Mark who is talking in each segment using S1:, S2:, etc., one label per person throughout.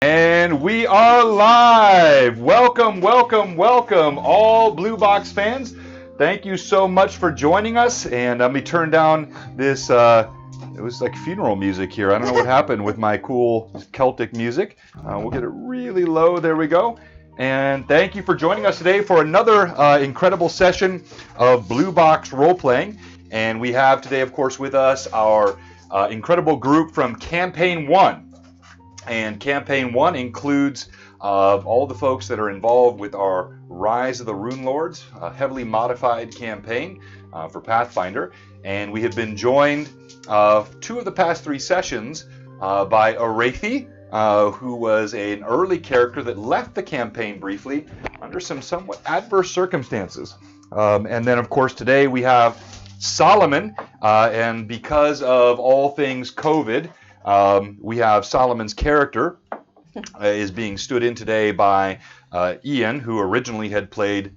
S1: And we are live. Welcome, welcome, welcome, all Blue Box fans. Thank you so much for joining us. And let me turn down this, it was like funeral music here. I don't know what happened with my cool Celtic music. We'll get it really low. There we go. And thank you for joining us today for another incredible session of Blue Box role-playing. And we have today, of course, with us our incredible group from Campaign 1. And Campaign 1 includes all the folks that are involved with our Rise of the Runelords, a heavily modified campaign for Pathfinder. And we have been joined 2 of the past 3 sessions by Arathi, who was an early character that left the campaign briefly under some somewhat adverse circumstances. And then, of course, today we have Solomon, and because of all things COVID, we have Solomon's character is being stood in today by Ian, who originally had played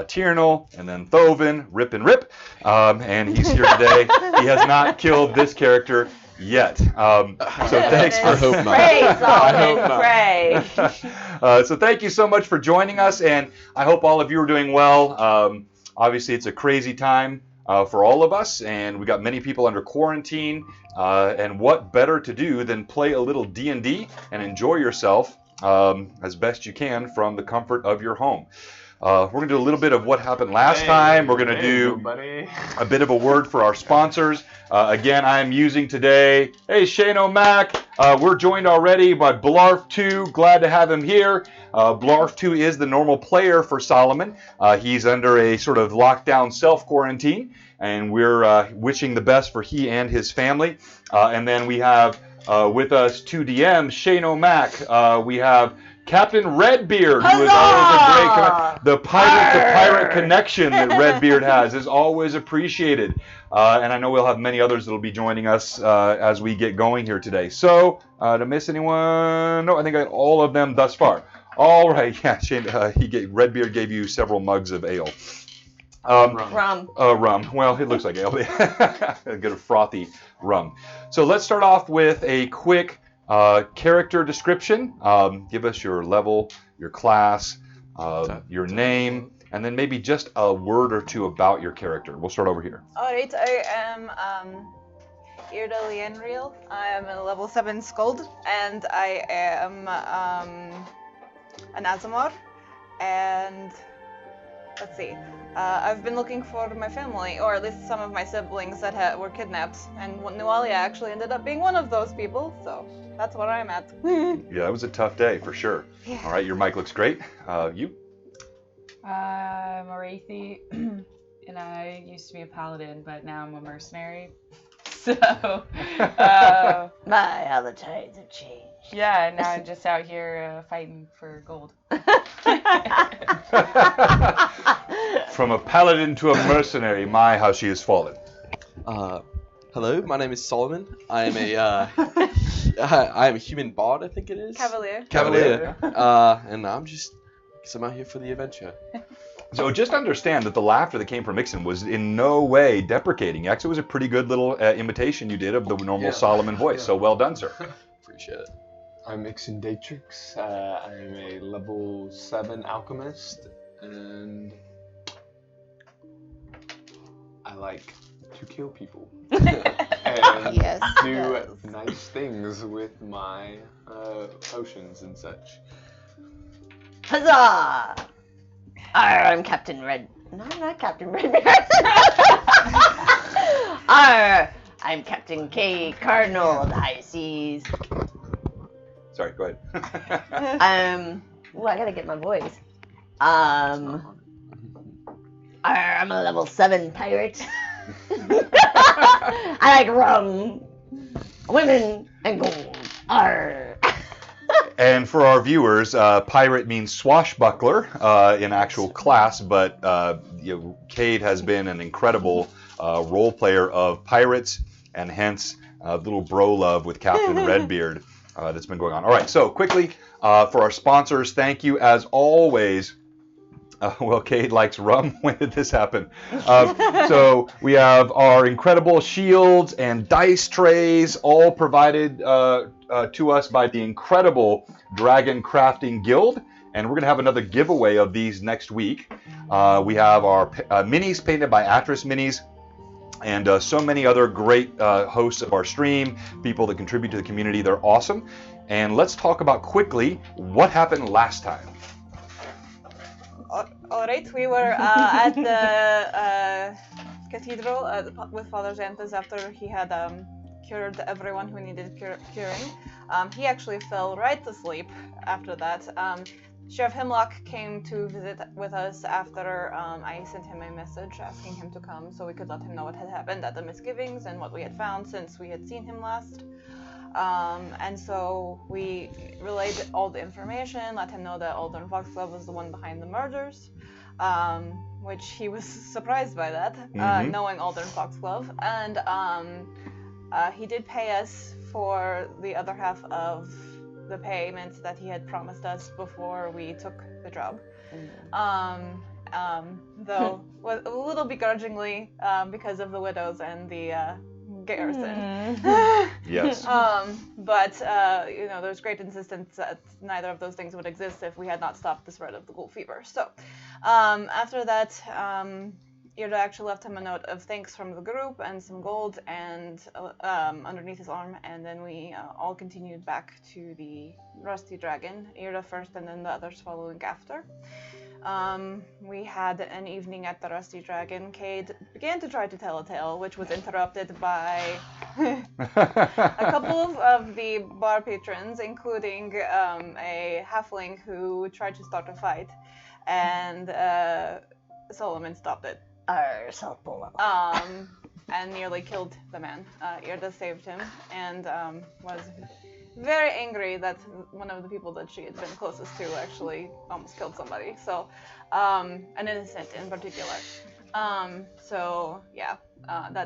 S1: Tyrnal, and then Thovin, Rip and Rip, and he's here today. He has not killed this character yet. So thanks for
S2: hope not.
S3: Pray, Solomon, pray.
S1: So thank you so much for joining us, and I hope all of you are doing well. Obviously, it's a crazy time for all of us, and we got many people under quarantine, and what better to do than play a little D&D and enjoy yourself as best you can from the comfort of your home. We're going to do a little bit of what happened last time. We're going to do a bit of a word for our sponsors. Again, I'm using today, hey, Shane O'Mac. We're joined already by Blarf2. Glad to have him here. Blarf2 is the normal player for Solomon. He's under a sort of lockdown self-quarantine, and we're wishing the best for he and his family. And then we have with us 2 DMs, Shane O'Mac. We have Captain Redbeard, who is always a great the pirate connection that Redbeard has is always appreciated. And I know we'll have many others that will be joining us as we get going here today. So, to miss anyone? No, I think I got all of them thus far. All right, yeah, Shane, Redbeard gave you several mugs of ale.
S3: Rum.
S1: Rum. Well, it looks like ale. Get a frothy rum. So let's start off with a quick character description. Give us your level, your class, your name, and then maybe just a word or 2 about your character. We'll start over here.
S4: Alright, I am Irda Lienriel. I am a level 7 Skuld, and I am an Azamor. And let's see. I've been looking for my family, or at least some of my siblings that were kidnapped, and Nualia actually ended up being one of those people, so that's where I'm at.
S1: Yeah, that was a tough day for sure.
S4: Yeah.
S1: All right, your mic looks great. You?
S2: I'm a Wraithy, and I used to be a paladin, but now I'm a mercenary. So,
S3: My, how the tides have changed.
S2: yeah, now I'm just out here fighting for gold.
S1: From a paladin to a mercenary, my, how she has fallen.
S5: Hello, my name is Solomon. I am a I am a human bard, I think it is.
S4: Cavalier.
S5: And I'm out here for the adventure.
S1: So just understand that the laughter that came from Ixon was in no way deprecating. Actually, it was a pretty good little imitation you did of the normal Solomon voice. So well done, sir.
S5: Appreciate it.
S6: I'm Ixon Datrix. I'm a level 7 alchemist, and I like to kill people and
S3: Yes,
S6: do
S3: yes.
S6: nice things with my potions and such.
S3: Huzzah! I'm Captain Red. No, I'm not Captain Redbeard. I'm Captain K. Cardinal of the High Seas.
S1: Sorry, go ahead.
S3: Ooh, I gotta get my voice. I'm a level 7 pirate. I like rum, women, and gold. Arr.
S1: And for our viewers, pirate means swashbuckler in actual class, but Cade has been an incredible role player of pirates, and hence little bro love with Captain Redbeard that's been going on. All right, so quickly for our sponsors, thank you as always. Well, Cade likes rum. When did this happen? So we have our incredible shields and dice trays, all provided to us by the incredible Dragon Crafting Guild. And we're going to have another giveaway of these next week. We have our minis painted by Atris Minis. And so many other great hosts of our stream, people that contribute to the community. They're awesome. And let's talk about quickly what happened last time.
S4: All right, we were at the cathedral with Father Xanthus after he had cured everyone who needed curing. He actually fell right to sleep after that. Chef Hemlock came to visit with us after I sent him a message asking him to come so we could let him know what had happened at the Misgivings and what we had found since we had seen him last. And so we relayed all the information, let him know that Aldern Foxglove was the one behind the murders, which he was surprised by that, knowing Aldern Foxglove. And he did pay us for the other half of the payment that he had promised us before we took the job. Though a little begrudgingly because of the widows and the garrison.
S1: Yes.
S4: But there's great insistence that neither of those things would exist if we had not stopped the spread of the ghoul fever. So after that, Irda actually left him a note of thanks from the group and some gold and underneath his arm, and then we all continued back to the Rusty Dragon, Irda first and then the others following after. We had an evening at the Rusty Dragon. Cade began to try to tell a tale, which was interrupted by a couple of the bar patrons, including a halfling who tried to start a fight, and Solomon stopped it.
S3: South Polo.
S4: And nearly killed the man. Irda saved him and was very angry that one of the people that she had been closest to actually almost killed somebody. So, an innocent in particular. That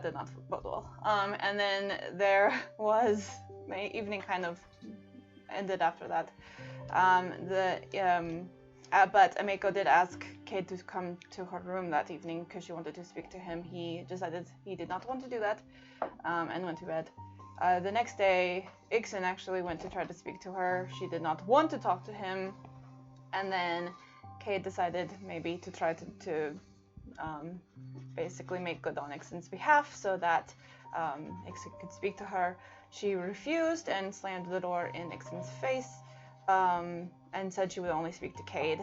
S4: did not bode well. And then there was, my evening kind of ended after that. But Ameko did ask Cade to come to her room that evening because she wanted to speak to him. He decided he did not want to do that and went to bed. The next day, Ixon actually went to try to speak to her. She did not want to talk to him. And then Cade decided maybe to try to basically make good on Ixon's behalf so that Ixon could speak to her. She refused and slammed the door in Ixon's face and said she would only speak to Cade.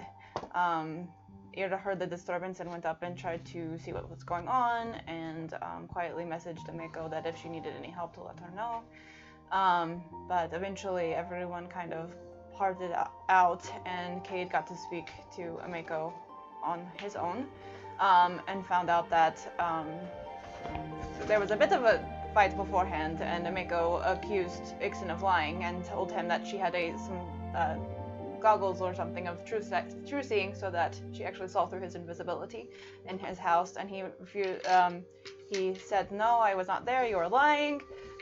S4: Irda heard the disturbance and went up and tried to see what was going on, and quietly messaged Ameko that if she needed any help to let her know. But eventually everyone kind of parted out, and Cade got to speak to Ameko on his own, and found out that there was a bit of a fight beforehand, and Ameko accused Ixen of lying and told him that she had some goggles or something of true seeing, so that she actually saw through his invisibility in his house, and he refused. He said, "No, I was not there. You are lying."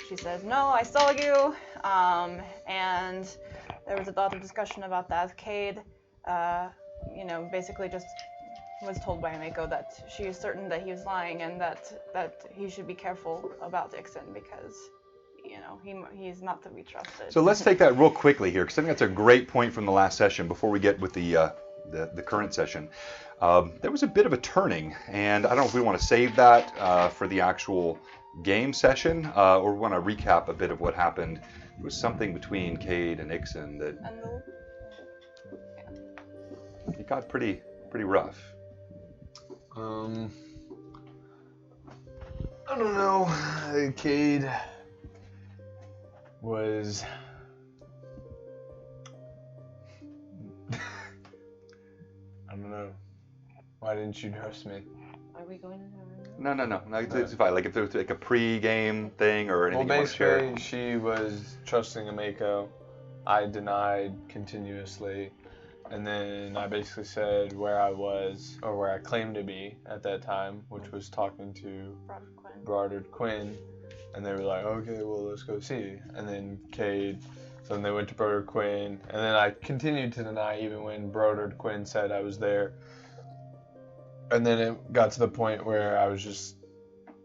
S4: She says, "No, I saw you." And there was a lot of discussion about that. Cade, basically just was told by Ameko that she is certain that he was lying, and that he should be careful about Ixen because, he's not to be trusted.
S1: So let's take that real quickly here, because I think that's a great point from the last session before we get with the current session. There was a bit of a turning, and I don't know if we want to save that for the actual game session, or we want to recap a bit of what happened. It was something between Cade and Ixen that it got pretty rough.
S6: I don't know. Cade was. I don't know. Why didn't you trust me?
S3: Are we going into
S1: No, it's fine. Like if there was like a pre-game thing or anything you want to share.
S6: Basically, she was trusting Ameko. I denied continuously. And then I basically said where I was, or where I claimed to be at that time, which was talking to Brodard Quinn. And they were like, okay, well, let's go see. And then Cade, so then they went to Brodard Quinn. And then I continued to deny even when Brodard Quinn said I was there. And then it got to the point where I was just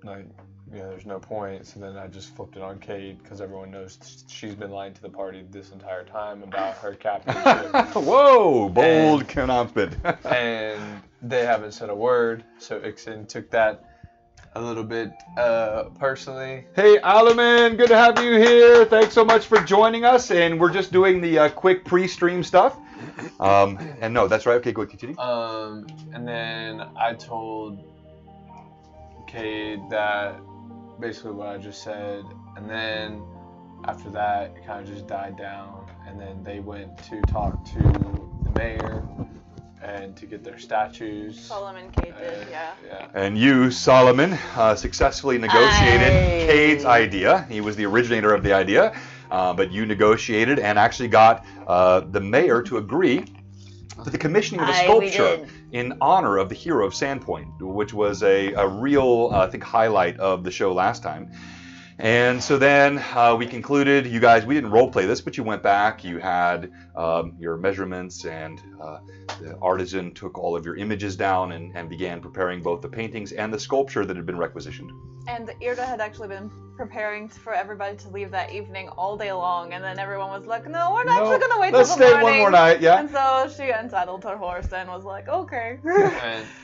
S6: like, there's no point. So then I just flipped it on Cade, because everyone knows she's been lying to the party this entire time about her captainship.
S1: Whoa, bold announcement.
S6: And they haven't said a word. So Ixen took that a little bit personally.
S1: Hey, Alaman, good to have you here. Thanks so much for joining us. And we're just doing the quick pre-stream stuff. And no, that's right. Okay, go ahead, continue.
S6: And then I told Cade that basically what I just said, and then after that it kind of just died down, and then they went to talk to the mayor and to get their statues.
S4: Solomon Cade did, yeah.
S1: And you, Solomon, successfully negotiated Cade's idea. He was the originator of the idea, but you negotiated and actually got the mayor to agree to the commissioning of a sculpture in honor of the hero of Sandpoint, which was a real, I think, highlight of the show last time. And so then we concluded, you guys, we didn't role play this, but you went back, you had your measurements, and the artisan took all of your images down and began preparing both the paintings and the sculpture that had been requisitioned.
S4: And Irda had actually been preparing for everybody to leave that evening all day long, and then everyone was like, no, we're actually going to wait till the morning.
S1: Let's stay one more night, yeah.
S4: And so she unsaddled her horse and was like, okay.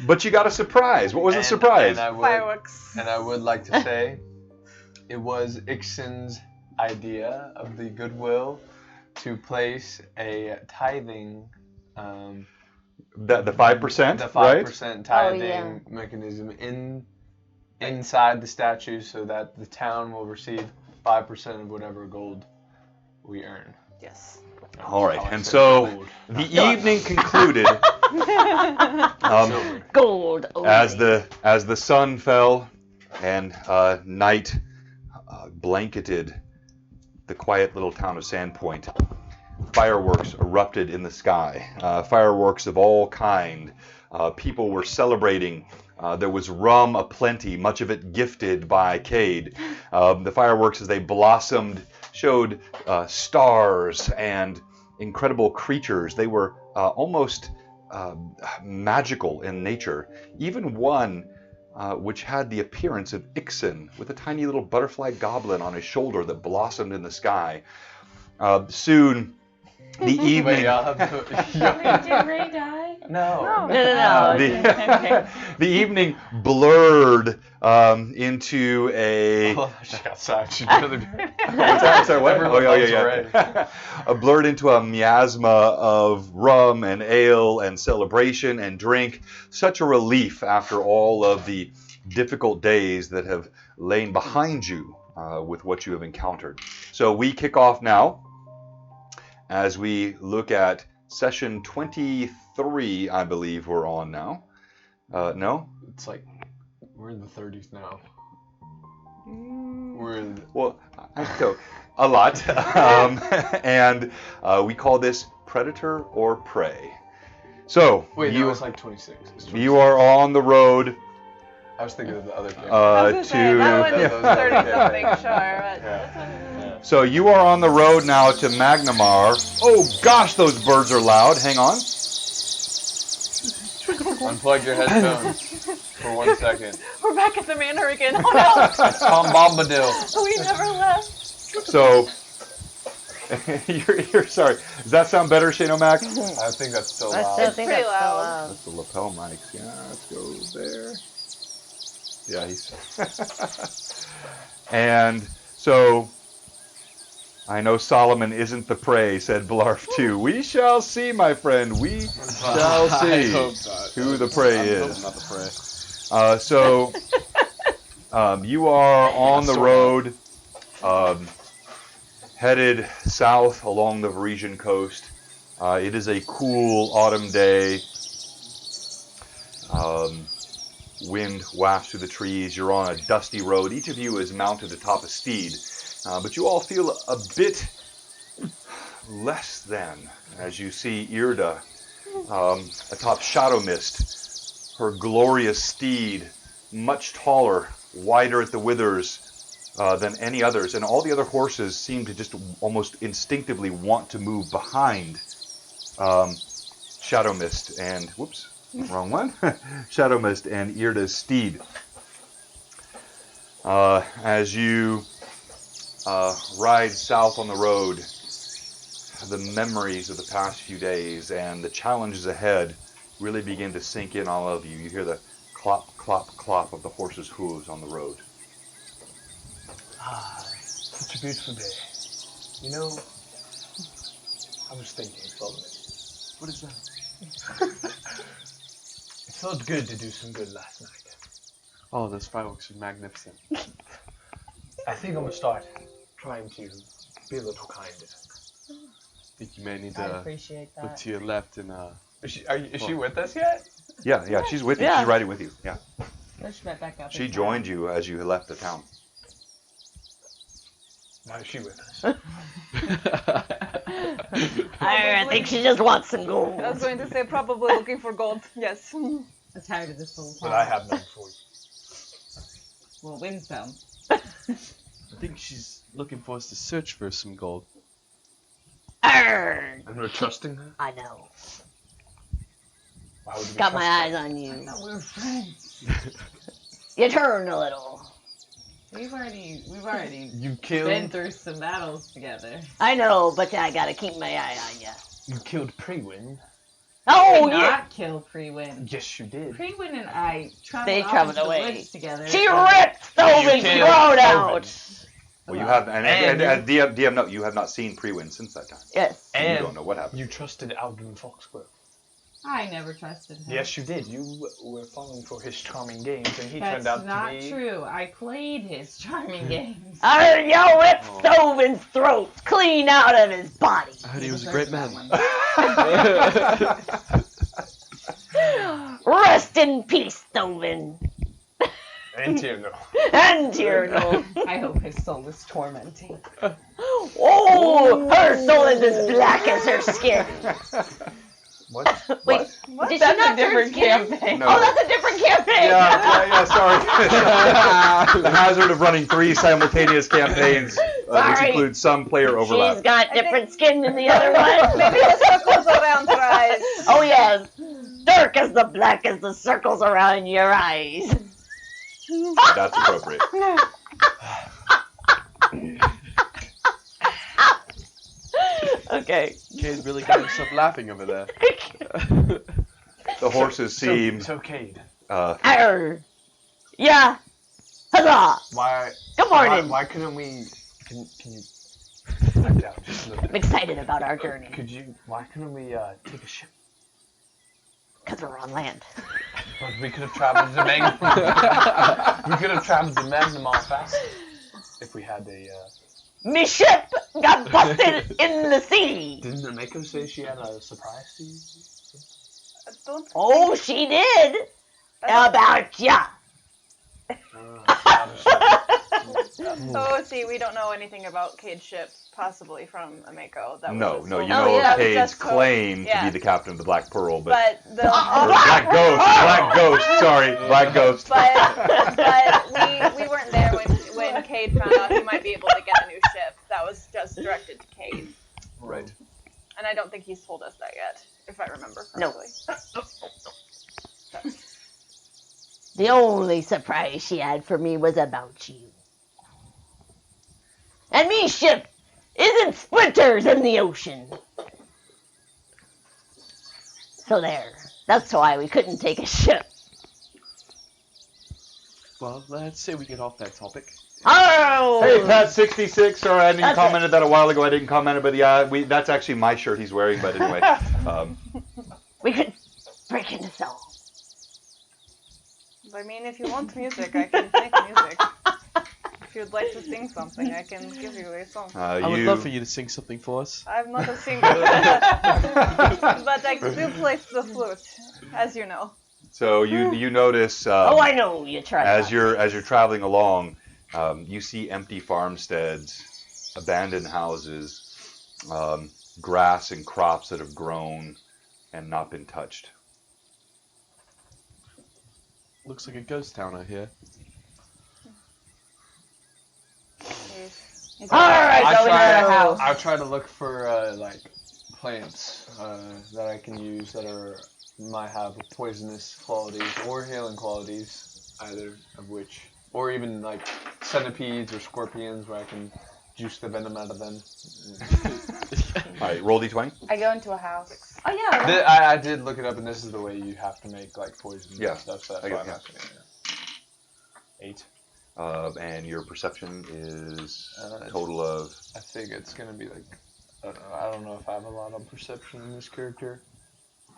S1: But you got a surprise. What was the surprise?
S4: Fireworks.
S6: And I would like to say, it was Ixen's idea of the goodwill to place a tithing,
S1: the 5%,
S6: the 5%
S1: right?
S6: tithing mechanism inside the statue, so that the town will receive 5% of whatever gold we earn.
S4: Yes.
S1: All right, and so the evening concluded
S3: gold only.
S1: as the sun fell and night blanketed the quiet little town of Sandpoint. Fireworks erupted in the sky, fireworks of all kind. People were celebrating. There was rum aplenty, much of it gifted by Cade. The fireworks, as they blossomed, showed stars and incredible creatures. They were almost magical in nature. Even one which had the appearance of Ixen, with a tiny little butterfly goblin on his shoulder that blossomed in the sky. Soon, The evening.
S6: Wait, I'll have to.
S2: Did Ray die?
S6: No.
S3: No.
S1: The evening blurred into a.
S6: Oh, she got sad. She's really.
S1: What's that? Sorry, what?
S6: Everyone loves Ray.
S1: A blurred into a miasma of rum and ale and celebration and drink. Such a relief after all of the difficult days that have lain behind you with what you have encountered. So we kick off now as we look at session 23, I believe we're on now. No?
S6: It's like we're in the 30s now. We're in.
S1: Well, a lot. And we call this Predator or Prey. So,
S6: Wait, no, it's like 26. It's 26.
S1: you are on the road
S6: I was thinking of the other game.
S4: I was gonna say, that one is
S6: Yeah.
S4: 30-something, sure, but
S6: Yeah.
S1: So you are on the road now to Magnamar. Oh gosh, those birds are loud. Hang on.
S6: Unplug your headphones for 1 second.
S4: we're back at the manor again. Oh no!
S6: It's Tom Bombadil.
S4: We never left.
S1: So you're sorry. Does that sound better, Shane O'Mac?
S6: I think that's still
S3: I
S6: loud.
S3: still think
S4: pretty
S3: that's so
S4: loud.
S3: loud.
S1: That's the lapel mics. Yeah, let's go there. Yeah, he's. And so I know Solomon isn't the prey, said Blarf too. We shall see, my friend. We shall see
S5: I hope not.
S1: who the prey
S5: I'm
S1: is.
S5: not the prey.
S1: So you are on the road, headed south along the Varisian coast. It is a cool autumn day. Wind wafts through the trees. You're on a dusty road. Each of you is mounted atop a steed, but you all feel a bit less than as you see Irda atop Shadow Mist, her glorious steed, much taller, wider at the withers than any others, and all the other horses seem to just almost instinctively want to move behind Shadow Mist and, whoops, wrong one, Shadow Mist and Irda's steed. As you ride south on the road, the memories of the past few days and the challenges ahead really begin to sink in all of you. You hear the clop, clop, clop of the horse's hooves on the road.
S6: Such a beautiful day. You know, I was thinking, Solomon.
S5: What is that?
S6: It felt good to do some good last night.
S5: Oh, those fireworks are magnificent.
S6: I think I'm gonna start trying to be a little kinder.
S5: I think you may need
S2: I
S5: to
S2: appreciate
S5: look
S2: that.
S5: to your left and
S6: Is she with us yet?
S1: Yeah, she's with you.
S3: Yeah.
S1: She's riding with you. Yeah,
S2: Let's get back up.
S1: she joined you as you left the town.
S6: Why is she with us?
S3: I think she just wants some gold.
S4: I was going to say probably looking for gold. Yes.
S2: I'm tired of this whole
S6: But I have none for you.
S2: We'll win some.
S5: I think she's looking for us to search for some gold.
S3: Arrgh.
S6: And we're trusting her?
S3: I know.
S6: Why would we
S3: Got my
S6: trust her?
S3: eyes on you.
S2: No, we're friends.
S3: You turned a little.
S2: We've already
S6: You
S2: been
S6: killed
S2: through some battles together.
S3: I know, but I gotta keep my eye on you.
S6: you killed Pre-Win.
S3: Oh,
S2: Did
S3: yeah.
S2: not kill Pre-Win.
S6: Yes, you did.
S2: Pre-Win and I traveled
S3: They
S2: off
S3: traveled
S2: into the
S3: away.
S2: woods together.
S3: She ripped Thovin's
S6: killed
S3: throat
S6: Thovin.
S3: out.
S1: Well, you have, and DM, no, you have not seen Pre-Win since that time.
S3: Yes.
S1: You
S6: And
S1: don't know what happened.
S6: you trusted Alden Foxglove.
S2: I never trusted him.
S6: Yes, you did. You were falling for his charming games, and he
S2: That's
S6: turned out
S2: not
S6: to be.
S2: true. I played his charming games.
S3: I heard you rip Thovin's throat clean out of his body.
S5: I heard he was a great man.
S3: Rest in peace, Thovin.
S6: And Tierno.
S3: And Tierno.
S2: I hope his soul is tormenting.
S3: Oh, her soul is as black as her skin.
S6: What?
S3: Wait,
S6: What?
S3: did she
S2: That's
S3: not
S2: a different
S3: turn skin?
S2: campaign.
S1: No.
S3: Oh, that's a different campaign.
S1: Yeah, sorry. The hazard of running 3 simultaneous campaigns, which
S3: Sorry.
S1: includes some player overlap.
S3: She's got different skin than the other one.
S4: Maybe the circles around her eyes.
S3: Oh, yes. Dark as the black as the circles around your eyes.
S1: That's appropriate.
S3: Okay.
S5: Cade really got himself laughing over there.
S1: The horses seem.
S6: So Cade,
S3: Arr. Yeah. Huzzah.
S6: why?
S3: Good morning.
S6: Why couldn't we? Can you back down just a little
S3: I'm
S6: bit?
S3: excited about our journey.
S6: Why couldn't we take a ship?
S3: Because we're on land.
S6: But we could have traveled to Magnum. We could have traveled to Magnum all faster if we had a.
S3: Me ship got busted in the sea.
S6: Didn't Ameko say she had a surprise to you?
S4: I don't
S3: Oh,
S4: think-
S3: she did. About ya.
S4: So, see, we don't know anything about Cade's ship, possibly from Ameko. That
S1: No,
S4: was
S1: no, you
S3: Oh,
S1: know
S3: yeah.
S1: Cade's
S4: Just so-
S1: claim to
S4: yeah.
S1: be the captain of the Black Pearl, but
S4: But the
S1: or Black Ghost, sorry, Black Ghost.
S4: but we weren't there when Cade found out he might be able to get a new ship. That was just directed to Cade,
S6: Right.
S4: and I don't think he's told us that yet, if I remember
S3: No.
S4: correctly.
S3: The only surprise she had for me was about you. And me ship is in splinters in the ocean. So there. That's why we couldn't take a ship.
S5: Well, let's say we get off that topic.
S3: Oh!
S1: Hey, Pat66. Sorry, I didn't
S3: That's
S1: commented that a while ago. I didn't comment it, but yeah, that's actually my shirt he's wearing. But anyway,
S3: We could break into song.
S4: I mean, if you want music, I can make music. If you'd like to sing something, I can give you a song.
S5: I would love for you to sing something for us.
S4: I'm not a singer, but I do play the flute, as you know.
S1: So you notice.
S3: Oh, I know you tried.
S1: As you're traveling along, you see empty farmsteads, abandoned houses, grass and crops that have grown and not been touched.
S5: Looks like a ghost town out here.
S3: All right,
S6: I
S3: so we
S6: try,
S3: got a house.
S6: I try to look for like plants that I can use that might have poisonous qualities or healing qualities, either of which, or even like centipedes or scorpions where I can juice the venom out of them.
S1: All right, roll d20.
S2: I go into a house.
S3: Oh yeah.
S6: I did look it up, and this is the way you have to make like poison
S1: Yeah,
S6: and stuff. So that's
S1: I
S6: why
S1: get-
S6: I'm
S1: yeah.
S6: asking. Yeah. 8.
S1: And your perception is
S6: It's-
S1: total of.
S6: I think it's gonna be like I don't know if I have a lot of perception in this character.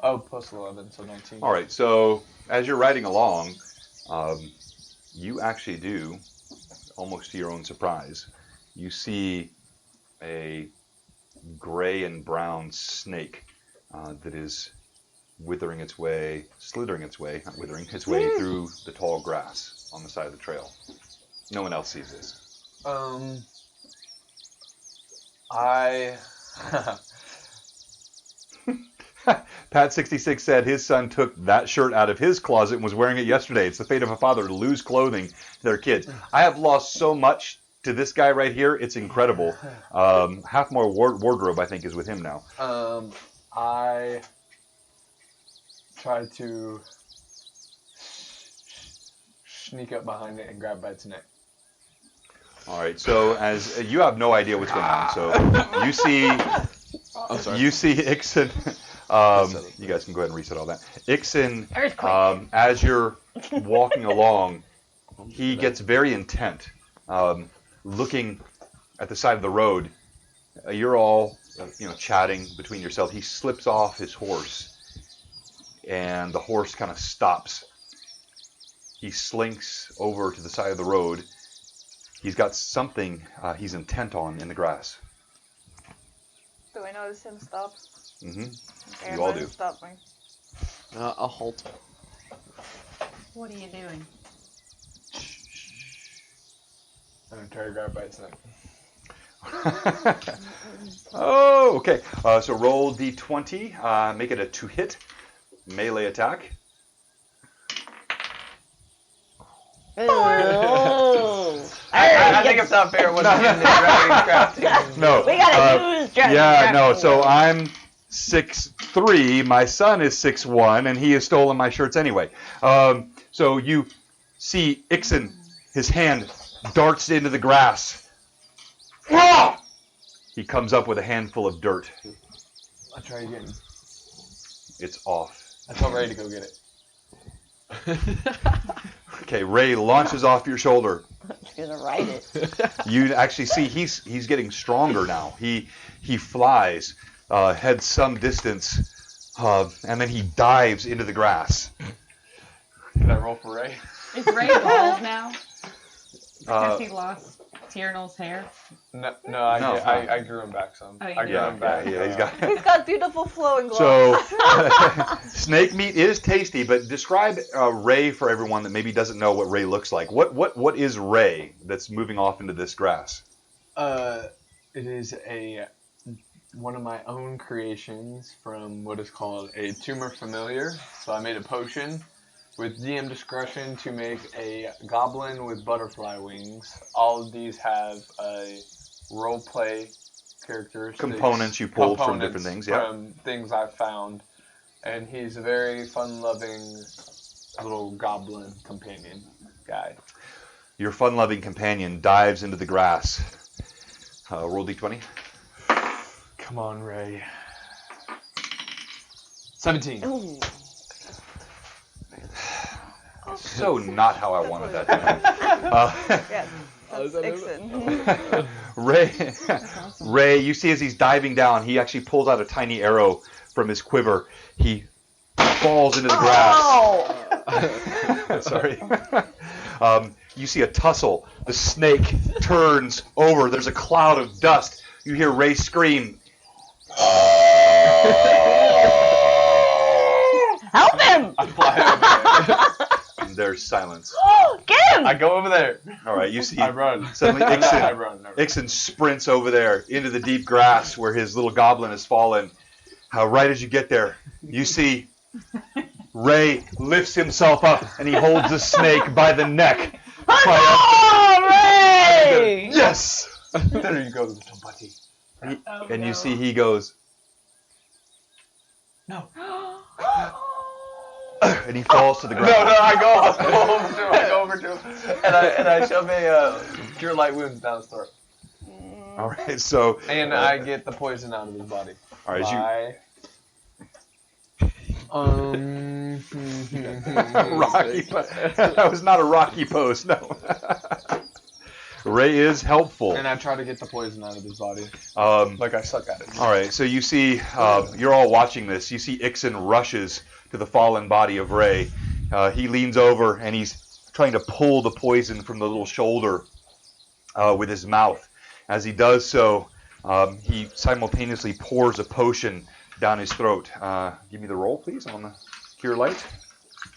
S6: Oh, plus 11, so 19.
S1: All right, so as you're riding along, you actually do, almost to your own surprise, you see a gray and brown snake that is slithering its way through the tall grass on the side of the trail. No one else sees this.
S6: I
S1: Pat66 said his son took that shirt out of his closet and was wearing it yesterday. It's the fate of a father to lose clothing to their kids. I have lost so much to this guy right here. It's incredible. Half more wardrobe, I think, is with him now.
S6: I tried to sneak up behind it and grab by its neck.
S1: All right, so as you have no idea what's going on, so you see Ixon. You guys can go ahead and reset all that. Ixon, as you're walking along, he gets very intent, looking at the side of the road. You're all, chatting between yourselves. He slips off his horse, and the horse kind of stops. He slinks over to the side of the road. He's got something he's intent on in the grass.
S4: Do I notice him stop?
S1: Mm-hmm.
S4: Okay,
S1: You all
S4: let him
S1: do.
S4: Stop me.
S5: I'll halt.
S2: What are you doing?
S6: I'm gonna try to grab by its neck.
S1: Oh, okay. So roll d20. Make it a 2-hit melee attack.
S3: Oh.
S6: I think it's not fair when I'm in there crafting.
S1: No.
S3: We gotta use dragon
S1: Yeah, no.
S3: crafting.
S1: So I'm 6'3". My son is 6'1", and he has stolen my shirts anyway. So you see Ixon, his hand darts into the grass. Ah! He comes up with a handful of dirt.
S6: I'll try again.
S1: It's off.
S6: I tell Ray to go get it.
S1: Okay, Ray launches off your shoulder.
S3: I'm just gonna ride it.
S1: You actually see he's getting stronger now. He flies, heads some distance, and then he dives into the grass.
S6: Can I roll for Ray?
S2: Is Ray bald now?
S1: Uh,
S2: Because he lost Tiernal's hair?
S6: No,
S1: No.
S6: I grew him back some.
S2: Oh, you
S6: I grew him back.
S1: he's got.
S4: He's got beautiful flowing gloves.
S1: So, snake meat is tasty, but describe Ray for everyone that maybe doesn't know what Ray looks like. What is Ray that's moving off into this grass?
S6: It is one of my own creations from what is called a tumor familiar. So I made a potion with DM discretion to make a goblin with butterfly wings. All of these have a roleplay characteristics.
S1: Components you pulled from different things, yeah.
S6: From things I've found. And he's a very fun-loving little goblin companion guy.
S1: Your fun-loving companion dives into the grass. Roll d20.
S6: Come on, Ray. 17.
S3: Ooh.
S1: So not how I wanted that to happen.
S4: Yes, that's Ixon.
S1: Ray, you see as he's diving down, he actually pulls out a tiny arrow from his quiver. He falls into the grass. Sorry. You see a tussle. The snake turns over. There's a cloud of dust. You hear Ray scream.
S3: Help him!
S6: I fly over there.
S1: And there's silence.
S3: Oh, get him!
S6: I go over there.
S1: All right, you see
S6: I run.
S1: suddenly
S6: I
S1: Ixon,
S6: run.
S1: Ixon sprints over there into the deep grass where his little goblin has fallen. Right as you get there, you see Ray lifts himself up and he holds the snake by the neck.
S3: Oh, Ray!
S1: Yes!
S6: There you go, little buddy.
S1: And you see he goes,
S6: No.
S1: and he falls to the
S6: No,
S1: ground.
S6: I go over to him. And I shove a cure light wounds down his throat.
S1: All right, so
S6: And I get the poison out of his body.
S1: all right,
S6: Bye.
S1: Rocky. That was not a Rocky pose. No. Ray is helpful.
S6: And I try to get the poison out of his body.
S1: Like
S6: I suck at it.
S1: all right, so you see, you're all watching this. You see Ixon rushes to the fallen body of Ray. He leans over and he's trying to pull the poison from the little shoulder with his mouth. As he does so, he simultaneously pours a potion down his throat. Give me the roll, please, on the cure light.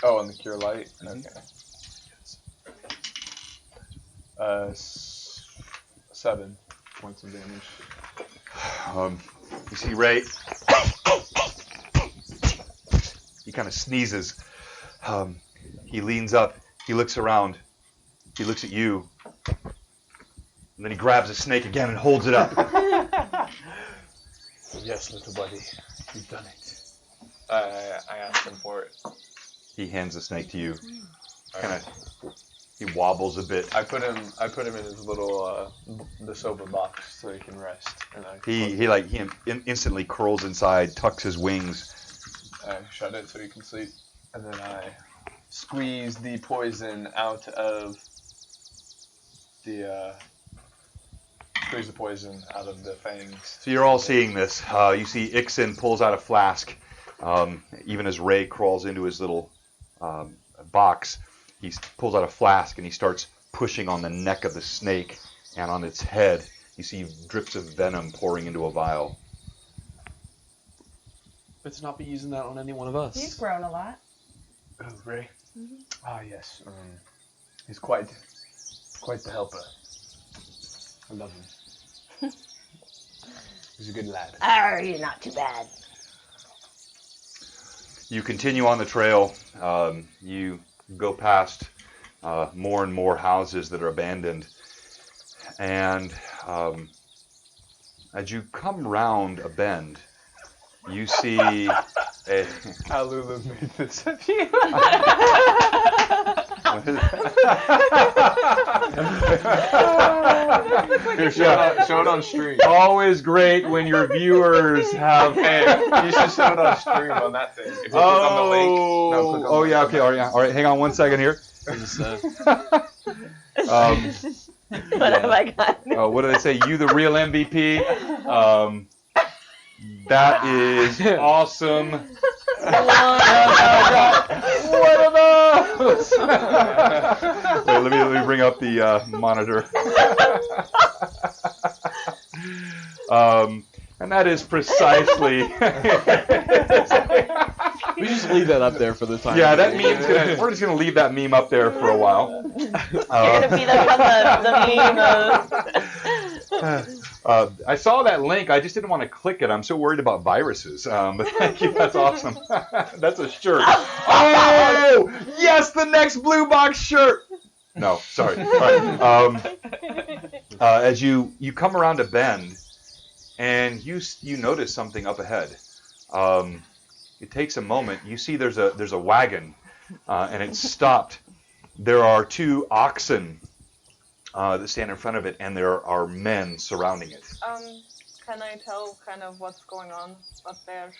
S6: Oh, and the cure light? Okay. 7 points of damage.
S1: You see Ray, he kind of sneezes. He leans up, he looks around, he looks at you, and then he grabs a snake again and holds it up.
S6: Yes, little buddy, you've done it. I asked him for it.
S1: He hands the snake to you. He wobbles a bit.
S6: I put him in his little the soba box so he can rest. And
S1: He instantly curls inside, tucks his wings.
S6: I shut it so he can sleep, and then I squeeze the poison out of the fangs.
S1: So you're all seeing this. You see Ixon pulls out a flask. Even as Ray crawls into his little box, he pulls out a flask and he starts pushing on the neck of the snake and on its head. You see drips of venom pouring into a vial.
S5: Let's not be using that on any one of us.
S2: He's grown a lot.
S6: Oh, Ray. Ah, yes. He's quite the helper. I love him. He's a good lad.
S3: You're not too bad.
S1: You continue on the trail. You go past more and more houses that are abandoned. And as you come round a bend, you see a...
S6: Alulu made this of you. Here, show it on stream.
S1: Always great when your viewers have.
S6: Hey, you should show it on stream on that thing. If you click on the link. No, click on
S1: yeah, okay, all right. Hang on one second here.
S3: What have I got?
S1: What do they say? You the real MVP. That is awesome. What are those? Wait, let me bring up the monitor. And that is precisely.
S5: We just leave that up there for the time.
S1: Yeah, that meme's we're just gonna leave that meme up there for a while.
S3: You're gonna be the meme.
S1: I saw that link. I just didn't want to click it. I'm so worried about viruses. But thank you. That's awesome. That's a shirt. Oh, yes, the next blue box shirt. No, sorry. All right. As you come around a bend, and you notice something up ahead. It takes a moment. You see there's a wagon, and it's stopped. There are 2 oxen that stand in front of it, and there are men surrounding it.
S4: Can I tell kind of what's going on up there?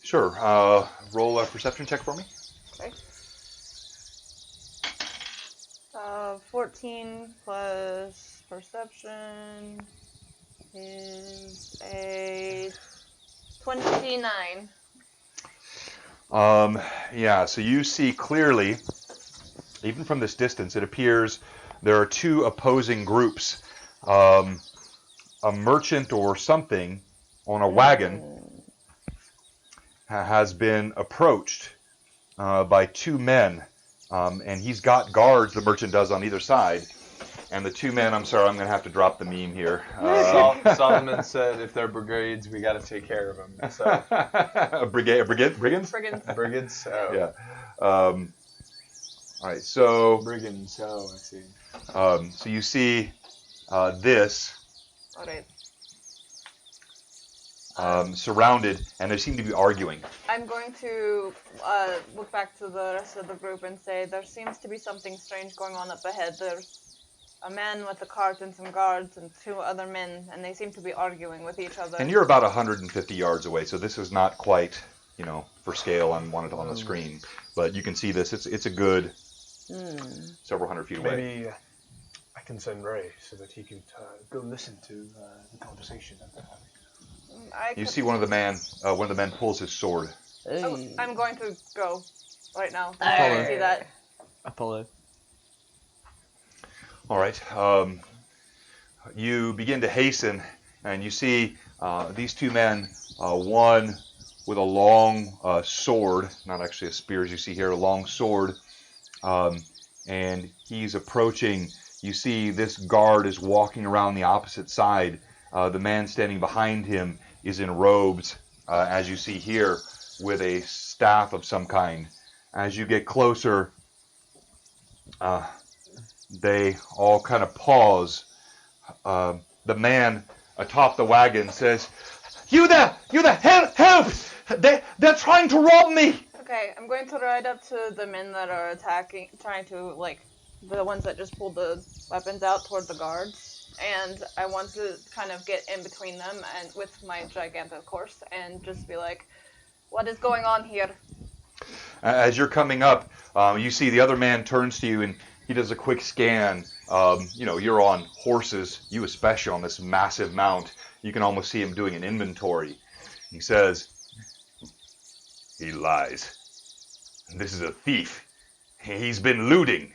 S1: Sure. Roll a perception check for me.
S4: Okay. 14 plus perception is a 29.
S1: Yeah, so you see clearly, even from this distance, it appears there are 2 opposing groups. A merchant or something on a wagon has been approached by 2 men, and he's got guards, the merchant does, on either side. And the 2 men, I'm sorry, I'm going to have to drop the meme here.
S6: Solomon said if they're brigades, we got to take care of them. So.
S1: Brigands?
S4: Brigands.
S6: Brigands? Oh.
S1: Yeah. All right, so...
S6: Brigands, oh, I see.
S1: So you see this
S4: Alright.
S1: surrounded, and they seem to be arguing.
S4: I'm going to look back to the rest of the group and say there seems to be something strange going on up ahead. There's a man with a cart and some guards and 2 other men, and they seem to be arguing with each other.
S1: And you're about 150 yards away, so this is not quite, for scale on the screen. But you can see this. It's a good several hundred feet away.
S6: Maybe I can send Ray so that he could go listen to the conversation that they're having.
S1: You see one of the men pulls his sword.
S4: I'm going to go right now.
S5: Follow.
S4: See that.
S5: I follow.
S1: All right. You begin to hasten, and you see these 2 men, one with a long sword, not actually a spear as you see here, a long sword, and he's approaching. You see this guard is walking around the opposite side. The man standing behind him is in robes, as you see here, with a staff of some kind. As you get closer, they all kind of pause. The man atop the wagon says, "You there! Help! They're trying to rob me!"
S4: Okay, I'm going to ride up to the men that are trying to, the ones that just pulled the weapons out toward the guards. And I want to kind of get in between them and with my gigantic horse and just be like, what is going on here?
S1: As you're coming up, you see the other man turns to you and he does a quick scan. You're on horses, you especially on this massive mount. You can almost see him doing an inventory. He says, "He lies. This is a thief. He's been looting."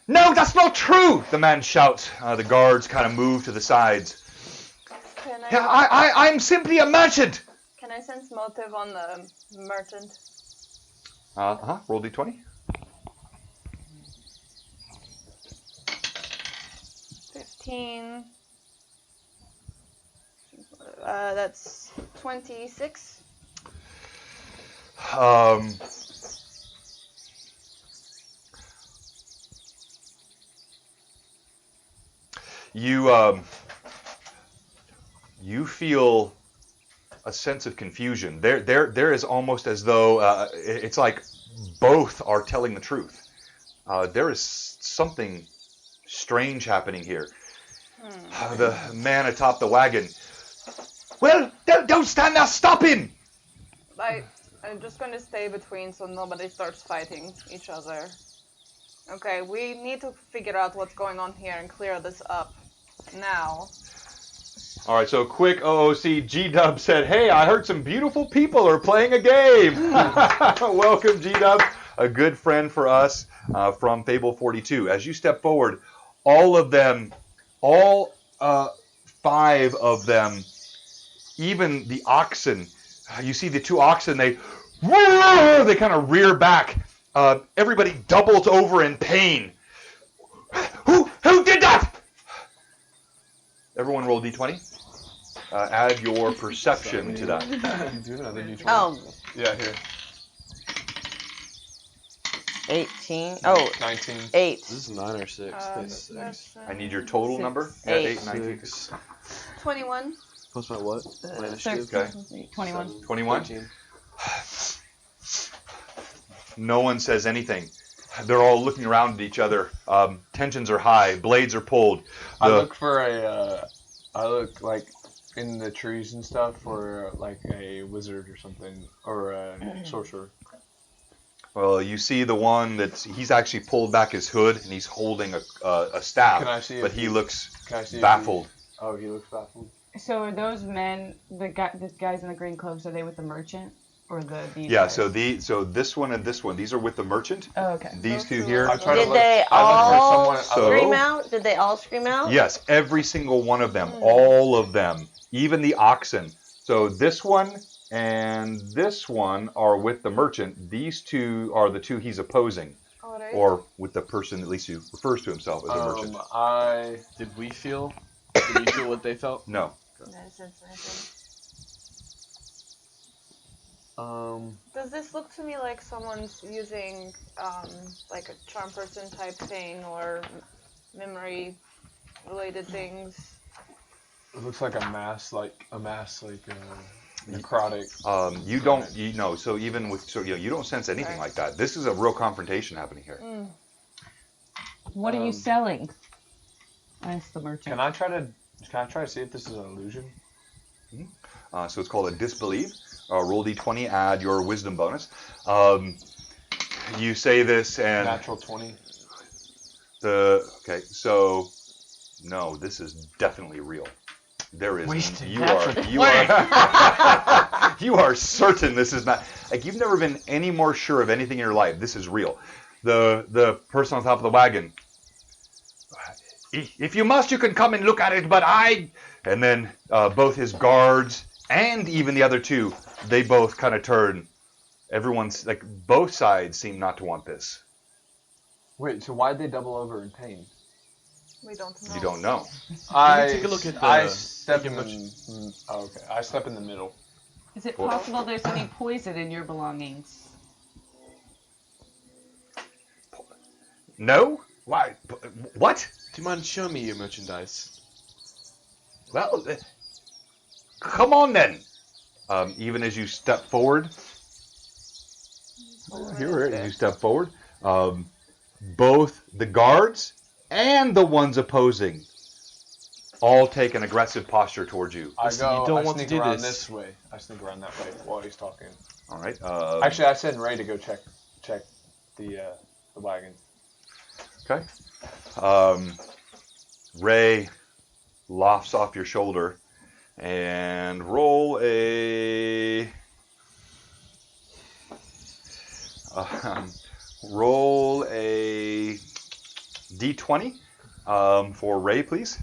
S1: "No, that's not true!" the man shouts. The guards kind of move to the sides. I'm simply a merchant.
S4: Can I sense motive on the merchant?
S1: Roll d20.
S4: 15. That's 26.
S1: You feel a sense of confusion. There is almost as though it's like both are telling the truth. there is something strange happening here. The man atop the wagon. Well, don't stand there. Stop him.
S4: I'm just going to stay between so nobody starts fighting each other. Okay, we need to figure out what's going on here and clear this up now.
S1: All right, so quick OOC G-Dub said, hey, I heard some beautiful people are playing a game. Welcome, G-Dub, a good friend for us from Fable 42. As you step forward, all of them, all 5 of them, even the oxen, you see the 2 oxen, they kind of rear back. Everybody doubles over in pain. Who did that? Everyone roll D20. Add your perception to that.
S6: Do another D20.
S3: Oh,
S6: Yeah, here.
S3: 18. Oh,
S6: 19.
S3: 8.
S5: This is 9 or 6. I think it's 6.
S1: I need your total number. Yeah, 8, 19.
S5: 6.
S4: 21.
S5: Plus my what? My initiative?
S1: Okay.
S2: 21.
S1: 21.
S5: 13.
S1: No one says anything. They're all looking around at each other. Tensions are high. Blades are pulled.
S6: I look for I look like in the trees and stuff for like a wizard or something, or a sorcerer.
S1: Well, you see the one he's actually pulled back his hood and he's holding a staff.
S6: Can I see
S1: but
S6: if
S1: he looks
S6: Can I see if
S1: baffled.
S6: he looks baffled.
S2: So are those men, the guys in the green cloaks, are they with the merchant or these
S1: Yeah.
S2: guys?
S1: So this one and this one, these are with the merchant.
S2: Oh, okay.
S1: These 2
S4: Those
S1: here.
S6: I try to
S3: Did
S6: look-
S3: they
S6: I look for
S3: all
S6: someone- I look-
S3: scream out? Did they all scream out?
S1: Yes, every single one of them, all of them, even the oxen. So this one and this one are with the merchant. These 2 are the 2 he's opposing,
S4: Alright.
S1: or with the person at least who refers to himself as a merchant.
S5: Did we feel what they felt?
S1: No.
S4: Does this look to me like someone's using like a charm person type thing or memory related things?
S6: It looks like a mass, necrotic.
S1: You don't, so even with, you don't sense anything like that. This is a real confrontation happening here.
S2: What are you selling? Asked the merchant.
S6: Can I try to see if this is an illusion?
S1: So it's called a disbelieve. Roll D20, add your wisdom bonus. You say this and
S6: Natural 20.
S1: okay, so no, this is definitely real. There is you are you are certain this is not, like, you've never been any more sure of anything in your life. This is real. The person on top of the wagon. If you must, you can come and look at it, but and then both his guards and even the other 2, they both kind of turn. Everyone's like, both sides seem not to want this.
S6: Wait, so why'd they double over in pain?
S4: We don't know.
S1: You don't know.
S5: Take a look at the-
S6: I step in the. Oh, okay. I step in the middle.
S2: Is it possible there's any poison in your belongings?
S1: No? Why? What?
S5: Do you mind showing me your merchandise?
S1: Well, come on then. Even as you step forward, as you step forward, both the guards and the ones opposing all take an aggressive posture towards you.
S6: I
S5: Listen, you don't want to
S6: sneak
S5: do
S6: around
S5: this.
S6: way. I sneak around that way while he's talking.
S1: All right.
S6: Actually, I send Ray to go check the wagon.
S1: Okay. Ray lofts off your shoulder and roll a D20 for Ray, please.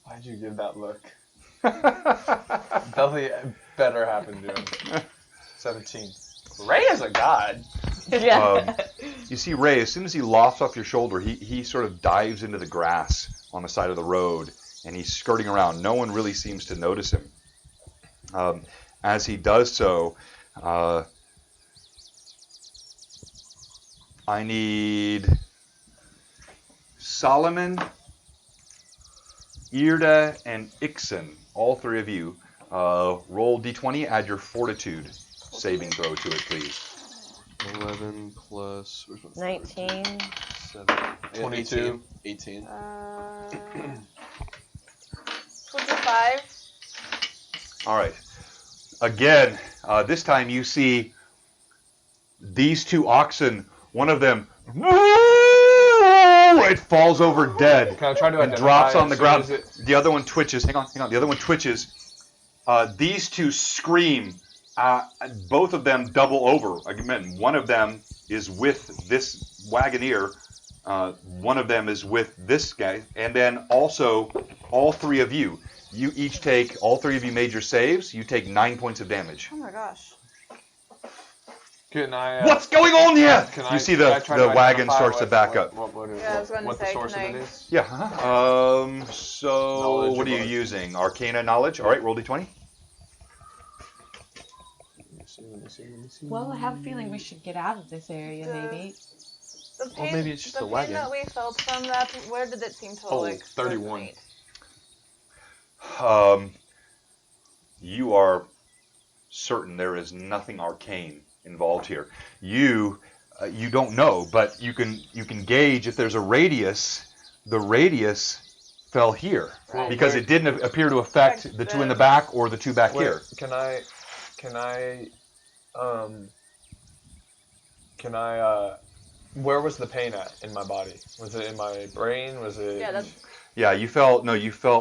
S6: Why'd you give that look? Nothing better happened to him. 17. Ray is a god.
S3: Yeah.
S1: You see Ray, as soon as he lofts off your shoulder, he sort of dives into the grass on the side of the road, and he's skirting around. No one really seems to notice him. As he does so, I need Solomon, Irda, and Ixen, all 3 of you. Roll D20, add your fortitude saving throw to it, please.
S5: 11 plus... where's my
S3: 19.
S5: 7,
S6: 22.
S5: 18.
S4: 25.
S1: All right. Again, this time you see these two oxen. One of them, it falls over dead
S6: Can I try to
S1: and
S6: identify
S1: drops on
S6: as
S1: the
S6: soon
S1: ground.
S6: as it-
S1: The other one twitches. Hang on. The other one twitches. These two scream. Both of them double over. Again, one of them is with this wagoneer. One of them is with this guy. And then also, all three of you. You each take, all three of you made your saves. You take 9 points of damage.
S4: Oh my gosh.
S6: Can I?
S1: What's going on here?
S6: Can
S1: You
S6: I,
S1: see
S6: can I
S1: the
S6: try to
S1: wagon
S6: identify
S1: starts to
S6: what-
S1: back up.
S6: What
S4: Yeah, I was gonna
S6: the
S4: say,
S6: source of
S4: can
S6: it
S4: I-
S6: is?
S1: Yeah. So
S6: Knowledge
S1: what are you
S6: about-
S1: using? Arcana knowledge. All right, roll d20.
S6: Let me see.
S2: Well, I have a feeling we should get out of this area, maybe.
S4: The
S5: Well,
S4: pain,
S5: maybe it's just
S4: the
S5: the
S4: pain
S5: wagon.
S4: that we felt from that, where did it seem to
S6: Oh,
S4: like
S6: 31.
S4: resonate?
S1: You are certain there is nothing arcane involved here. You don't know, but you can gauge if there's a radius. The radius fell here
S4: Right.
S1: because it didn't appear to affect
S4: Affect
S1: the two in the
S4: the-
S1: back or the two back
S6: Wait,
S1: here.
S6: Can I, where was the pain at in my body? Was it in my brain? Was it?
S4: Yeah, that's
S1: Yeah, you felt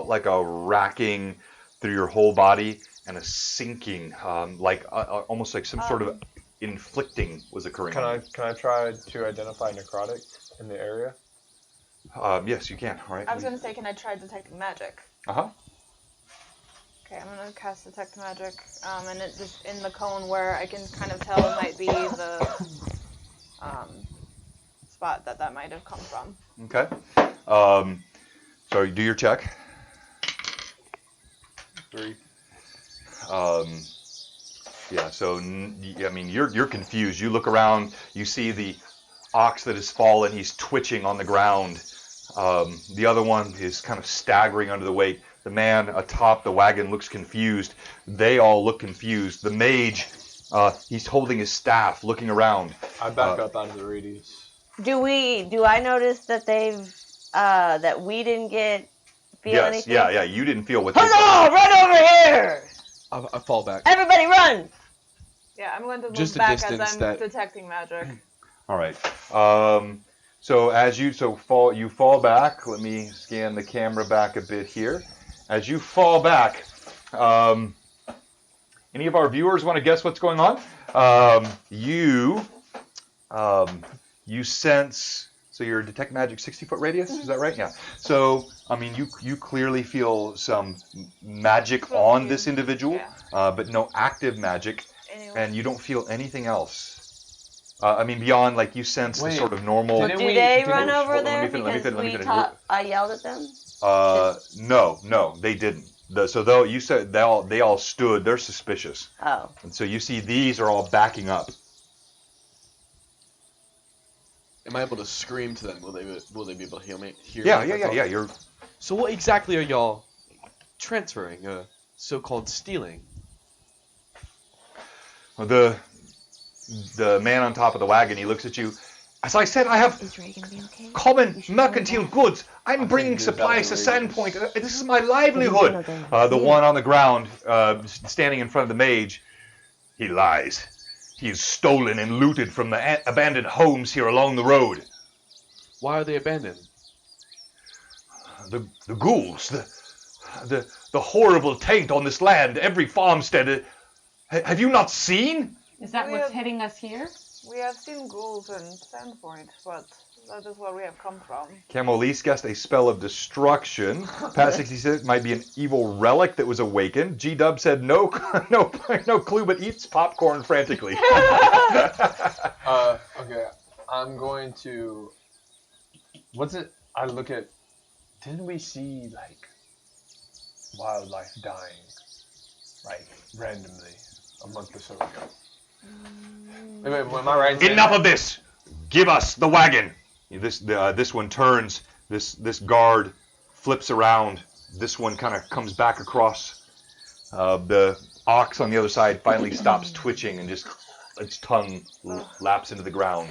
S1: like a racking through your whole body and a sinking, almost like some sort of inflicting was occurring.
S6: Can
S1: on
S6: I try to identify necrotic in the area?
S1: you. Yes, you can. All right.
S4: I was gonna say, can I try detecting magic?
S1: Uh-huh.
S4: Okay, I'm gonna cast detect magic, and it just in the cone where I can kind of tell it might be the spot that might have come from.
S1: Okay. So you do your check.
S5: 3.
S1: Yeah. So I mean, you're confused. You look around. You see the ox that has fallen. He's twitching on the ground. The other one is kind of staggering under the weight. The man atop the wagon looks confused. They all look confused. The mage, he's holding his staff, looking around.
S6: I back up out of the radius.
S3: Do I notice that that we didn't feel
S1: Yes.
S3: anything?
S1: Yeah. You didn't feel what they felt.
S3: Huzzah! Run over here!
S5: I fall back.
S3: Everybody run!
S4: Yeah, I'm going to move
S5: Just a
S4: back as
S5: distance
S4: I'm
S5: that-
S4: detecting magic.
S1: All right. So as you fall back. Let me scan the camera back a bit here. As you fall back, any of our viewers want to guess what's going on? You sense. So your detect magic 60-foot radius, is that right? Yeah. So I mean, you clearly feel some magic on this individual,
S4: Yeah.
S1: but no active magic,
S4: Anyway.
S1: and you don't feel anything else. I mean, beyond like you sense the
S6: Wait,
S1: sort of normal.
S6: didn't
S3: Do
S6: we-
S3: they
S6: did-
S3: run over
S1: Let me
S3: there
S1: fin- let me
S3: because
S1: fin- let me
S3: we
S1: finish.
S3: I yelled at them?
S1: No, they didn't. So though you said they all stood, they're suspicious,
S3: Oh.
S1: and so you see these are all backing up.
S5: Am I able to scream to them? Will they be able to hear me?
S1: Yeah.
S5: if I talk?
S1: You're
S5: So what exactly are y'all transferring? So-called stealing?
S1: the man on top of the wagon. He looks at you. As I said, I have
S3: Is Ray gonna be okay?
S1: common mercantile goods. I'm
S6: think
S1: bringing
S6: this
S1: supplies to
S6: is outrageous.
S1: Sandpoint. This is my livelihood. The one on the ground, standing in front of the mage, he lies. He's stolen and looted from the abandoned homes here along the road.
S5: Why are they abandoned?
S1: The ghouls, the horrible taint on this land. Every farmstead. Have you not seen?
S2: Is that
S4: We
S2: what's
S4: have-
S2: hitting us here?
S4: We have seen ghouls in Sandpoint, but that is where we have come from.
S1: Camolese guessed a spell of destruction. Pat 66 might be an evil relic that was awakened. G-Dub said no clue, but eats popcorn frantically.
S6: Okay, I'm going to. What's it? I look at. Didn't we see like wildlife dying, like randomly a month or so ago? Wait, am I right? in saying
S1: Enough
S6: that?
S1: of this! Give us the wagon. This one turns. This guard flips around. This one kind of comes back across. The ox on the other side finally stops twitching and just its tongue laps into the ground.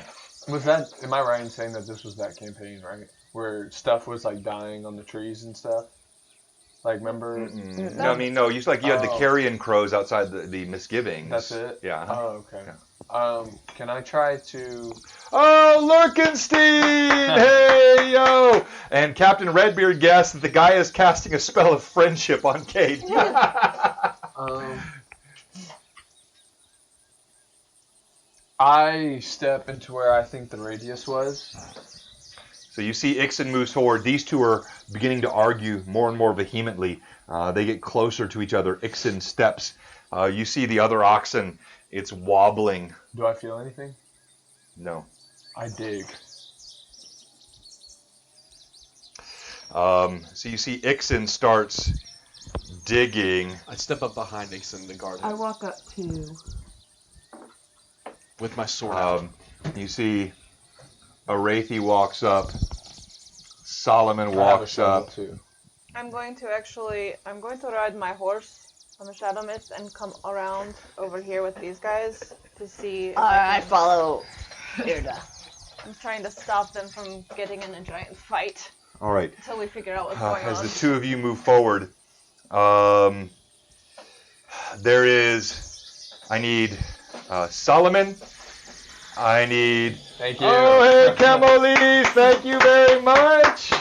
S6: Was that? Am I right in saying that this was that campaign, right? Where stuff was like dying on the trees and stuff. Like, remember?
S1: No, I mean, no. You had the carrion crows outside the misgivings.
S6: That's it.
S1: Yeah.
S6: Oh, okay. Yeah. Can I try to?
S1: Oh, Lurkenstein! Hey, yo! And Captain Redbeard guessed that the guy is casting a spell of friendship on Kate.
S6: I step into where I think the radius was.
S1: So you see Ixen moves forward. These two are beginning to argue more and more vehemently. They get closer to each other. Ixen steps. You see the other oxen. It's wobbling.
S6: Do I feel anything?
S1: No.
S6: I dig.
S1: So you see Ixen starts digging.
S5: I step up behind Nixon to guard
S2: I
S5: him
S2: walk up too.
S5: with my sword out.
S1: You see Arathi walks up. Solomon
S6: I have a
S1: walks
S6: shovel
S1: up.
S6: too.
S4: I'm going to ride my horse on the Shadow Mist and come around over here with these guys to see. If
S3: I follow Irda.
S4: I'm trying to stop them from getting in a giant fight
S1: All right.
S4: until we figure out what's going
S1: As
S4: on.
S1: the two of you move forward, there is. I need Solomon. I need.
S6: Thank you.
S1: Oh, hey, Camolis, thank you very much.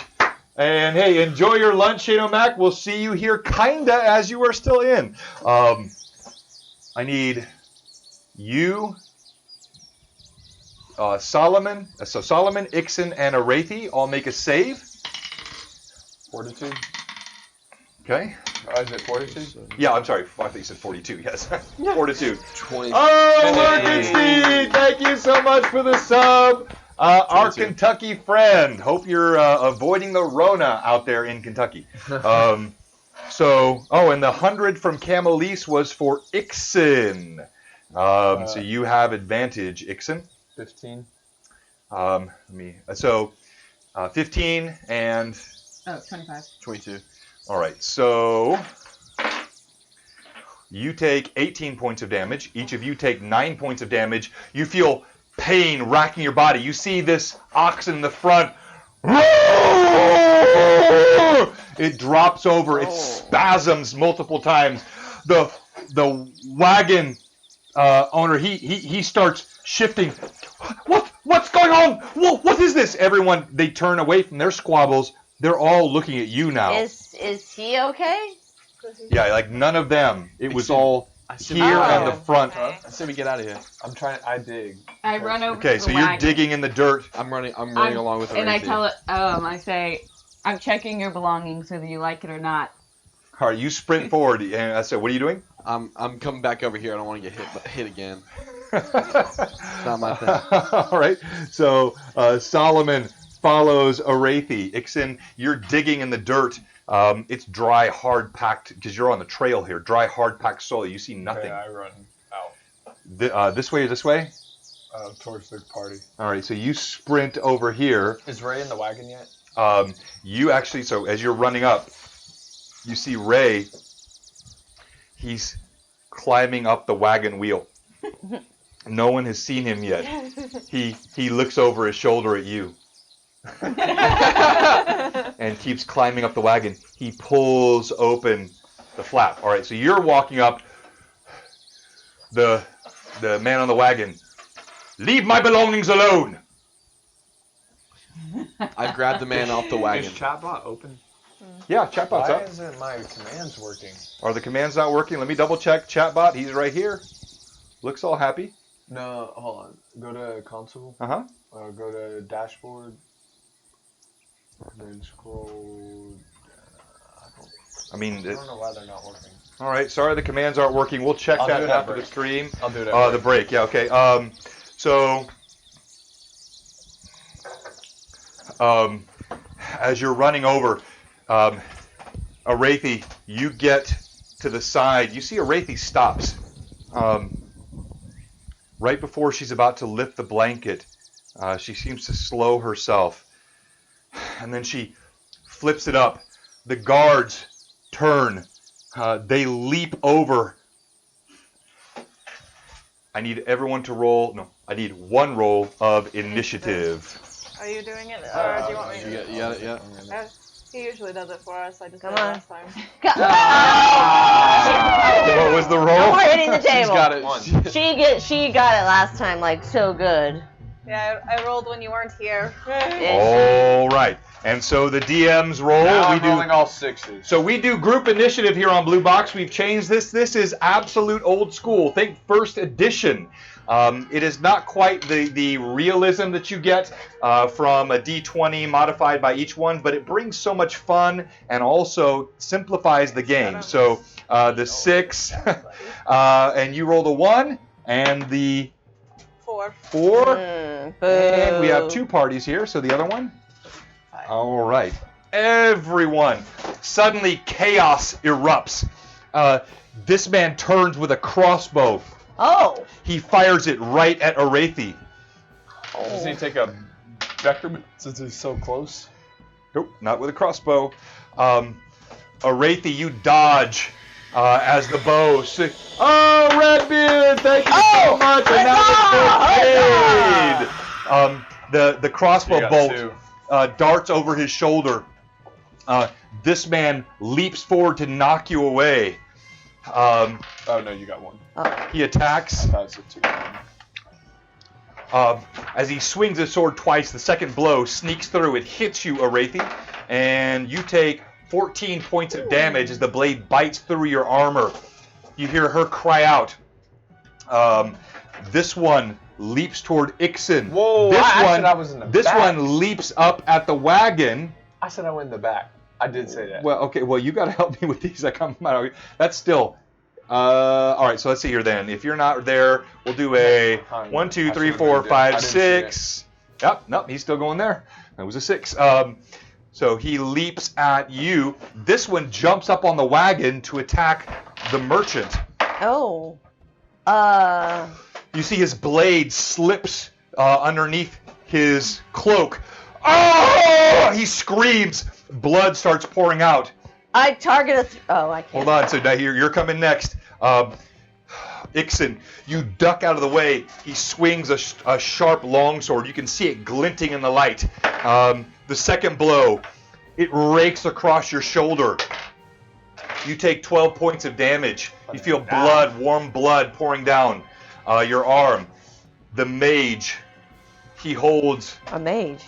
S1: And hey, enjoy your lunch, Shano Mac. We'll see you here kinda as you are still in. I need you, Solomon. So Solomon, Ixen, and Arathi all make a save.
S6: Fortitude.
S1: Okay.
S6: Oh, is it fortitude?
S1: Yeah, I'm sorry. I thought you said 42. Yes, Fortitude.
S5: 20.
S1: Oh, Lurkenstein, thank you so much for the sub. Our Kentucky friend. Hope you're avoiding the Rona out there in Kentucky. And the 100 from Camolis was for Ixen. So you have advantage, Ixen.
S6: 15.
S1: 15 and
S2: 25.
S5: 22.
S1: all right. So you take 18 points of damage. Each of you take 9 points of damage. You feel pain racking your body. You see this oxen in the front. It drops over. It spasms multiple times. The wagon owner, he starts shifting. What's going on? What is this? Everyone, they turn away from their squabbles. They're all looking at you now.
S3: Is he okay?
S1: Yeah, like none of them. It was all
S5: see
S1: here
S5: we get
S1: and
S5: out
S1: the
S5: of here.
S1: front.
S5: I say we get out of here.
S6: I'm trying. I dig.
S2: I run over
S1: Okay,
S2: to
S1: so
S2: the
S1: you're
S2: wagon,
S1: digging in the dirt.
S5: I'm running along with
S2: and I
S5: Arathi.
S2: tell it. I say, I'm checking your belongings whether you like it or not.
S1: All right, you sprint forward. And I said, what are you doing?
S5: I'm coming back over here. I don't want to get hit again. It's not my thing.
S1: All right. So Solomon follows Arathi. Ixen, you're digging in the dirt. It's dry, hard packed because you're on the trail here. Dry, hard packed soil. You see nothing.
S6: Okay, I run out.
S1: This way or this way?
S6: Towards the party.
S1: All right. So you sprint over here.
S6: Is Ray in the wagon yet?
S1: You actually. So as you're running up, you see Ray. He's climbing up the wagon wheel. No one has seen him yet. He looks over his shoulder at you. And keeps climbing up the wagon. He pulls open the flap. All right, so you're walking up. The man on the wagon. Leave my belongings alone.
S5: I grabbed the man off the wagon.
S6: Is chatbot open?
S1: Yeah, chatbot's
S6: Why
S1: up.
S6: isn't my commands working?
S1: Are the commands not working? Let me double check. Chatbot, he's right here. Looks all happy.
S6: No, hold on. Go to console.
S1: Uh-huh.
S6: Go to dashboard. Then scroll.
S1: I mean,
S6: I don't know why they're not working.
S1: all right. Sorry, the commands aren't working. We'll check
S6: I'll do
S1: that
S6: it
S1: after
S6: at
S1: the
S6: break.
S1: stream.
S6: I'll do it.
S1: The break. Yeah. Okay. So, as you're running over, Arathi, you get to the side. You see Arathi stops. Right before she's about to lift the blanket, she seems to slow herself. And then she flips it up. The guards turn. They leap over. I need everyone to roll. No, I need one roll of initiative.
S4: Are you doing it, or do you want me to?
S5: You got it, yeah.
S4: He usually does it for us. I just
S3: Come
S4: did it
S3: on.
S4: last time.
S1: What was the
S3: No
S1: roll?
S3: more hitting the
S5: She's
S3: table.
S5: got it.
S3: She got it last time, like so good.
S4: Yeah, I rolled when you weren't here.
S1: All right. And so the DMs roll.
S6: Now
S1: we
S6: I'm
S1: do.
S6: rolling all sixes.
S1: So we do group initiative here on Blue Box. We've changed this. This is absolute old school. Think first edition. It is not quite the realism that you get from a D20 modified by each one, but it brings so much fun and also simplifies the game. So the 6, and you roll the 1, and the
S4: 4.
S1: 4.
S3: Boo.
S1: And we have 2 parties here, so the other one? All right. Everyone. Suddenly chaos erupts. This man turns with a crossbow.
S3: Oh.
S1: He fires it right at Arathi.
S6: Doesn't he take a vector since he's so close?
S1: Nope, not with a crossbow. Arathi, you dodge as the bow. Oh, Redbeard, thank you so much. And now the the crossbow
S6: You got
S1: bolt
S6: 2.
S1: darts over his shoulder. This man leaps forward to knock you away.
S6: Oh no, you got 1.
S1: He attacks.
S6: I thought it was a 2.
S1: As he swings his sword twice, the second blow sneaks through. It hits you, Arathi, and you take 14 points of damage as the blade bites through your armor. You hear her cry out. This one leaps toward Ixen.
S6: Whoa!
S1: This
S6: I
S1: one,
S6: said I was in the
S1: this
S6: back.
S1: one leaps up at the wagon.
S6: I said I went in the back. I did say that.
S1: Well, okay. Well, you got to help me with these. That's still. All right. So let's see here then. If you're not there, we'll do a 1, 2, 3, 4, 5, 6. Yep. Nope. He's still going there. That was a 6. So he leaps at you. This one jumps up on the wagon to attack the merchant.
S3: Oh.
S1: You see his blade slips underneath his cloak. Oh! He screams. Blood starts pouring out.
S3: I target I can't.
S1: Hold on. So now you're coming next. Ixen, you duck out of the way. He swings a sharp longsword. You can see it glinting in the light. The second blow, it rakes across your shoulder. You take 12 points of damage. You feel blood, warm blood pouring down your arm. The mage, he holds
S3: A mage.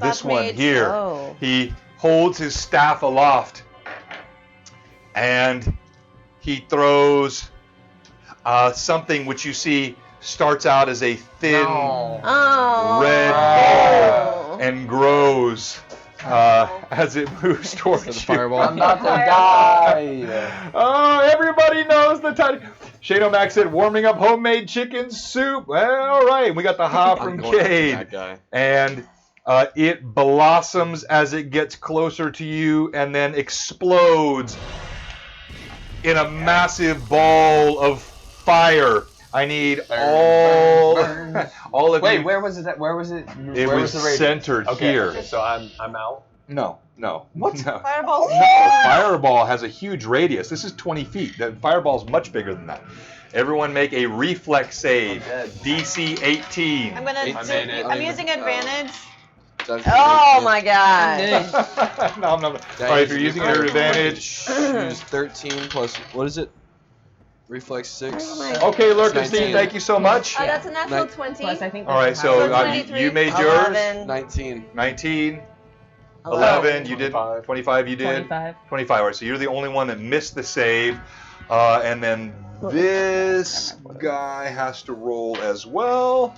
S1: this
S4: That
S1: one
S4: mage.
S1: here.
S3: Oh.
S1: He holds his staff aloft, and he throws something which you see starts out as a thin
S3: Oh.
S1: red ball and grows as it moves towards
S5: The
S1: you.
S5: fireball.
S6: I'm about to die.
S1: Oh, everybody knows the tiny. Shane O'Mac said, warming up homemade chicken soup. Well, all right, we got the ha
S5: I'm
S1: from
S5: going after
S1: Cade.
S5: that guy.
S1: And it blossoms as it gets closer to you and then explodes in a massive ball of fire. I need all of
S6: Wait,
S1: you.
S6: where was it? Where was it?
S1: It
S6: where
S1: was
S6: the rating?
S1: centered
S6: Okay,
S1: here.
S6: okay, so I'm out.
S1: No. What? No.
S4: Fireball.
S1: No, a fireball has a huge radius. This is 20 feet. The fireball's much bigger than that. Everyone make a reflex save. DC 18.
S4: I'm gonna.
S6: I made it.
S4: I'm using advantage.
S3: Oh my god.
S1: No. All right, if you're using your advantage.
S5: Use 13 plus, what is it? Reflex 6.
S3: Oh my
S1: Okay, Lurker
S5: 19.
S1: Steve, thank you so much.
S4: That's a natural
S5: Nine-
S4: 20.
S2: Plus, I think.
S1: All right, so
S4: 23.
S1: you made yours.
S3: 11.
S5: 19.
S1: 19.
S3: 11.
S1: 11, you did. 25, you did.
S2: 25.
S1: 25. All right, so you're the only one that missed the save. And then this guy has to roll as well.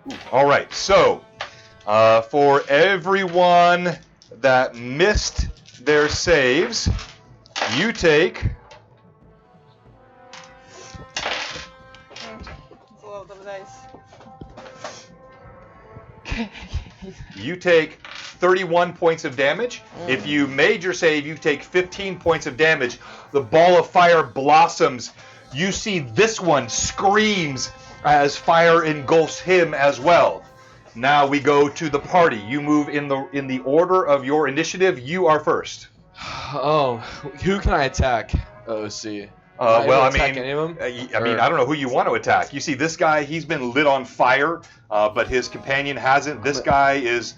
S1: Ooh, all right, so for everyone that missed their saves, you take
S4: It's a lot of dice.
S1: 31 points of damage. If you made your save, you take 15 points of damage. The ball of fire blossoms. You see this one screams as fire engulfs him as well. Now we go to the party. You move in the order of your initiative. You are first.
S5: Oh, who can I attack? OC. Am I
S1: well, I
S5: able to attack
S1: mean,
S5: any of them?
S1: I don't know who you want to attack. You see, this guy, he's been lit on fire, but his companion hasn't. This guy is,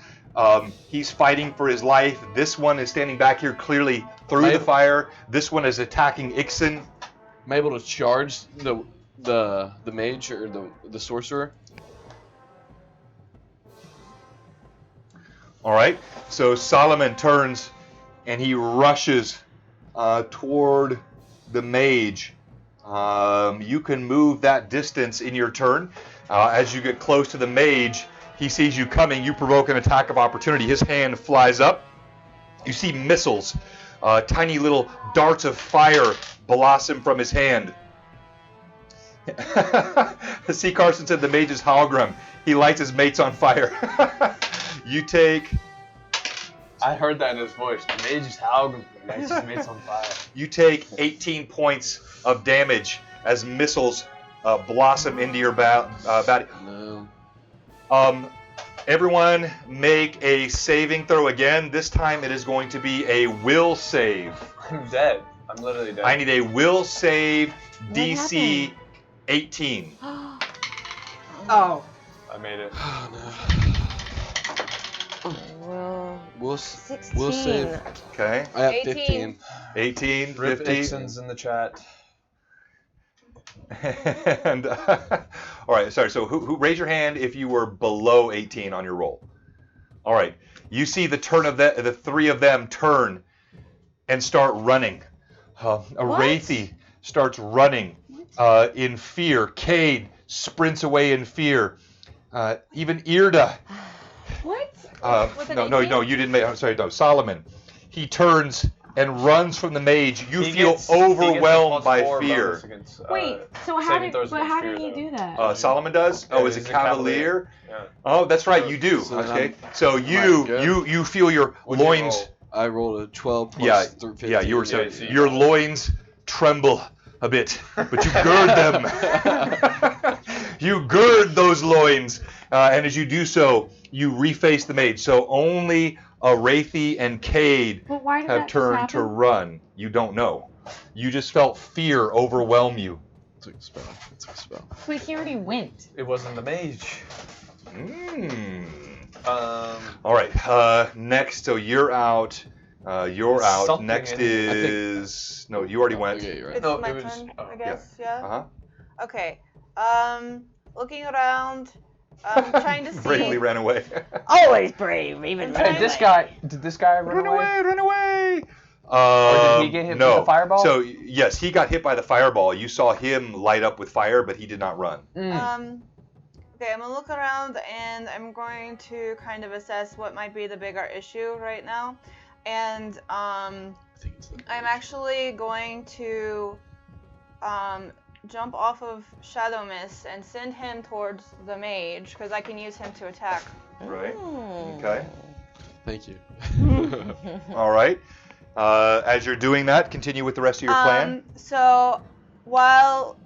S1: he's fighting for his life. This one is standing back here clearly through the fire. This one is attacking Ixen.
S5: Am I able to charge the mage or the sorcerer?
S1: All right. So Solomon turns and he rushes toward the mage. You can move that distance in your turn. As you get close to the mage, he sees you coming. You provoke an attack of opportunity. His hand flies up. You see missiles, tiny little darts of fire blossom from his hand. C. Carson said the mage is Halgrim. He lights his mates on fire. You take...
S6: I heard that in his voice. The mage is Halgrim. The mage is mates on fire.
S1: You take 18 points of damage as missiles blossom into your body.
S5: No.
S1: Everyone make a saving throw again. This time it is going to be a will save.
S6: I'm dead. I'm literally dead.
S1: I need a will save
S3: What
S1: DC
S3: happened?
S1: 18.
S2: Oh.
S6: I made it.
S3: Well,
S5: We'll
S3: 16.
S5: save.
S1: Okay.
S5: I have
S4: 18.
S1: 18,
S6: Rip
S1: 50.
S6: Ixen's in the chat.
S1: And all right, sorry. So who raise your hand if you were below 18 on your roll? All right. You see the turn of the three of them turn and start running. Arathi starts running in fear. Cade sprints away in fear. Even Irda.
S2: What?
S1: No, you didn't make. I'm sorry, no. Solomon. He turns and runs from the mage. You feel overwhelmed by fear.
S2: Wait, so how did he do that?
S1: Solomon does?
S6: Yeah,
S1: Oh, is it
S6: he's a
S1: Cavalier?
S6: Yeah.
S1: Oh, that's right, you do.
S5: So
S1: Okay.
S5: then
S1: So
S5: good?
S1: you feel your
S6: What'd you
S1: loins.
S6: roll?
S5: I rolled a 12 plus
S1: Yeah,
S5: 15.
S1: yeah, you were
S6: Yeah,
S1: saying
S6: so
S1: your loins tremble a bit, but you gird them. You gird those loins, and as you do so, you reface the mage. So only Arathi and Cade
S2: But why did
S1: have
S2: that just
S1: turned to
S2: happen?
S1: run. You don't know. You just felt fear overwhelm you.
S5: Took a spell. It took a spell.
S2: But he already went.
S6: It wasn't the mage.
S1: All right. Next, so you're out. You're out.
S6: Something
S1: Next
S6: in here.
S1: is no. You already went.
S5: Okay, you're right.
S4: It's
S6: No,
S4: my
S6: it was-
S4: turn,
S6: oh,
S4: I guess. Yeah.
S1: Uh-huh.
S4: Okay. Looking around, trying to see.
S1: Bravely ran away.
S3: Always brave, even
S4: And
S3: when
S4: Hey,
S3: I'm
S4: this
S3: like-
S7: Did this guy run away?
S1: Run away!
S7: Or did he get hit
S1: no.
S7: with a fireball?
S1: So yes, he got hit by the fireball. You saw him light up with fire, but he did not run.
S4: Okay, I'm gonna look around and I'm going to kind of assess what might be the bigger issue right now. And I'm actually going to jump off of Shadow Mist and send him towards the mage because I can use him to attack.
S1: Right.
S3: Hmm.
S1: Okay.
S5: Thank you.
S1: All right. As you're doing that, continue with the rest of your plan.
S4: So while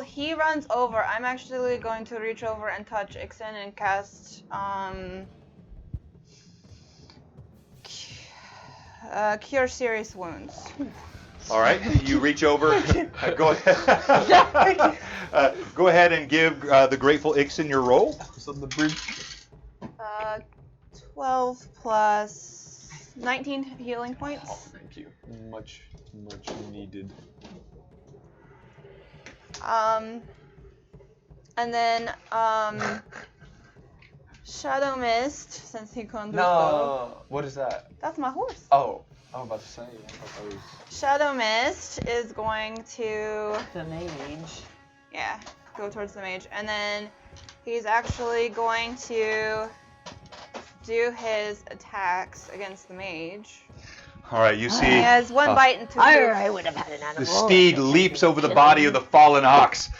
S4: he runs over, I'm actually going to reach over and touch Ixen and cast Cure Serious Wounds.
S1: All right. You reach over. Go ahead. Go ahead and give the Grateful Ixen your roll.
S4: 12 plus 19 healing points.
S6: Thank you. Much needed.
S4: And then Shadow Mist, since he can't do so.
S6: No. What is that?
S4: That's my horse.
S6: Oh, I was about to say. I thought that was...
S4: Shadow Mist is going to,
S3: The mage.
S4: yeah, go towards the mage. And then he's actually going to do his attacks against the mage.
S1: All right. You see.
S4: He has one bite and two
S3: I would have had an animal.
S1: The steed leaps over the body of the fallen ox.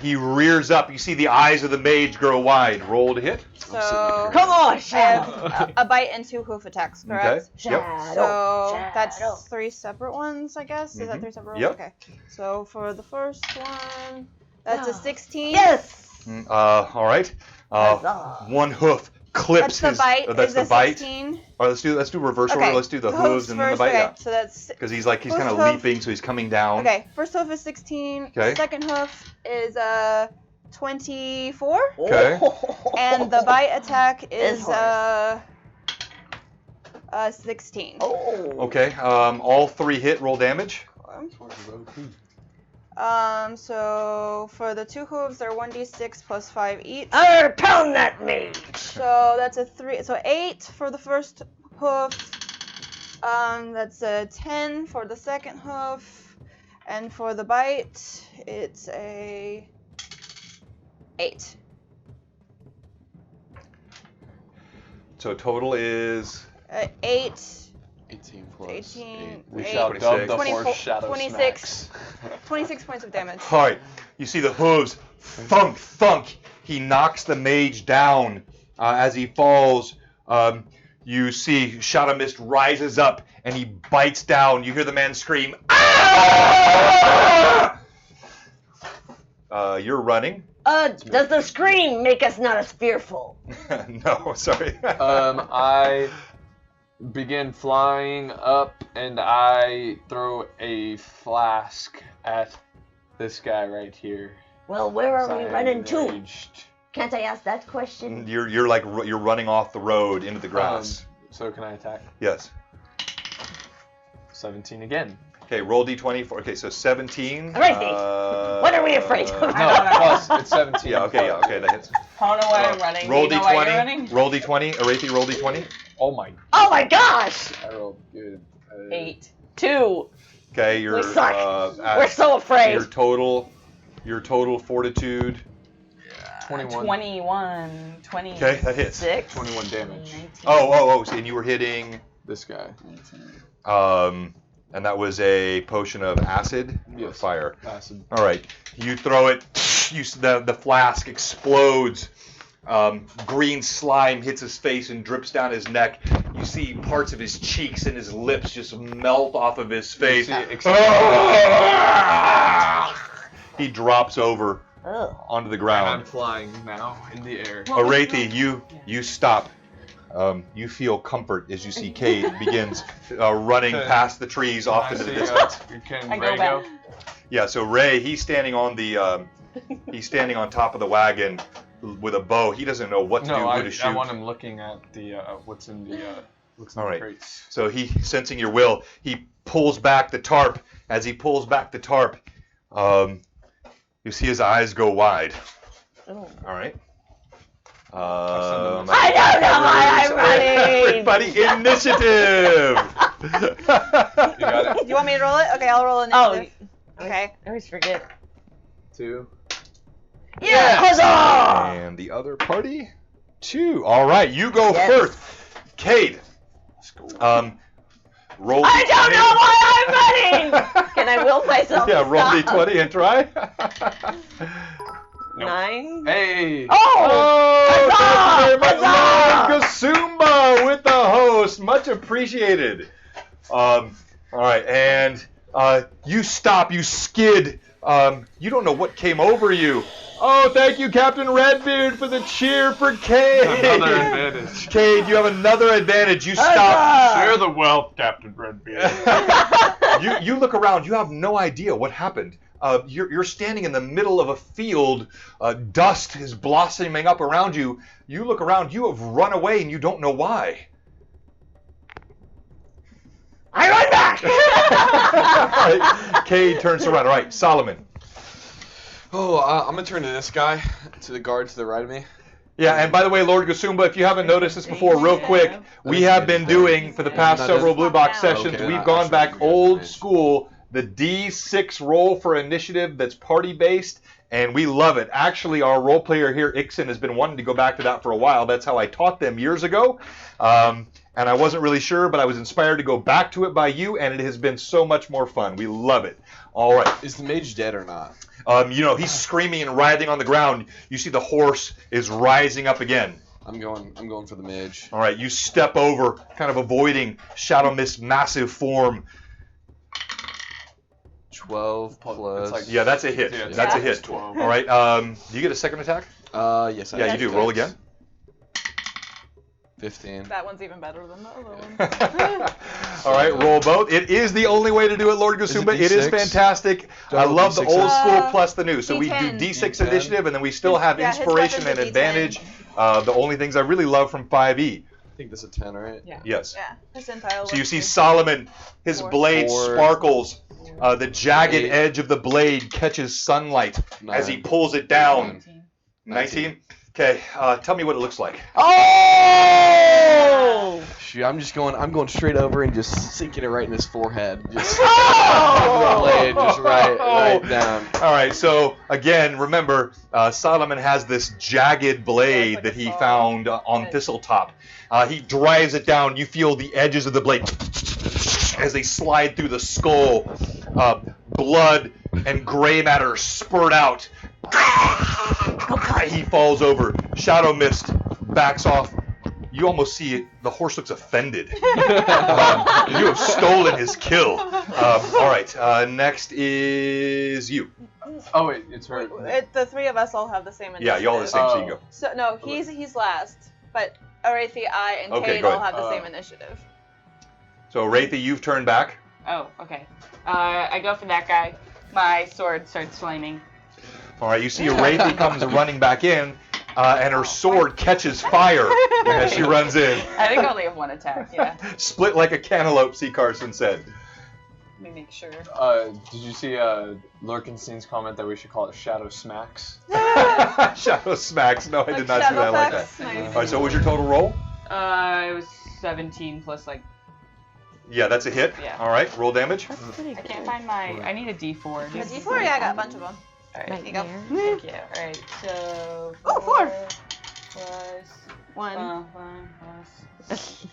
S1: He rears up. You see the eyes of the mage grow wide. Roll to hit.
S4: So
S3: Come on,
S4: I
S3: Shadow.
S4: have a bite and two hoof attacks, correct?
S1: Okay. Yep.
S3: Shadow.
S4: So
S3: Shadow.
S4: that's 3 separate ones, I guess. Is that 3 separate ones?
S1: Yep.
S4: Okay. So for the first one, that's a 16.
S3: Yes.
S1: All right.
S3: Huzzah.
S1: One hoof clips
S4: That's the bite.
S1: his. That's
S4: is
S1: the
S4: a
S1: bite.
S4: 16.
S1: Or let's do reverse order. Let's do the hooves and then the
S4: first,
S1: bite.
S4: okay.
S1: Yeah.
S4: So that's
S1: Because he's kind
S4: First
S1: of
S4: hoof.
S1: leaping, so he's coming down.
S4: okay. First hoof is 16.
S1: Okay.
S4: Second hoof is 24.
S1: Okay.
S4: And the bite attack
S3: This
S4: is
S3: horse.
S4: 16.
S3: Oh.
S1: Okay. All 3 hit. Roll damage.
S4: So for the 2 hooves, they're 1d6 plus 5 each.
S3: Pound that mage.
S4: So that's a 3. So 8 for the first hoof. That's a 10 for the second hoof, and for the bite, it's a 8.
S1: So total is
S4: 8.
S5: 18 plus
S4: 18.
S6: We
S4: 8,
S6: shall dub the
S4: 24
S6: horse Shadow
S4: 26.
S6: Smacks.
S4: 26 points of damage.
S1: all right. You see the hooves thunk, thunk. He knocks the mage down as he falls. You see Shadow Mist rises up and he bites down. You hear the man scream, "Ah!" You're running.
S3: Does the scream make us not as fearful?
S1: No, sorry.
S6: I begin flying up and I throw a flask at this guy right here.
S3: Well, where are
S6: So
S3: we
S6: I am
S3: running to?
S6: enraged.
S3: Can't I ask that question?
S1: You're running off the road into the grass.
S6: So can I attack?
S1: Yes.
S6: 17 again.
S1: Okay, roll d20 for. Okay, so 17.
S3: Alrighty. What are we afraid of?
S6: No, plus it's 17.
S1: Yeah. Okay. Yeah. Okay. That hits.
S2: I don't know why I'm running.
S1: Roll
S2: Do you know why you're
S1: d20.
S2: running?
S1: Roll d20. Arathi, roll d20.
S6: Oh my!
S3: Oh my gosh!
S6: I rolled good.
S2: 8.
S3: 2.
S1: Okay, your
S3: We suck.
S1: at
S3: We're so afraid.
S1: your total fortitude.
S6: 21.
S2: 21. 20.
S1: Okay, that hits.
S6: 21 damage.
S2: 19.
S1: Oh. And you were hitting.
S6: This guy.
S2: 19.
S1: And that was a potion of acid or
S6: Yes.
S1: fire.
S6: Acid.
S1: All right, you throw it. The flask explodes. Green slime hits his face and drips down his neck. You see parts of his cheeks and his lips just melt off of his face. He drops over
S3: Ugh.
S1: onto the
S6: I'm
S1: ground.
S6: flying now in the air.
S1: Arathi, you stop. You feel comfort as you see Cade begins running past the trees off into the distance.
S6: Can
S2: I
S6: Ray
S2: go back.
S6: go?
S1: Yeah, so Ray, he's standing on top of the wagon with a bow. He doesn't know what to do,
S6: No,
S1: who to shoot.
S6: I want him looking at the what's in the
S1: All right.
S6: crates.
S1: So he, sensing your will, he pulls back the tarp. As he pulls back the tarp, you see his eyes go wide.
S3: Oh.
S1: All right.
S3: I don't know why I'm running.
S1: Everybody, initiative.
S6: You got it.
S4: Do you want me to roll it? Okay, I'll roll initiative. Okay.
S3: I always forget.
S6: 2.
S3: Yeah! Huzzah!
S1: And the other party, 2. All right, you go
S3: Yes.
S1: first. Cade. Roll.
S3: I don't know why I'm running. Can I will myself?
S1: Yeah, roll
S3: stop?
S1: d20 and try.
S3: 9.
S6: Hey.
S3: Oh!
S1: Thank you very much,
S3: Huzzah!
S1: Lord Kasumba with the host. Much appreciated. All right, and you stop, you skid. You don't know what came over you. Oh, thank you, Captain Redbeard, for the cheer for Cade.
S6: Another advantage.
S1: Cade, you have another advantage. You stop.
S3: Huzzah!
S6: Share the wealth, Captain Redbeard.
S1: You look around. You have no idea what happened. You're standing in the middle of a field. Dust is blossoming up around you. You look around. You have run away, and you don't know why.
S3: I run back.
S1: All right. Cade turns around. All right, Solomon.
S5: Oh, I'm gonna turn to this guy, to the guard to the right of me.
S1: Yeah, and by the way, Lord Gasumba, if you haven't noticed this before, real quick, we have been doing, for the past several Blue Box sessions,
S5: Okay,
S1: we've
S5: I
S1: gone
S5: should
S1: back
S5: have
S1: old
S5: advantage.
S1: school, the D6 roll for initiative that's party-based, and we love it. Actually, our role player here, Ixon, has been wanting to go back to that for a while. That's how I taught them years ago, and I wasn't really sure, but I was inspired to go back to it by you, and it has been so much more fun. We love it. All right.
S5: Is the mage dead or not?
S1: He's screaming and writhing on the ground. You see the horse is rising up again.
S5: I'm going for the mage.
S1: All right, you step over, kind of avoiding Shadow Mist's massive form.
S5: 12 plus.
S6: It's like-
S1: Yeah, that's a hit.
S6: Yeah, it's
S1: That's a
S6: like
S1: hit.
S6: 12.
S1: All right, do you get a second attack?
S5: Yes, I
S1: Yeah, you do. Roll again.
S5: 15.
S4: That one's even better than the other one.
S1: All right, roll both. It is the only way to do it, Lord Gusumba. It is
S5: D6?
S1: fantastic.
S5: Do I
S1: I
S5: roll
S1: love the
S5: D6s?
S1: old school plus the new. So we do
S4: D10.
S1: D6 initiative, and then we still have
S4: Yeah, his
S1: inspiration and
S4: weapon's a D10.
S1: advantage. The only things I really love from 5e.
S5: I think that's a 10, right?
S2: Yeah.
S1: Yes.
S4: Yeah, percentile.
S1: So you see
S4: let's
S1: Solomon, his
S4: 4.
S1: blade
S5: 4.
S1: sparkles. The jagged
S5: 8.
S1: edge of the blade catches sunlight as he
S5: 9.
S1: pulls it down.
S2: 19.
S1: 19? Okay, tell me what it looks like.
S3: Oh!
S5: Shoot, I'm going straight over and just sinking it right in his forehead. Just
S3: Oh!
S5: the blade, just right down.
S1: All right, so again, remember, Solomon has this jagged blade
S4: like
S1: that
S4: a
S1: he
S4: saw.
S1: found on Thistletop. He drives it down. You feel the edges of the blade as they slide through the skull. Blood and gray matter spurt out. He falls over. Shadow Mist backs off. You almost see it. The horse looks offended. You have stolen his kill. All right. Next is you.
S6: Oh wait, it's her.
S4: The three of us all have the same initiative.
S1: Yeah, y'all are the same. So you go.
S4: So no, he's last, but Arathi, I, and
S1: Okay,
S4: Cade
S1: go
S4: all
S1: ahead.
S4: have the same initiative.
S1: So Wraithy, you've turned back.
S2: Oh, okay. I go for that guy. My sword starts flaming.
S1: All right. You see Wraithy comes running back in, and her sword catches fire as she runs in.
S2: I think I only have one attack, yeah.
S1: Split like a cantaloupe, C. Carson said.
S2: Let me make sure.
S6: Did you see Lurkenstein's comment that we should call it Shadow Smacks?
S1: Shadow smacks. No, I did not see that. I like that.
S4: Nice.
S1: All right. So what was your total roll?
S2: It was 17 plus like.
S1: Yeah, that's a hit.
S2: Yeah.
S1: All right. Roll damage.
S3: That's pretty
S2: I
S3: good.
S2: can't find my. I need a D4.
S4: A D4? Yeah, I got a bunch of them.
S2: Alright.
S4: you go.
S3: Nightmare.
S2: Thank you. Alright, so.
S4: Oh, 4.
S2: Plus.
S4: 1.
S2: 1 plus.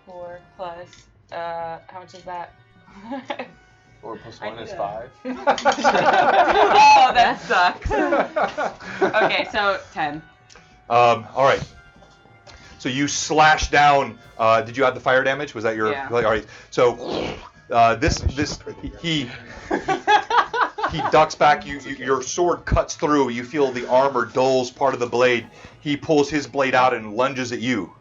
S2: 4 plus. How much is that?
S6: 4 plus
S2: I
S6: 1 is
S2: need
S6: 5.
S2: Oh, that sucks. Okay, so 10.
S1: All right. So you slash down. Did you have the fire damage? Was that your?
S2: Yeah.
S1: All right. So he ducks back. Your sword cuts through. You feel the armor dulls part of the blade. He pulls his blade out and lunges at you.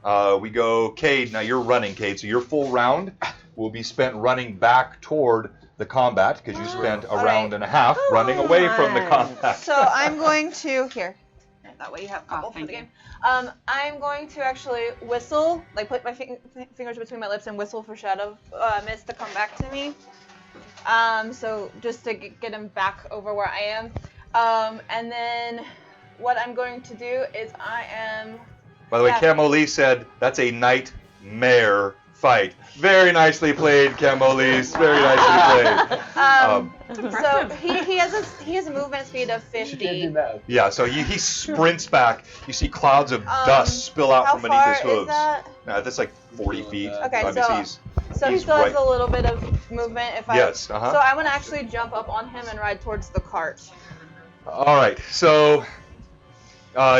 S1: We go, Cade. Now you're running, Cade. So your full round will be spent running back toward the combat because you spent a round and a half running away from the combat.
S4: So I'm going to here. That way you have a couple for
S2: thank
S4: the
S2: you.
S4: game. I'm going to actually whistle, like put my fingers between my lips and whistle for Shadow Mist to come back to me. So just to get him back over where I am. And then what I'm going to do is I am.
S1: By the way,
S4: Yeah.
S1: Camo Lee said that's a nightmare fight. Very nicely played, Camo Lee. Very nicely played.
S4: So he has a movement speed of 50.
S6: She can't do that.
S1: Yeah, so he sprints back. You see clouds of dust spill out
S4: How
S1: from beneath his
S4: far is
S1: hooves.
S4: that?
S1: That's like 40 feet.
S4: Okay,
S1: Obviously,
S4: so-
S1: he's-
S4: So he
S1: He's
S4: still has
S1: right-
S4: a little bit of movement. If I
S1: Yes, uh-huh.
S4: So I want to actually jump up on him and ride towards the cart.
S1: All right, so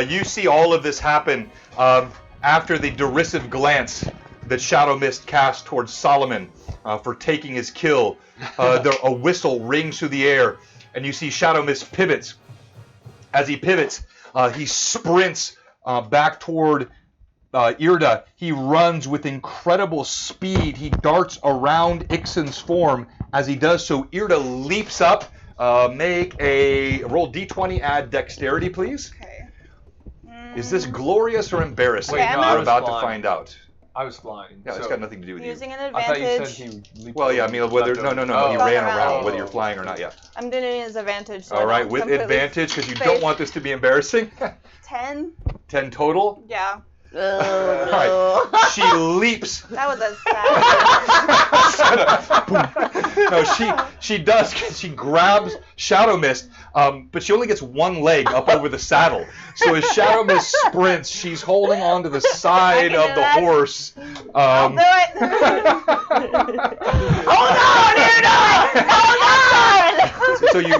S1: you see all of this happen after the derisive glance that Shadow Mist cast towards Solomon for taking his kill. A whistle rings through the air, and you see Shadow Mist pivots. As he pivots, he sprints back toward Irda. He runs with incredible speed. He darts around Ixen's form. As he does so, Irda leaps up. Make a roll d20, add dexterity, please.
S4: Okay.
S1: Is this glorious or embarrassing?
S4: Wait, no, I
S1: We're
S6: was
S1: about to
S6: flying.
S1: find out.
S6: I was flying.
S1: Yeah, it's
S6: so
S1: got nothing to do with you.
S4: Using an
S6: I thought you said
S4: advantage.
S6: he leaped
S1: Well, yeah, I
S6: over,
S1: mean, whether
S6: leapt
S1: no,
S6: over.
S1: no, he
S4: Oh.
S1: ran
S4: Gone
S1: around,
S4: around.
S1: whether you're flying or not yet.
S4: I'm doing it as advantage. So I
S1: All right,
S4: don't
S1: with
S4: completely
S1: advantage because you
S4: face-
S1: don't want this to be embarrassing.
S4: 10.
S1: 10 total.
S4: Yeah.
S3: Oh,
S1: All right. She leaps.
S4: That was a sad.
S1: No, she does. She grabs Shadow Mist, but she only gets one leg up over the saddle. So as Shadow Mist sprints, she's holding onto the side
S4: I can
S1: of
S4: do
S1: the
S4: that.
S1: horse.
S4: I'll do it.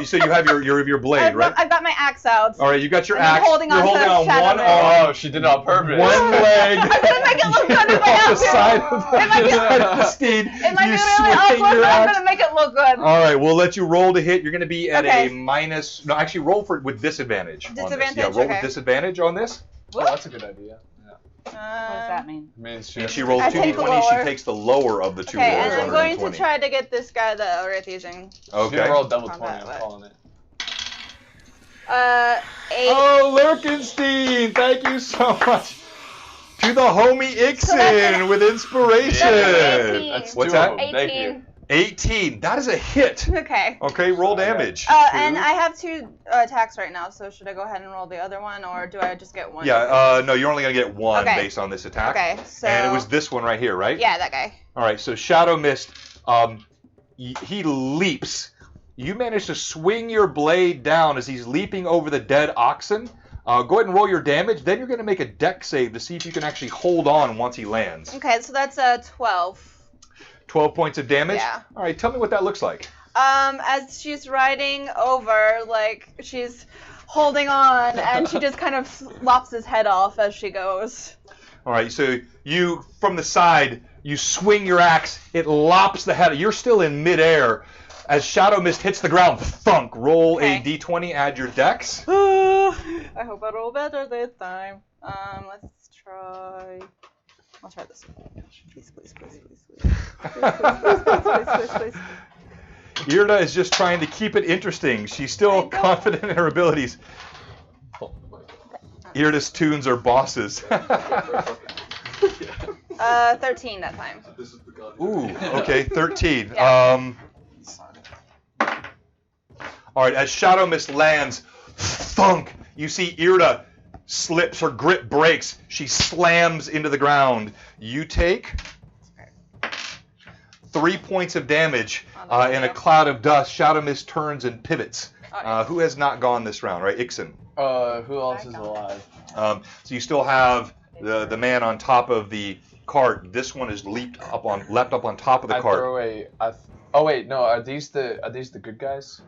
S1: So you have your blade, right?
S4: I've got my axe out.
S1: All right, you got your
S4: And I'm
S1: axe.
S4: holding
S1: You're
S4: on to
S1: holding on
S4: Shadow
S1: one
S4: Mist.
S1: arm,
S6: Oh, she did it on purpose.
S1: one leg.
S4: I'm gonna make it look good if I
S1: off
S4: have
S1: the
S4: to.
S1: side of the steed.
S4: It might
S1: You
S4: be really
S1: swing
S4: awkward,
S1: your
S4: but I'm
S1: axe.
S4: gonna make it look good.
S1: All right, we'll let you roll to hit. You're going to be at
S4: Okay.
S1: a minus. No, actually, roll for with disadvantage. on this.
S4: Disadvantage?
S1: Yeah, roll
S4: Okay.
S1: with disadvantage on this.
S6: Oh, that's a good idea. Yeah.
S2: What does that mean?
S6: Means
S1: And she rolls
S4: I
S1: two
S4: take the
S1: d20s. She
S4: lower.
S1: takes the lower of the two
S4: Okay,
S1: rolls.
S4: and I'm
S1: on
S4: going
S1: her
S4: to
S1: 20.
S4: try to get this guy that Alric using.
S6: She's gonna
S1: Okay.
S6: roll double 20.
S4: Combat,
S6: I'm
S4: what?
S6: calling it.
S4: 8.
S1: Oh, Lurkenstein, thank you so much. To the homie Ixon with inspiration.
S4: That's 18.
S6: That's
S1: What's
S6: two
S1: that?
S6: of them. Thank you.
S1: 18. That is a hit.
S4: Okay.
S1: Okay, roll damage.
S4: And I have 2 attacks right now, so should I go ahead and roll the other one, or do I just get one?
S1: Yeah, no, you're only going to get one
S4: Okay.
S1: based on this attack.
S4: Okay, so.
S1: And it was this one right here, right?
S4: Yeah, that guy.
S1: All right, so Shadow Mist, he leaps. You manage to swing your blade down as he's leaping over the dead oxen. Go ahead and roll your damage. Then you're going to make a deck save to see if you can actually hold on once he lands.
S4: Okay, so that's 12.
S1: 12 points of damage?
S4: Yeah.
S1: All right, tell me what that looks like.
S4: As she's riding over, like, she's holding on, and she just kind of lops his head off as she goes.
S1: All right, so you, from the side, you swing your axe. It lops the head. You're still in midair. As Shadow Mist hits the ground, thunk, roll
S4: Okay.
S1: a d20, add your dex.
S4: I hope I roll better this time. Let's try. I'll try this one. Please, please, please, please, please. Please, please, please.
S1: Irda is just trying to keep it interesting. She's still confident in her abilities. Irda's tunes are bosses.
S4: 13 that time.
S1: Ooh, okay, 13.
S4: Yeah.
S1: All right, as Shadow Mist lands, thunk, you see Irda slips, her grip breaks. She slams into the ground. You take 3 points of damage in a cloud of dust. Shadow Mist turns and pivots. Who has not gone this round, right? Ixon.
S6: Who else is alive?
S1: So you still have the man on top of the cart. This one is leapt up on top of the cart.
S6: Oh wait, no. Are these the good guys?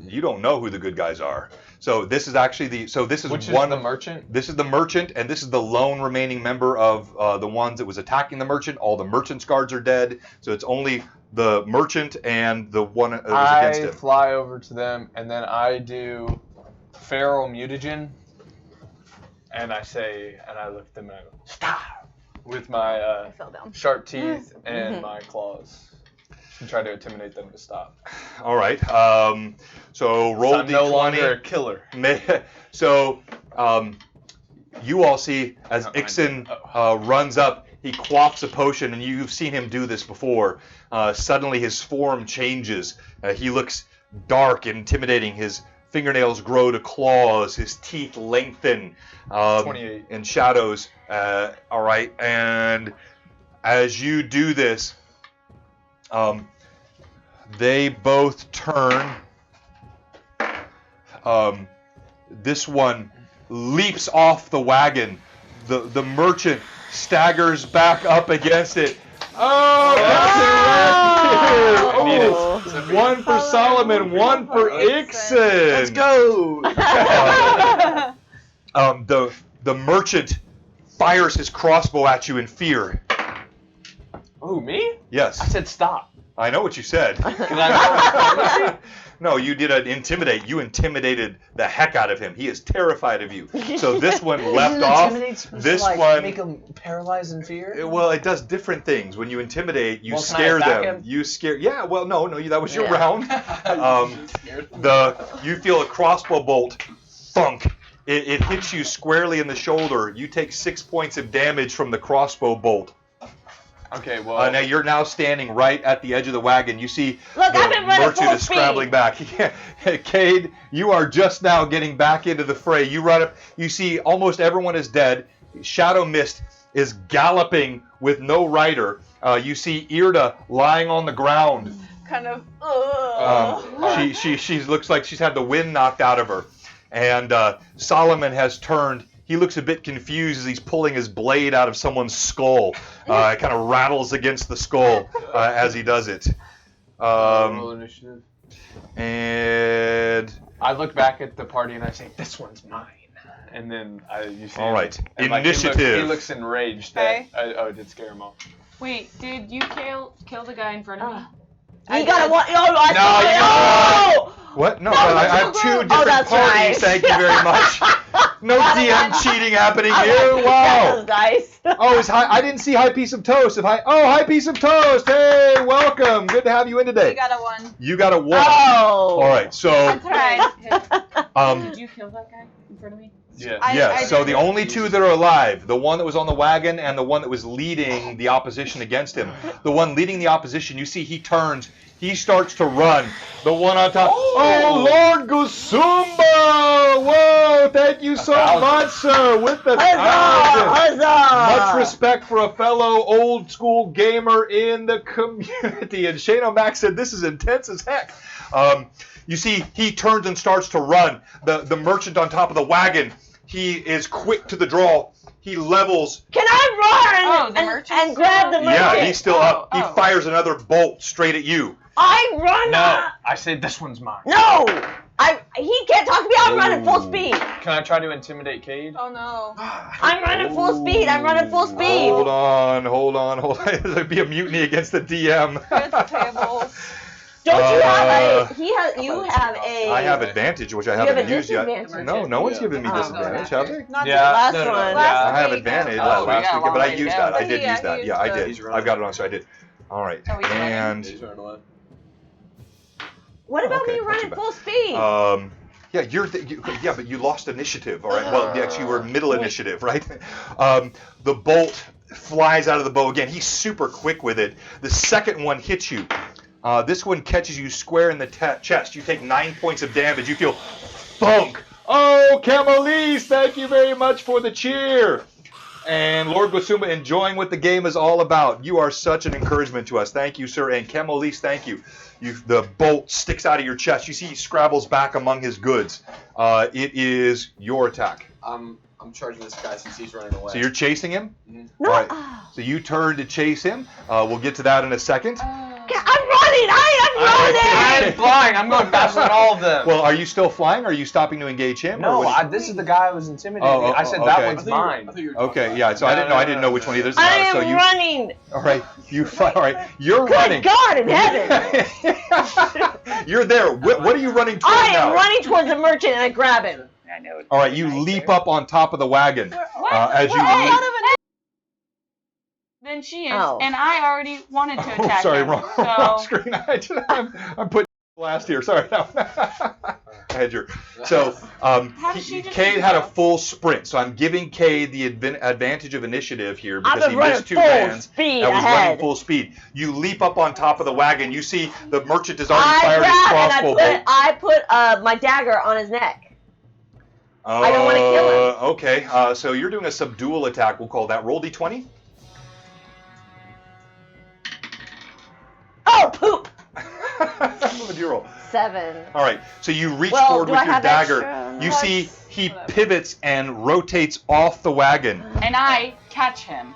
S1: You don't know who the good guys are. So this is actually
S6: Which is the merchant?
S1: This is the merchant, and this is the lone remaining member of the ones that was attacking the merchant. All the merchant's guards are dead, so it's only the merchant and the one that was against
S6: I
S1: him.
S6: fly over to them, and then I do feral mutagen, and I look at them and I go, stop! With my
S4: I fell down.
S6: sharp teeth and my claws. And try to intimidate them to stop.
S1: All right. So roll
S6: I'm
S1: d20.
S6: no longer a killer.
S1: So you all see as Ixon runs up, he quaffs a potion, and you've seen him do this before. Suddenly his form changes. He looks dark and intimidating. His fingernails grow to claws. His teeth lengthen.
S6: 28.
S1: In shadows. All right. And as you do this, they both turn. This one leaps off the wagon. The merchant staggers back up against it. Oh, that's it. One for Solomon, one for Ixon.
S5: Let's go!
S1: The merchant fires his crossbow at you in fear.
S6: Oh, me?
S1: Yes.
S6: I said stop.
S1: I know what you said.
S6: Can I
S1: No, you did an intimidate. You intimidated the heck out of him. He is terrified of you. So this one left off. This one.
S6: make him paralyzed in fear?
S1: Well, it does different things. When you intimidate, you
S6: Well, can I
S1: scare
S6: attack
S1: them.
S6: him?
S1: You scare. Yeah. Well, no. That was your
S3: Yeah.
S1: round. You feel a crossbow bolt, thunk. It hits you squarely in the shoulder. You take 6 points of damage from the crossbow bolt.
S6: Okay, well.
S1: Now you're now standing right at the edge of the wagon. You see
S3: Look, I've
S1: the
S3: been running
S1: merchant
S3: full
S1: is scrambling back. Cade, you are just now getting back into the fray. You run up. You see almost everyone is dead. Shadow Mist is galloping with no rider. You see Irda lying on the ground.
S4: Kind of.
S1: She looks like she's had the wind knocked out of her. And Solomon has turned. He looks a bit confused as he's pulling his blade out of someone's skull. It kind of rattles against the skull as he does it.
S6: Roll initiative.
S1: And
S6: I look back at the party and I say, "This one's mine." And then you see.
S1: all
S6: him,
S1: right,
S6: and,
S1: initiative.
S6: he looks enraged.
S4: Okay.
S6: It did scare him off.
S2: Wait, did you kill the guy in front of me?
S3: You gotta watch. Oh, I
S1: No,
S3: saw
S1: you
S3: it.
S1: gotta- What? No, I have two different
S3: that's
S1: parties.
S3: right.
S1: Thank you very much. No DM cheating happening here. Wow.
S3: Those dice.
S1: Oh, I didn't see High Piece of Toast. High Piece of Toast. Hey, welcome. Good to have you in today.
S4: You got a 1.
S1: You got a 1.
S3: Oh.
S1: All right. So,
S2: That's right.
S1: um,
S2: Did you kill that guy in front of me?
S6: Yeah.
S1: yeah. So the only 2 that are alive, the one that was on the wagon and the one that was leading the opposition against him. The one leading the opposition, you see, he turns. He starts to run. The one on top. Oh, Lord Gusumba! Whoa! Thank you so much, sir. With the
S3: Huzzah!
S1: Much respect for a fellow old school gamer in the community. And Shane O'Mac said this is intense as heck. You see, he turns and starts to run. The merchant on top of the wagon, he is quick to the draw. He levels.
S3: Can I run
S2: the merchant's
S3: and grab the
S2: still
S3: merchant?
S1: Yeah, he's still up. He
S2: Oh.
S1: fires another bolt straight at you.
S3: I run.
S7: No, I say this one's mine.
S3: No. He can't talk to me. I'm running full speed.
S7: Can I try to intimidate Cade?
S4: Oh no.
S3: I'm running full speed. I'm running full speed.
S1: Hold on. There'd be a mutiny against the DM.
S4: Here's the tables.
S3: Don't you have
S1: Uh,
S3: a? You have a.
S1: I have advantage, which I
S3: You have
S1: haven't
S3: a
S1: used yet.
S3: disadvantage.
S1: No one's given me
S3: Oh.
S1: disadvantage, have they?
S4: Not
S7: Yeah.
S4: the
S3: Last
S7: No, no, no.
S3: one.
S4: Last
S1: I have
S4: week.
S1: advantage
S2: Oh,
S1: last
S2: we got a
S1: week,
S2: long
S1: but I
S2: way to
S1: used
S2: go.
S1: that. I did
S4: Yeah,
S1: use that.
S4: he
S1: Yeah, I
S4: used
S1: did.
S4: it.
S1: I've got it on, so I did. All right.
S2: Oh, he's running.
S1: And
S5: He's running away.
S3: What about
S1: Okay,
S3: me
S1: not
S3: running
S1: too bad.
S3: full speed?
S1: yeah, but you lost initiative. All right. Well, actually, you were middle initiative, right? The bolt flies out of the bow again. He's super quick with it. The second one hits you. This one catches you square in the chest. You take 9 points of damage. You feel thunk. Oh, Camelise, thank you very much for the cheer. And Lord Gosuma enjoying what the game is all about. You are such an encouragement to us. Thank you, sir. And Camelise, thank you. The bolt sticks out of your chest. You see he scrabbles back among his goods. It is your attack.
S5: I'm charging this guy since he's running away.
S1: So you're chasing him?
S3: No.
S1: All right. So you turn to chase him. We'll get to that in a second.
S3: I'm running. I am running.
S7: I'm flying. I'm going faster than all of them.
S1: Well, are you still flying? Or are you stopping to engage him?
S7: no,
S1: or what-
S7: this is the guy I was intimidating.
S1: Oh,
S7: I said
S1: okay.
S7: that one's mine.
S1: Okay, yeah. So I didn't know. I didn't know which one either.
S3: I am
S1: So you.
S3: running.
S1: All right. You. All right. You're
S3: Good
S1: running.
S3: God in heaven.
S1: You're there. What are you running towards
S3: I
S1: now?
S3: am running towards the merchant and I grab him.
S2: I know.
S1: All right. You leap up on top of the wagon as you.
S4: We're all
S1: leap.
S4: out of
S2: Then she is,
S3: Oh.
S2: and I already wanted to
S1: Oh,
S2: attack
S1: sorry,
S2: him.
S1: wrong
S2: So
S1: screen. I'm putting last here. Sorry. No. I had your. So,
S2: How did she just
S1: Cade
S2: do
S1: had a
S2: that?
S1: full sprint. So I'm giving Cade the advantage of initiative here
S3: I've
S1: because
S3: been
S1: he
S3: running
S1: missed 2
S3: full
S1: bands.
S3: speed
S1: and was running
S3: ahead.
S1: full speed. You leap up on top of the wagon. You see the merchant has already
S3: I
S1: fired his
S3: grab
S1: crossbow
S3: and
S1: bolt.
S3: I put my dagger on his neck. I don't wanna kill him.
S1: Okay. So you're doing a subdual attack. We'll call that. Roll d20.
S3: Oh, poop.
S1: What would you roll?
S3: 7.
S1: All right. So you reach
S3: Well,
S1: forward
S3: do
S1: with
S3: I
S1: your
S3: have
S1: dagger.
S3: extra?
S1: You see he pivots and rotates off the wagon.
S2: and I catch him.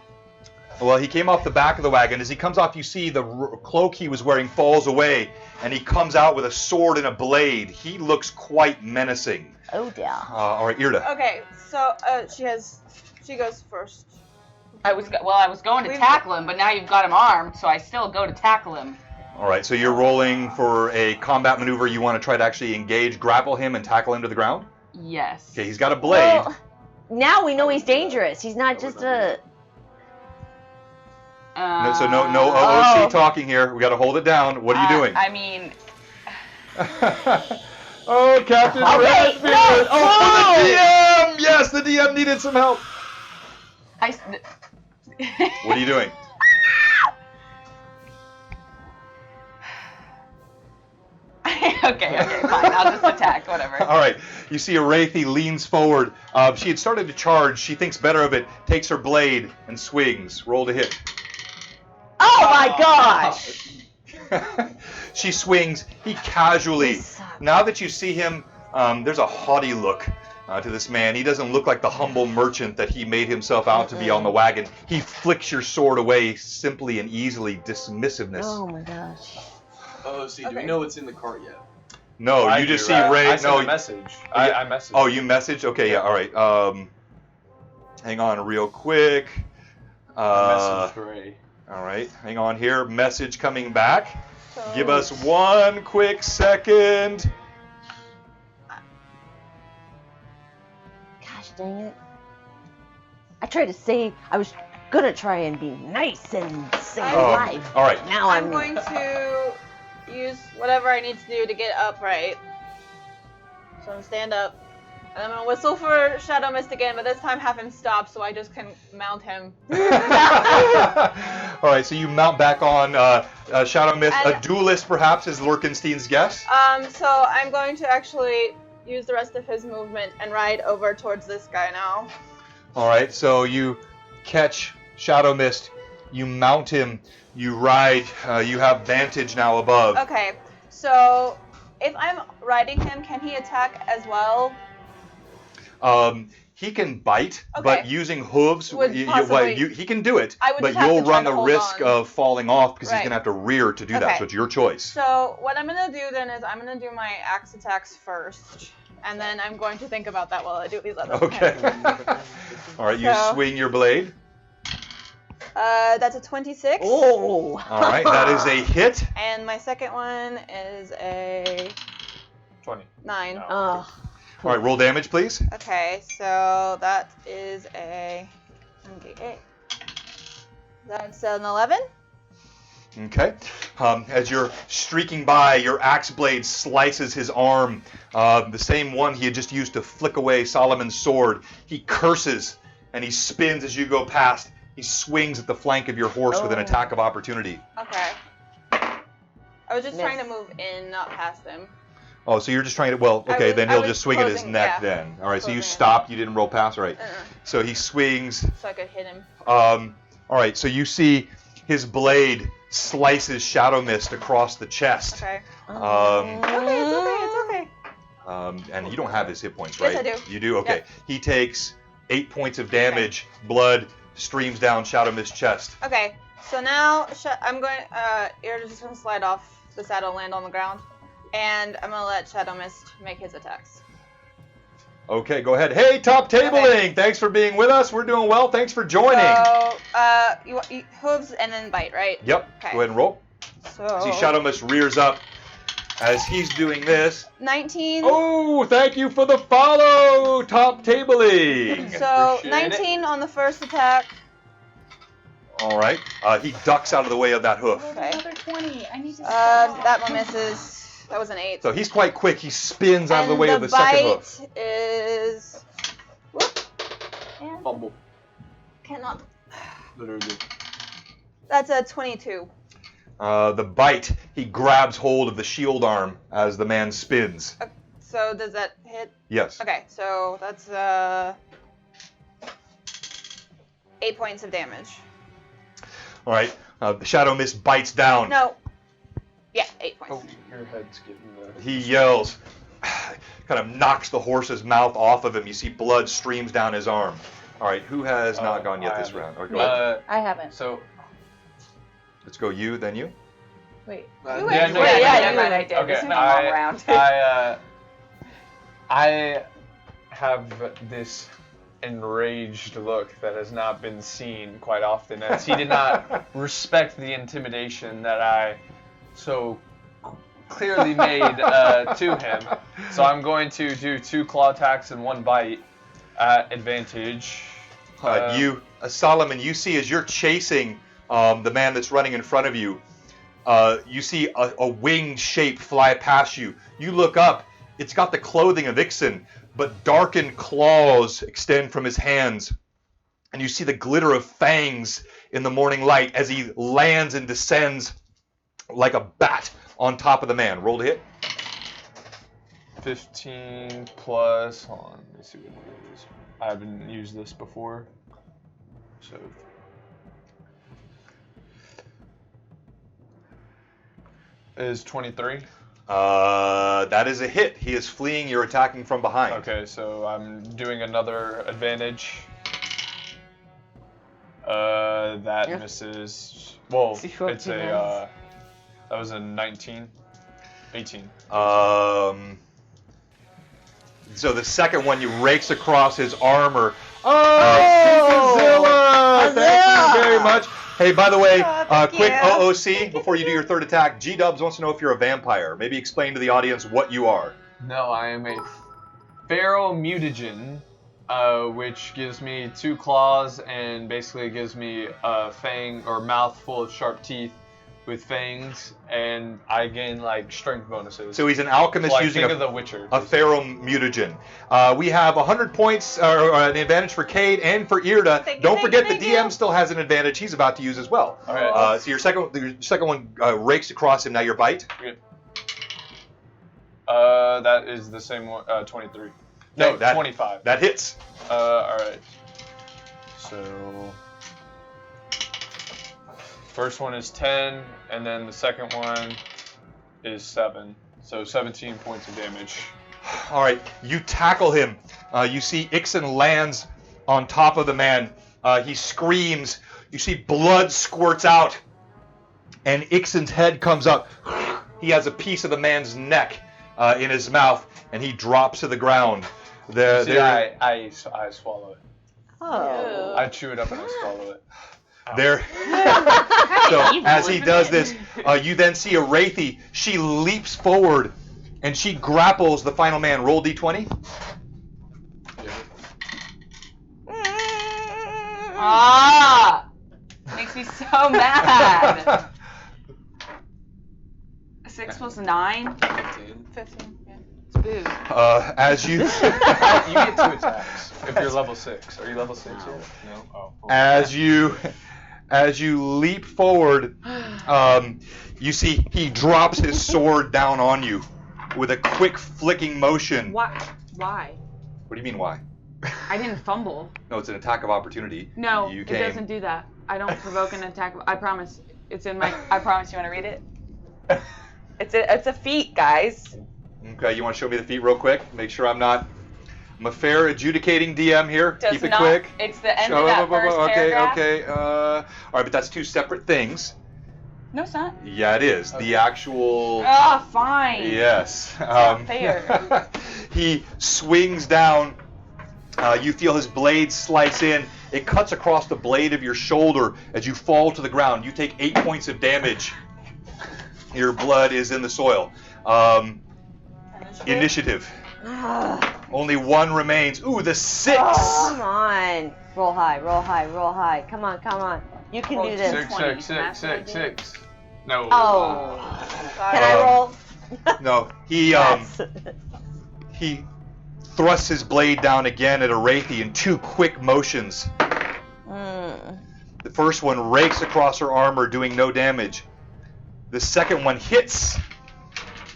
S1: Well, he came off the back of the wagon. As he comes off, you see the cloak he was wearing falls away, and he comes out with a sword and a blade. He looks quite menacing.
S3: Oh, dear.
S1: All right, Irda.
S4: Okay, so she goes first.
S2: I was going to
S4: We've-
S2: tackle him, but now you've got him armed, so I still go to tackle him.
S1: All right, so you're rolling for a combat maneuver. You want to try to actually engage, grapple him, and tackle him to the ground?
S2: Yes.
S1: Okay, he's got a blade.
S3: Well, now we know he's dangerous. He's not just a...
S1: No, so no
S3: Oh.
S1: OOC talking here. We got to hold it down. What are you doing?
S2: I mean,
S1: Oh, Captain
S3: Okay,
S1: Redbeard!
S3: no,
S1: Oh,
S3: no.
S1: the DM! Yes, the DM needed some help. What are you doing?
S2: okay, fine. I'll just attack, whatever.
S1: All right. You see Arathi leans forward. She had started to charge. She thinks better of it, takes her blade, and swings. Roll to hit.
S3: Oh, my gosh.
S1: She swings. He casually. Now that you see him, there's a haughty look to this man. He doesn't look like the humble merchant that he made himself out to be on the wagon. He flicks your sword away simply and easily, dismissiveness.
S3: Oh, my gosh.
S5: Oh, see, do we
S4: Okay.
S5: know what's in the cart yet?
S1: No,
S6: I
S1: you just
S6: do,
S1: see
S6: right?
S1: Ray.
S6: I sent
S1: No,
S6: a message.
S1: Yeah.
S6: I messaged.
S1: oh, you messaged? Okay, yeah, all right. Hang on real quick.
S6: I messaged Ray.
S1: All right, hang on here. Message coming back.
S4: So,
S1: Give us 1 quick second.
S3: Gosh, dang it. I tried to save. I was gonna try and be nice and save a
S1: Oh,
S3: life.
S1: all right.
S3: Now
S4: I'm going to use whatever I need to do to get upright. So I'm gonna stand up. And I'm gonna whistle for Shadow Mist again, but this time have him stop so I just can mount him.
S1: All right, so you mount back on Shadow Mist. A
S4: And-
S1: duelist, perhaps, is Lurkenstein's guess.
S4: So I'm going to actually use the rest of his movement and ride over towards this guy now.
S1: All right, so you catch Shadow Mist, you mount him, you ride. You have vantage now above.
S4: Okay, so if I'm riding him, can he attack as well?
S1: He can bite,
S4: Okay.
S1: but using hooves,
S4: Would possibly-
S1: he can do it.
S4: I would
S1: But
S4: just have
S1: you'll
S4: to try
S1: run
S4: to
S1: the
S4: hold
S1: risk
S4: on.
S1: of falling off because he's
S4: Right.
S1: gonna have to rear to do that.
S4: Okay.
S1: So it's your choice.
S4: So what I'm gonna do then is I'm gonna do my axe attacks first, and then I'm going to think about that while I do these other.
S1: Okay. All right, you
S4: So-
S1: swing your blade.
S4: That's a 26.
S3: Oh.
S1: All right, that is a hit.
S4: And my second one is a
S6: 20.
S4: 9.
S6: No.
S3: Oh.
S1: All right, roll damage, please.
S4: Okay, so that is a 1d8. That's an 11.
S1: Okay. As you're streaking by, your axe blade slices his arm, the same one he had just used to flick away Solomon's sword. He curses and he spins as you go past. He swings at the flank of your horse with an
S3: Oh.
S1: attack of opportunity.
S4: Okay. I was just
S3: Miss.
S4: trying to move in, not past him.
S1: Oh, so you're just trying to, well, okay, then
S4: I
S1: he'll
S4: was
S1: just swing at his
S4: closing-
S1: neck
S4: yeah.
S1: then. All right, so you
S4: Closing it.
S1: stopped, you didn't roll past, all right.
S4: Uh-uh.
S1: So he swings.
S4: So I could hit him.
S1: All right, so you see his blade slices Shadow Mist across the chest.
S4: Okay.
S1: Um,
S4: It's okay.
S1: And you don't have his hit points,
S4: Yes,
S1: right?
S4: I do.
S1: You do? Okay.
S4: Yep.
S1: He takes 8 points of damage. Blood streams down Shadow Mist's chest.
S4: Okay, so now I'm going. You're just gonna slide off the saddle, land on the ground, and I'm gonna let Shadow Mist make his attacks.
S1: Okay, go ahead. Hey, Top Tabling! Thanks for being with us. We're doing well. Thanks for joining.
S4: So, you hooves and then bite, right?
S1: Yep.
S4: Okay.
S1: Go ahead and roll.
S4: So.
S1: See, Shadow Mist rears up as he's doing this.
S4: 19.
S1: Oh, thank you for the follow, Top Tabling.
S4: So
S6: Appreciate
S4: 19 on the first attack.
S1: All right. He ducks out of the way of that hoof.
S2: Rolled
S4: Okay.
S2: another 20. I need to stop.
S4: That one misses. That was an 8.
S1: So he's quite quick. He spins out of the way of the
S4: bite
S1: second hoof.
S4: is. Whoop, and
S5: Fumble.
S4: cannot.
S5: Literally.
S4: That's a 22.
S1: The bite, he grabs hold of the shield arm as the man spins.
S4: So does that hit?
S1: Yes.
S4: Okay, so that's 8 points of damage.
S1: All right. The Shadow Mist bites down.
S4: No. Yeah, 8 points.
S6: Oh, your head's getting the...
S1: He yells, kind of knocks the horse's mouth off of him. You see blood streams down his arm. All right. Who has not gone yet
S6: I
S1: this
S6: haven't.
S1: round? Okay, go ahead.
S2: I haven't.
S6: So,
S1: Let's go you, then you.
S2: Wait.
S5: Uh,
S2: You
S6: yeah,
S2: went-
S6: no,
S2: yeah,
S6: yeah,
S2: never mind, I did.
S6: okay,
S2: This is my long round.
S6: I have this enraged look that has not been seen quite often, as he did not respect the intimidation that I so clearly made to him. So I'm going to do 2 claw attacks and 1 bite at advantage.
S1: Solomon, you see as you're chasing the man that's running in front of you, you see a winged shape fly past you. You look up, it's got the clothing of Ixen, but darkened claws extend from his hands. And you see the glitter of fangs in the morning light as he lands and descends like a bat on top of the man. Roll to hit.
S6: 15 plus, hold on, let me see what it is. I haven't used this before. So is 23.
S1: That is a hit. He is fleeing. You're attacking from behind.
S6: Okay, so I'm doing another advantage. That
S3: Yeah.
S6: misses. Well,
S3: See what
S6: it's
S3: he
S6: a
S3: has.
S6: that was a 19. 18.
S1: So the second one, you rakes across his armor. Oh, Zilla! Thank you very much. Hey, by the way,
S4: Thank
S1: quick
S4: you.
S1: OOC before you do your third attack. G-Dubs wants to know if you're a vampire. Maybe explain to the audience what you are.
S6: No, I am a feral mutagen which gives me 2 claws and basically gives me a fang or mouth full of sharp teeth with fangs, and I gain like strength bonuses.
S1: So he's an alchemist
S6: Like,
S1: using
S6: think of the Witcher.
S1: a feral mutagen. We have 100 points, or an advantage for Cade and for Irda. Don't forget the DM still has an advantage he's about to use as well.
S6: All right.
S1: So your second one rakes across him. Now your bite.
S6: That is the same one. 23. No,
S1: Okay, that-
S6: 25.
S1: That hits.
S6: All right. So first one is 10, and then the second one is 7. So 17 points of damage.
S1: All right, you tackle him. You see Ixen lands on top of the man. He screams. You see blood squirts out, and Ixen's head comes up. He has a piece of the man's neck in his mouth, and he drops to the ground.
S6: See, I swallow it.
S3: Oh.
S6: I chew it up and I swallow it.
S1: There. So as he does this, you then see Arathi. She leaps forward, and she grapples the final man. Roll d20.
S2: Ah! Makes me so mad. 6 plus 9.
S4: 15. Yeah.
S2: It's boo.
S1: As you.
S6: You get 2 attacks if you're level 6. Are you level 6 yet? No. Oh.
S1: As you leap forward, you see he drops his sword down on you with a quick flicking motion.
S2: Why? Why?
S1: What do you mean why?
S2: I didn't fumble.
S1: No, it's an attack of opportunity.
S2: No,
S1: You
S2: it
S1: came.
S2: doesn't do that. I don't provoke an attack. I promise. It's in my. I promise. You want to read it? It's a feat, guys.
S1: Okay, you want to show me the feat real quick? Make sure I'm a fair adjudicating DM here.
S2: Does
S1: Keep it
S2: not,
S1: quick.
S2: It's the end
S1: Show-
S2: of that first paragraph.
S1: Okay. All right, but that's 2 separate things.
S2: No, it's not.
S1: Yeah, it is. The actual.
S2: Ah, fine.
S1: Yes.
S2: not fair.
S1: He swings down. You feel his blade slice in. It cuts across the blade of your shoulder as you fall to the ground. You take 8 points of damage. Your blood is in the soil. Initiative. Only 1 remains. Ooh, the 6.
S3: Come on. Roll high, roll high, roll high. Come on, come on. You can do this.
S6: 6. No.
S3: Oh. Can I roll?
S1: No, he thrusts his blade down again at Arathi in 2 quick motions. The first one rakes across her armor, doing no damage. The second one hits.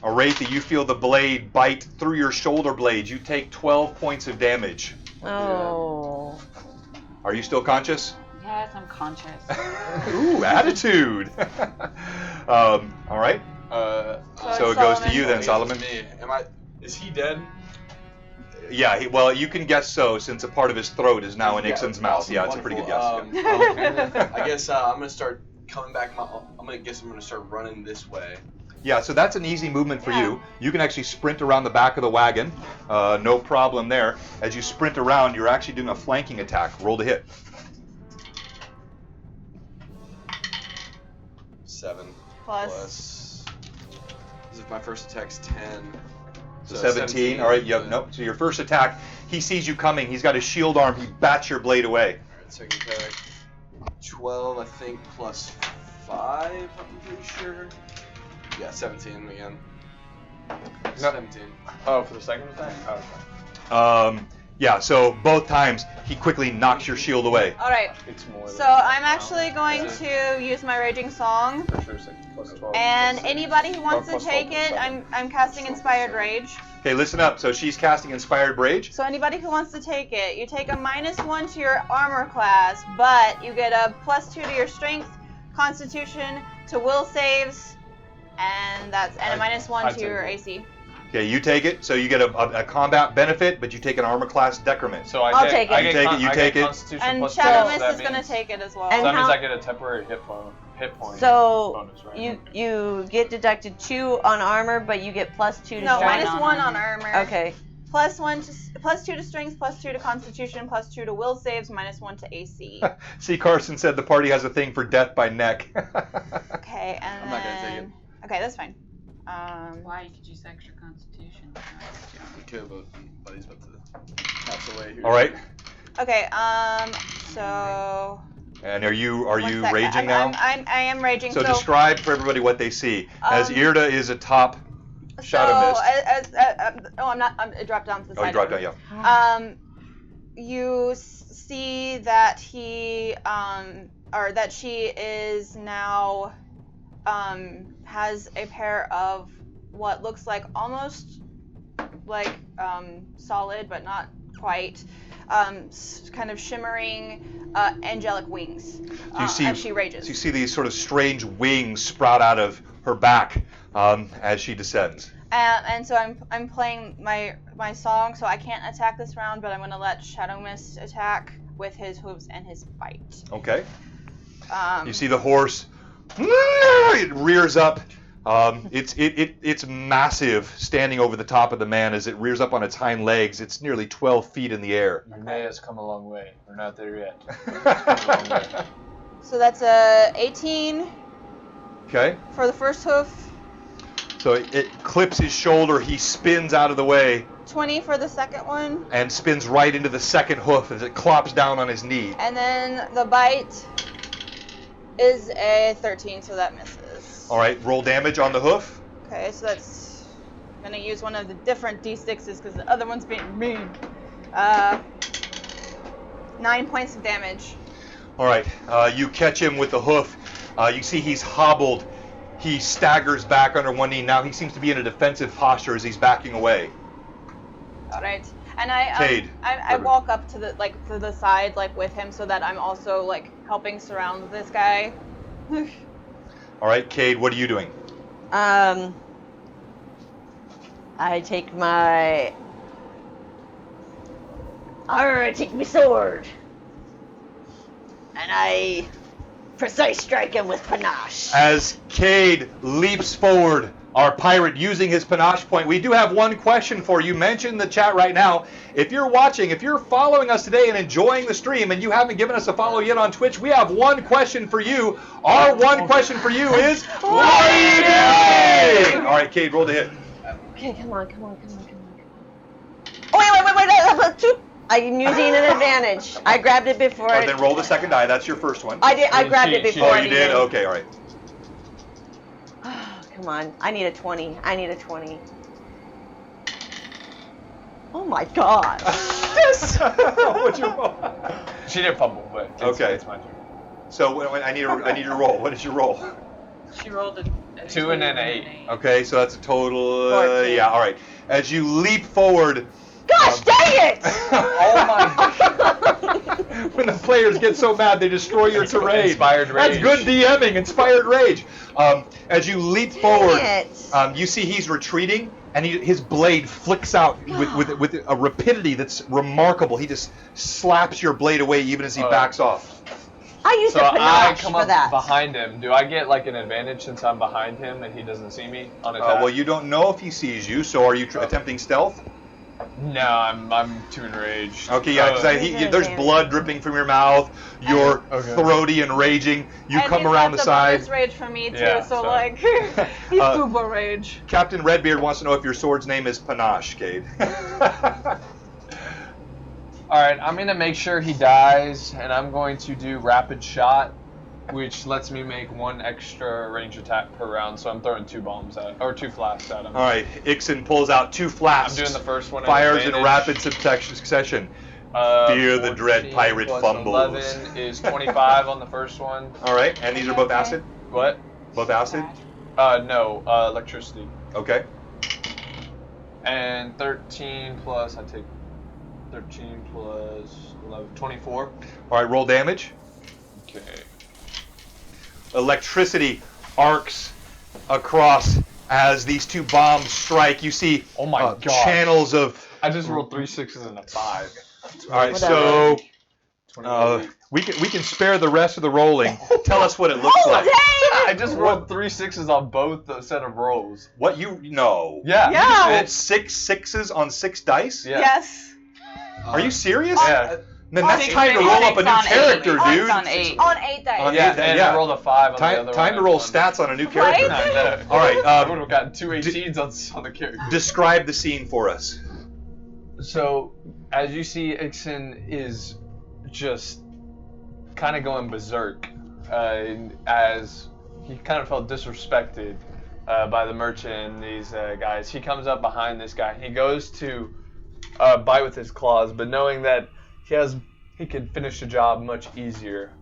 S1: Arathi, you feel the blade bite through your shoulder blades. You take 12 points of damage.
S3: Oh.
S1: Are you still conscious?
S2: Yes, I'm conscious.
S1: Ooh, attitude. All right. So it goes to you then, Solomon.
S5: Me. Is he dead?
S1: Yeah, well, you can guess so, since a part of his throat is now in Ixen's mouth.
S5: Awesome,
S1: Yeah, it's a pretty good guess.
S5: I guess I'm gonna start coming back. I'm gonna start running this way.
S1: Yeah, so that's an easy movement for you. You can actually sprint around the back of the wagon. No problem there. As you sprint around, you're actually doing a flanking attack. Roll to hit.
S5: 7
S4: Plus.
S5: This is my first attack's 10.
S1: So 17. All right, yep, nope. So your first attack, he sees you coming. He's got his shield arm. He bats your blade away.
S5: Alright, second attack. 12, I think, plus 5, I'm pretty sure. Yeah, 17 again. 17.
S6: Oh, for the second attack? Oh, okay.
S1: Yeah, so both times he quickly knocks your shield away.
S4: Alright,
S6: It's more than
S4: so I'm actually going to use my Raging Song.
S6: For sure, plus 12.
S4: And
S6: plus 6.
S4: anybody who wants to
S6: Plus 12
S4: take
S6: plus
S4: it,
S6: 7.
S4: I'm casting Inspired Rage.
S1: Okay, listen up. So she's casting Inspired Rage.
S4: So anybody who wants to take it, you take a -1 to your armor class, but you get a +2 to your strength, constitution, to will saves, and a -1 to your AC.
S1: Okay, you take it. So you get a combat benefit, but you take an armor class decrement.
S6: So
S3: I'll take it.
S1: You take it, you take it.
S6: Constitution
S4: And
S6: plus
S4: Shadow
S6: 12,
S4: Mist
S6: that
S4: is going to
S6: means-
S4: take it as well.
S3: And
S6: So that means
S3: how-
S6: I get a temporary hit point
S3: So
S6: bonus, right?
S3: you get deducted 2 on armor, but you get +2 to
S4: No,
S3: strength.
S4: -1 on armor.
S3: Okay.
S4: +2 to strength, +2 to constitution, +2 to will saves, -1 to AC.
S1: See, Carson said the party has a thing for death by neck.
S4: Okay, and
S5: I'm not gonna take
S4: then... Okay, that's fine.
S2: Why? You could use extra constitution.
S5: Okay, but buddy's about to pass away here.
S1: All right.
S4: Okay. So.
S1: And are you
S4: one sec.
S1: raging now?
S4: I am raging.
S1: So describe for everybody what they see. As Irda is atop Shadow Mist.
S4: I'm not. It dropped down to the side.
S1: Oh, you dropped down, yeah.
S4: You see that he, or that she is now, has a pair of what looks like almost like solid, but not quite, kind of shimmering angelic wings as she rages.
S1: So you see these sort of strange wings sprout out of her back as she descends.
S4: And so I'm playing my song, so I can't attack this round, but I'm gonna let Shadow Mist attack with his hooves and his bite.
S1: Okay. You see the horse. It rears up. It's massive, standing over the top of the man as it rears up on its hind legs. It's nearly 12 feet in the air.
S6: May has come a long way. We're not there yet. It's come a long way.
S4: So that's a 18
S1: Okay.
S4: for the first hoof,
S1: So it clips his shoulder. He spins out of the way
S4: 20 for the second one,
S1: and spins right into the second hoof as it clops down on his knee.
S4: and then the bite is a 13, so that misses.
S1: All right, roll damage on the hoof.
S4: Okay, so that's, I'm gonna use one of the different d6s because the other one's being mean. 9 points of damage.
S1: All right, you catch him with the hoof. You see he's hobbled. He staggers back under one knee. Now he seems to be in a defensive posture as he's backing away.
S4: All right, and
S1: Cade.
S4: I walk up to the side with him so that I'm also helping surround this guy.
S1: All right, Cade, what are you doing?
S3: I take my sword and I precise strike him with panache.
S1: As Cade leaps forward, our pirate using his panache point, we do have one question for you. Mention in the chat right now. If you're watching, if you're following us today and enjoying the stream and you haven't given us a follow yet on Twitch, we have one question for you. Our one question for you is, what are you doing? All right, Cade, roll the hit.
S3: Okay, come on. Oh, wait, that's two. I'm using an advantage. I grabbed it before.
S1: All right, then roll the second die. That's your first one.
S3: I grabbed it before.
S1: Oh, you did? Okay, all right.
S3: Come on, I need a 20. Oh my gosh.
S1: What's your roll?
S6: She did fumble, but
S1: Okay.
S6: it's my turn.
S1: So I need your roll. What is your roll?
S2: She rolled a
S6: 2 and then an 8.
S1: Okay, so that's a total.
S3: 14.
S1: Yeah, all right. As you leap forward.
S3: Gosh, dang it!
S6: Oh my
S1: When the players get so mad, they destroy your terrain.
S6: Inspired rage.
S1: That's good DMing. Inspired rage. As you leap forward,
S3: it.
S1: you see he's retreating, and his blade flicks out with a rapidity that's remarkable. He just slaps your blade away even as he backs off.
S3: I used
S6: So
S3: a
S6: I
S3: panache
S6: come
S3: for
S6: up
S3: that.
S6: behind him. Do I get an advantage since I'm behind him and he doesn't see me on attack?
S1: Well, you don't know if he sees you, so are you attempting stealth?
S6: No, I'm too enraged.
S1: Okay, yeah, because there's blood dripping from your mouth. You're throaty and raging. You
S4: and
S1: come
S4: he's
S1: around
S4: got
S1: the side.
S4: bonus rage from me too,
S6: Yeah,
S4: so
S6: sorry.
S4: he's uber rage.
S1: Captain Redbeard wants to know if your sword's name is Panache, Cade.
S6: Alright, I'm going to make sure he dies, and I'm going to do rapid shot, which lets me make one extra range attack per round, so I'm throwing 2 flasks at him.
S1: All right, Ixon pulls out 2 flasks.
S6: I'm doing the first one.
S1: Fires in rapid succession. Fear the dread
S6: 14
S1: pirate
S6: plus
S1: fumbles.
S6: 11 is 25 on the first one.
S1: All right, and these are both acid?
S6: What?
S1: Both acid?
S6: No, electricity.
S1: Okay.
S6: And 13 plus, I take 13 plus 11, 24.
S1: All right, roll damage.
S6: Okay.
S1: Electricity arcs across as these 2 bombs strike. You see
S6: Oh my God.
S1: channels of...
S6: I just rolled 3 6s and a 5.
S1: All right, so we can spare the rest of the rolling. Tell us what it looks like.
S6: I just rolled 3 6s on both the set of rolls.
S1: What know?
S6: Yeah.
S1: You just rolled 6 6s on 6 dice?
S6: Yeah.
S4: Yes.
S1: Are you serious?
S6: Yeah.
S1: Man, that's
S2: Six,
S1: time to
S2: maybe
S1: roll up a
S2: six
S1: new
S2: on
S1: character,
S2: eight.
S1: dude.
S2: On 8.
S4: On 8 dice.
S1: On
S6: Yeah,
S1: eight,
S6: and
S1: yeah.
S6: I rolled a 5 on the other
S1: Time
S6: one.
S1: to roll stats on a new character.
S4: Right?
S6: I know.
S1: All
S6: I would
S1: right,
S6: have gotten 2 18s on the character.
S1: describe the scene for us.
S6: So, as you see, Ixon is just kind of going berserk as he kind of felt disrespected by the merchant and these guys. He comes up behind this guy. He goes to bite with his claws, but knowing that he could finish the job much easier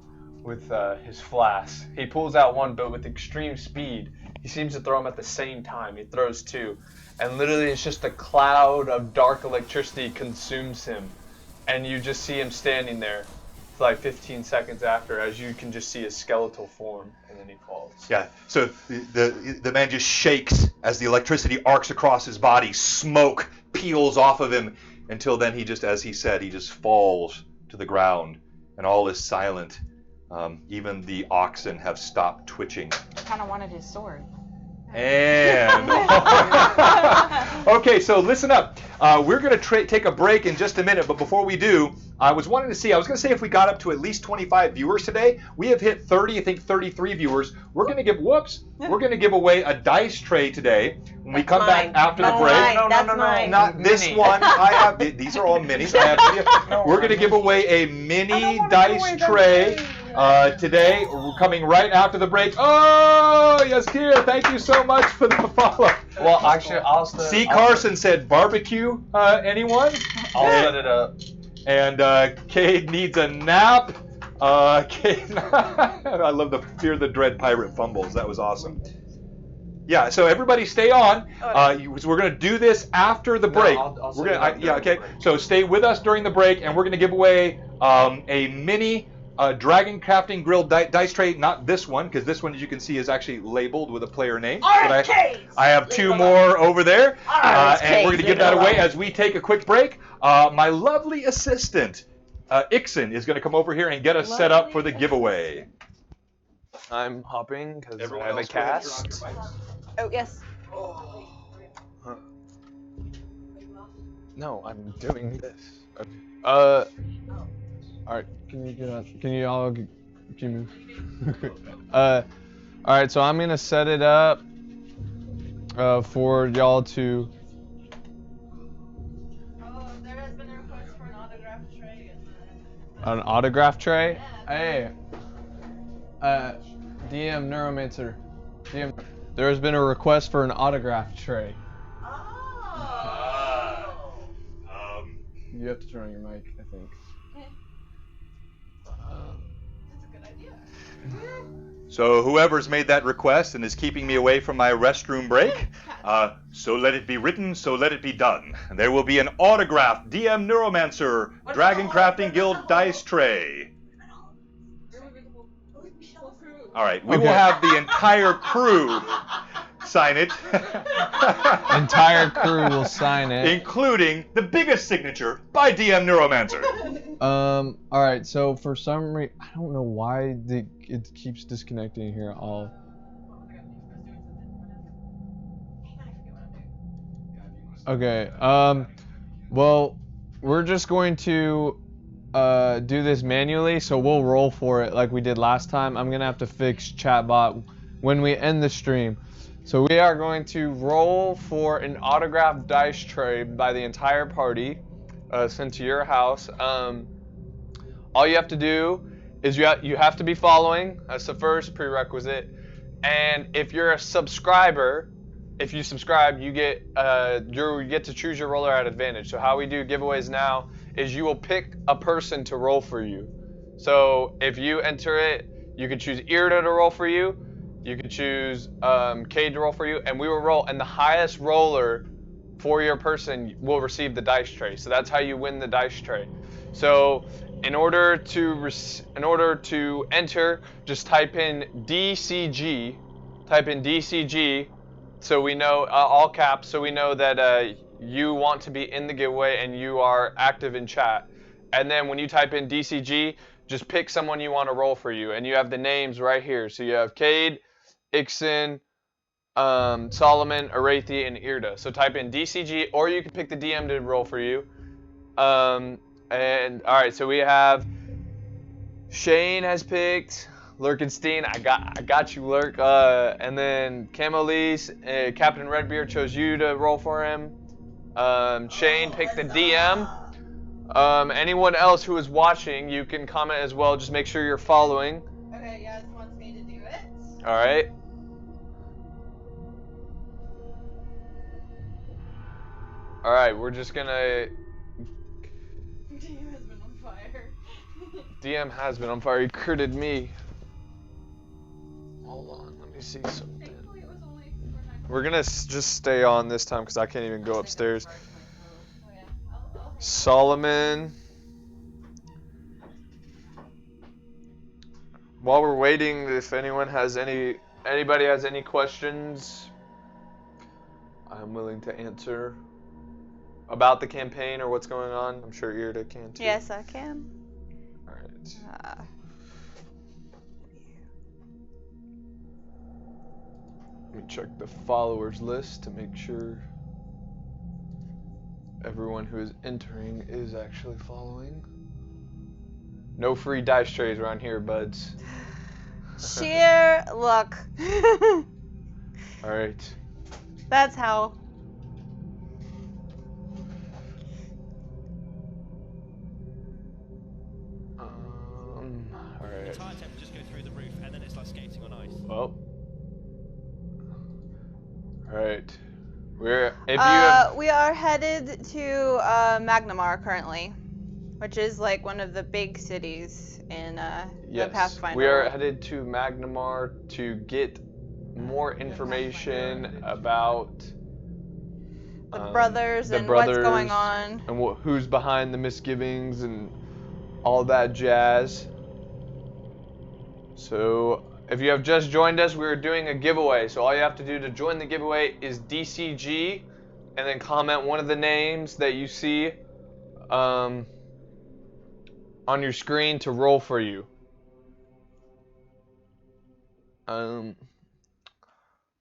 S6: with his flask. He pulls out one, but with extreme speed. He seems to throw them at the same time. He throws 2. And literally it's just a cloud of dark electricity consumes him. And you just see him standing there for like 15 seconds after, as you can just see his skeletal form, and then he falls.
S1: Yeah, so the man just shakes as the electricity arcs across his body. Smoke peels off of him until then he just, as he said, he just falls to the ground. And all is silent. Even the oxen have stopped twitching.
S2: I kind of wanted his sword.
S1: And okay, so listen up. We're going to take a break in just a minute, but before we do, I was going to say if we got up to at least 25 viewers today. We have hit 30, I think 33 viewers. We're going to give away a dice tray today when we come back after the break.
S3: That's mine.
S1: Not this
S6: Mini.
S1: one. I have these are all minis. We're going to give away a mini dice tray today. We're coming right after the break. Oh, yes, dear. Thank you so much for the follow.
S6: Well, actually,
S1: C. Carson said barbecue. Anyone?
S6: I'll set it up.
S1: And Cade needs a nap. Cade, I love the Fear the Dread Pirate fumbles. That was awesome. Yeah, so everybody stay on. We're going to do this after the break.
S6: I'll
S1: We're gonna,
S6: set it up
S1: yeah,
S6: during the
S1: okay.
S6: break.
S1: So stay with us during the break, and we're going to give away a mini Dragon Crafting Grill dice tray. Not this one, because this one, as you can see, is actually labeled with a player name. But I have 2 more over there, and we're going to give that away as we take a quick break. My lovely assistant, Ixon, is going to come over here and get us set up for the giveaway.
S6: I'm hopping because I
S1: Everyone
S6: have a
S1: else go ahead and turn on
S6: cast.
S1: your mics.
S4: Oh, yes.
S6: No, I'm doing this. Okay. All right. Can you get on? Can you all? Can you move? All right. So I'm gonna set it up for y'all to.
S4: Oh, there has been a request for an autograph tray.
S6: An autograph tray. Hey. DM Neuromancer. DM. There has been a request for an autograph tray. You have to turn on your mic, I think.
S4: That's a good idea.
S1: So whoever's made that request and is keeping me away from my restroom break, so let it be written, so let it be done. There will be an autographed DM Neuromancer Dragon Crafting Guild dice tray. All right, we will have the entire crew sign it.
S6: Entire crew will sign it.
S1: Including the biggest signature by DM Neuromancer.
S6: All right. So for some reason, I don't know why it keeps disconnecting here. Okay. Well, we're just going to do this manually, so we'll roll for it like we did last time. I'm gonna have to fix chatbot when we end the stream. So we are going to roll for an autographed dice tray by the entire party, sent to your house. All you have to do is you have to be following. That's the first prerequisite. And if you're a subscriber, if you subscribe, you get to choose your roller at advantage. So how we do giveaways now is you will pick a person to roll for you. So if you enter it, you can choose Irida to roll for you. You can choose Cade to roll for you, and we will roll. And the highest roller for your person will receive the dice tray. So that's how you win the dice tray. So in order to enter, just type in DCG. Type in DCG, so we know all caps. So we know that you want to be in the giveaway and you are active in chat. And then when you type in DCG, just pick someone you want to roll for you, and you have the names right here. So you have Cade, Ixon, Solomon, Arathi, and Irda. So type in DCG, or you can pick the DM to roll for you. And all right, so we have Shane has picked Lurkenstein. I got you, Lurk. And then Camelise, Captain Redbeard chose you to roll for him. Shane picked the DM. Anyone else who is watching, you can comment as well. Just make sure you're following.
S4: Okay, Yaz wants me to do it.
S6: All right. All right, we're just gonna.
S4: DM has been on fire.
S6: DM has been on fire. He critted me. Hold on, let me see something.
S4: Thankfully, it was only
S6: We're gonna just stay on this time because I can't even go upstairs.
S4: Oh yeah. I'll
S6: Solomon. While we're waiting, if anybody has any questions, I'm willing to answer about the campaign or what's going on. I'm sure Irda can too.
S4: Yes, I can.
S6: All right. Let me check the followers list to make sure everyone who is entering is actually following. No free dice trays around here, buds.
S4: Sheer luck.
S6: All right.
S4: That's how.
S6: All right.
S8: The tire temp just go through the roof, and then it's like skating on ice.
S6: Well. All right. We
S4: are headed to Magnamar currently, which is like one of the big cities in the Pathfinder.
S6: We are headed to Magnamar to get more information about
S4: the brothers and what's going on.
S6: And who's behind the misgivings and all that jazz. So, if you have just joined us, we're doing a giveaway. So all you have to do to join the giveaway is DCG, and then comment one of the names that you see on your screen to roll for you. All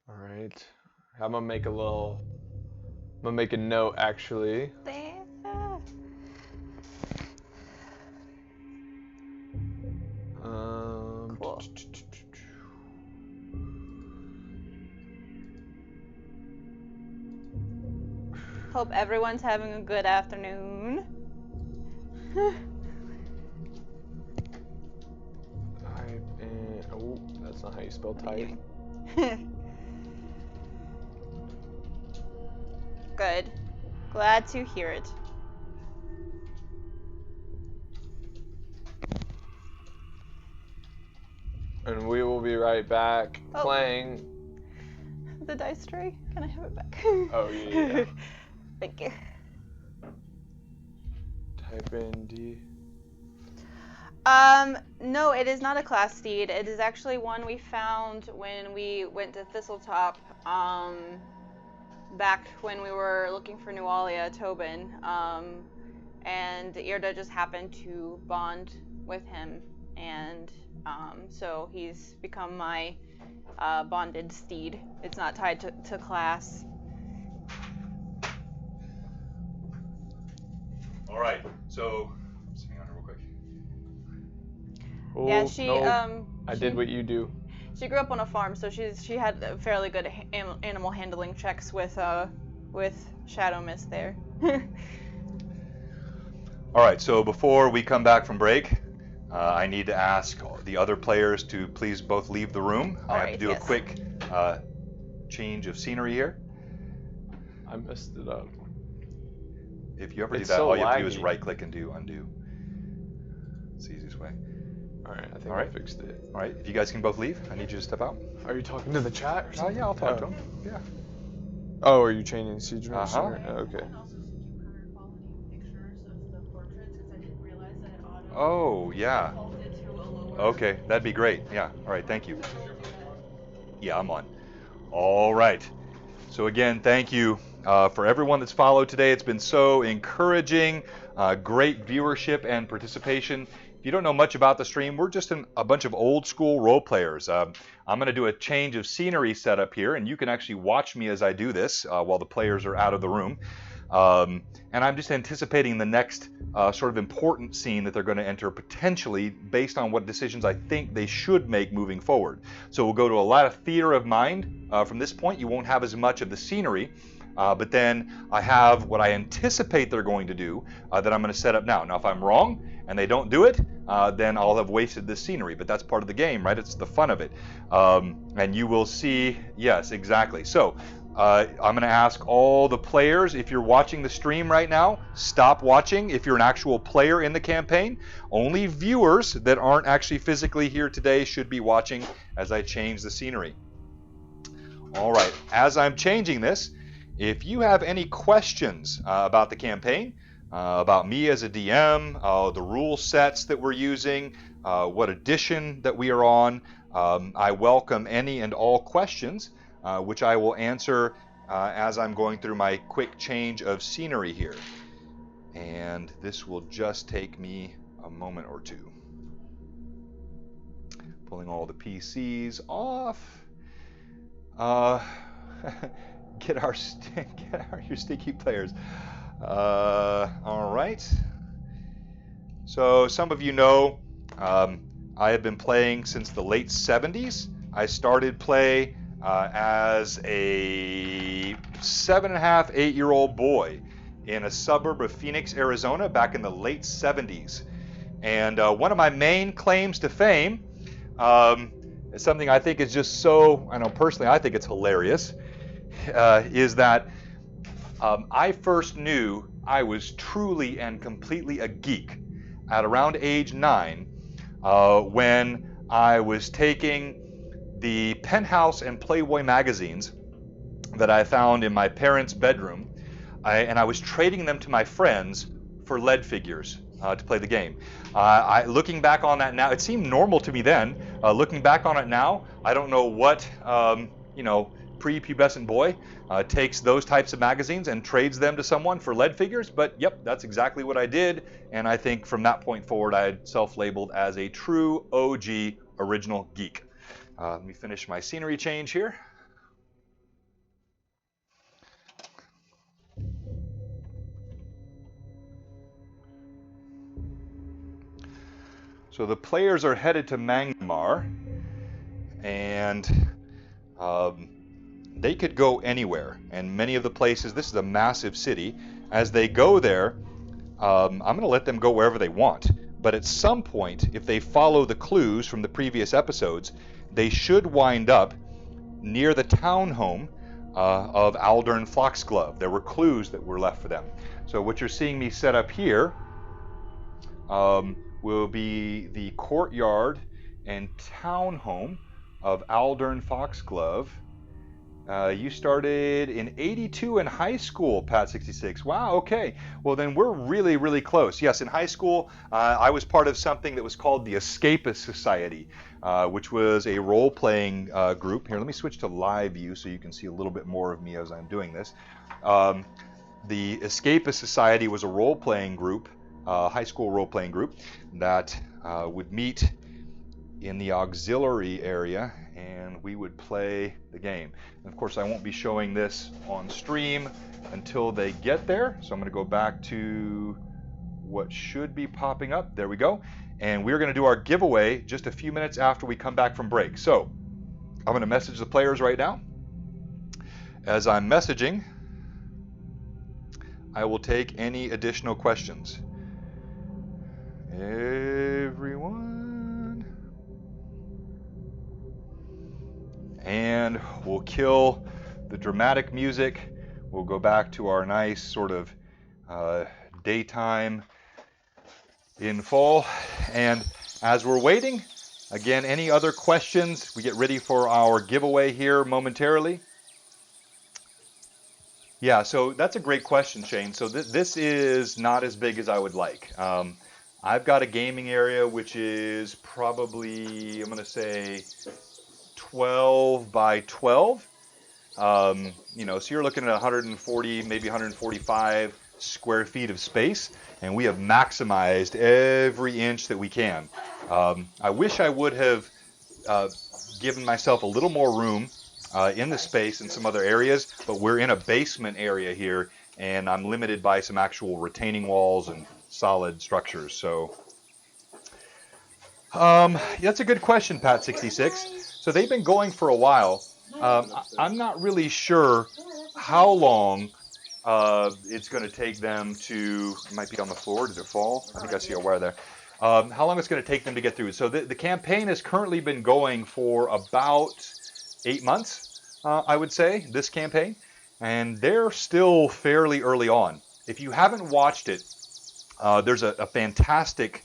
S6: right. I'm gonna make a note actually.
S4: Cool. Hope everyone's having a good afternoon.
S6: Oh, that's not how you spell type.
S4: Good. Glad to hear it.
S6: And we will be right back playing.
S4: The dice tray? Can I have it back?
S6: Oh, yeah.
S4: Thank you.
S6: Type in D.
S4: No, it is not a class steed. It is actually one we found when we went to Thistletop, back when we were looking for Nualia Tobin. And Irda just happened to bond with him, and so he's become my bonded steed. It's not tied to class.
S1: All right, so just hang on real quick.
S6: Oh,
S4: Yeah, she
S6: no, I did what you do.
S4: She grew up on a farm, so she had fairly good animal handling checks with Shadow Mist there.
S1: All right, so before we come back from break, I need to ask the other players to please both leave the room. I have to do a quick change of scenery here.
S6: I messed it up.
S1: If you ever do
S6: It's
S1: that,
S6: so
S1: all you have to do is
S6: laggy.
S1: right click and do undo. It's the easiest way.
S6: Alright, I think
S1: All
S6: I
S1: right.
S6: fixed it.
S1: All right, if you guys can both leave, I need you to step out.
S6: Are you talking to the chat or something?
S1: Yeah, I'll talk to them. Yeah.
S6: Oh, are you changing Siege
S1: Uh-huh.
S6: Okay.
S9: And also send you higher quality pictures of the portraits because I didn't realize that it auto
S1: Oh, yeah.
S9: defaulted to a lower.
S1: Okay, that'd be great. Yeah. All right, thank you. Yeah, I'm on. All right. So again, thank you for everyone that's followed today. It's been so encouraging, great viewership and participation. If you don't know much about the stream, we're just a bunch of old school role players. I'm going to do a change of scenery setup here, and you can actually watch me as I do this while the players are out of the room. And I'm just anticipating the next sort of important scene that they're going to enter, potentially based on what decisions I think they should make moving forward. So we'll go to a lot of theater of mind from this point. You won't have as much of the scenery, but then I have what I anticipate they're going to do that I'm going to set up now. Now, if I'm wrong and they don't do it, then I'll have wasted this scenery. But that's part of the game, right? It's the fun of it. And you will see, yes, exactly. So I'm going to ask all the players, if you're watching the stream right now, stop watching if you're an actual player in the campaign. Only viewers that aren't actually physically here today should be watching as I change the scenery. All right, as I'm changing this, if you have any questions about the campaign, about me as a DM, the rule sets that we're using, what edition that we are on, I welcome any and all questions, which I will answer as I'm going through my quick change of scenery here. And this will just take me a moment or two. Pulling all the PCs off. Get your sticky players. All right. So some of you know I have been playing since the late 70s. I started play as a 7.5, 8-year-old boy in a suburb of Phoenix, Arizona back in the late 70s. And one of my main claims to fame is something I think is just so, I know personally I think it's hilarious, is that I first knew I was truly and completely a geek at around age 9 when I was taking the Penthouse and Playboy magazines that I found in my parents' bedroom, and I was trading them to my friends for lead figures to play the game. Looking back on that now, it seemed normal to me then. Looking back on it now, I don't know what pre-pubescent boy takes those types of magazines and trades them to someone for lead figures, but yep, that's exactly what I did. And I think from that point forward, I had self-labeled as a true OG original geek. Let me finish my scenery change here. So the players are headed to Myanmar, and they could go anywhere. And many of the places, this is a massive city, as they go there, I'm going to let them go wherever they want. But at some point, if they follow the clues from the previous episodes, they should wind up near the townhome of Aldern Foxglove. There were clues that were left for them. So what you're seeing me set up here will be the courtyard and townhome of Aldern Foxglove. You started in 82 in high school, Pat66. Wow, okay. Well, then we're really, really close. Yes, in high school, I was part of something that was called the Escapist Society, which was a role-playing group. Here, let me switch to live view so you can see a little bit more of me as I'm doing this. The Escapist Society was a role-playing group, high school role-playing group, that would meet in the auxiliary area, and we would play the game. And of course, I won't be showing this on stream until they get there, so I'm going to go back to what should be popping up. There we go. And we're going to do our giveaway just a few minutes after we come back from break. So I'm going to message the players right now. As I'm messaging, I will take any additional questions. Everyone. And we'll kill the dramatic music. We'll go back to our nice sort of daytime in fall. And as we're waiting, again, any other questions? We get ready for our giveaway here momentarily. Yeah, so that's a great question, Shane. So this is not as big as I would like. I've got a gaming area which is probably, I'm going to say, 12 by 12. So you're looking at 140, maybe 145 square feet of space, and we have maximized every inch that we can. I wish I would have given myself a little more room in the space in some other areas, but we're in a basement area here, and I'm limited by some actual retaining walls and solid structures. So that's a good question, Pat66. So they've been going for a while. I'm not really sure how long it's going to take them to, it might be on the floor. Did it fall? I think I see a wire there. How long it's going to take them to get through. So the campaign has currently been going for about 8 months, I would say, this campaign. And they're still fairly early on. If you haven't watched it, there's a fantastic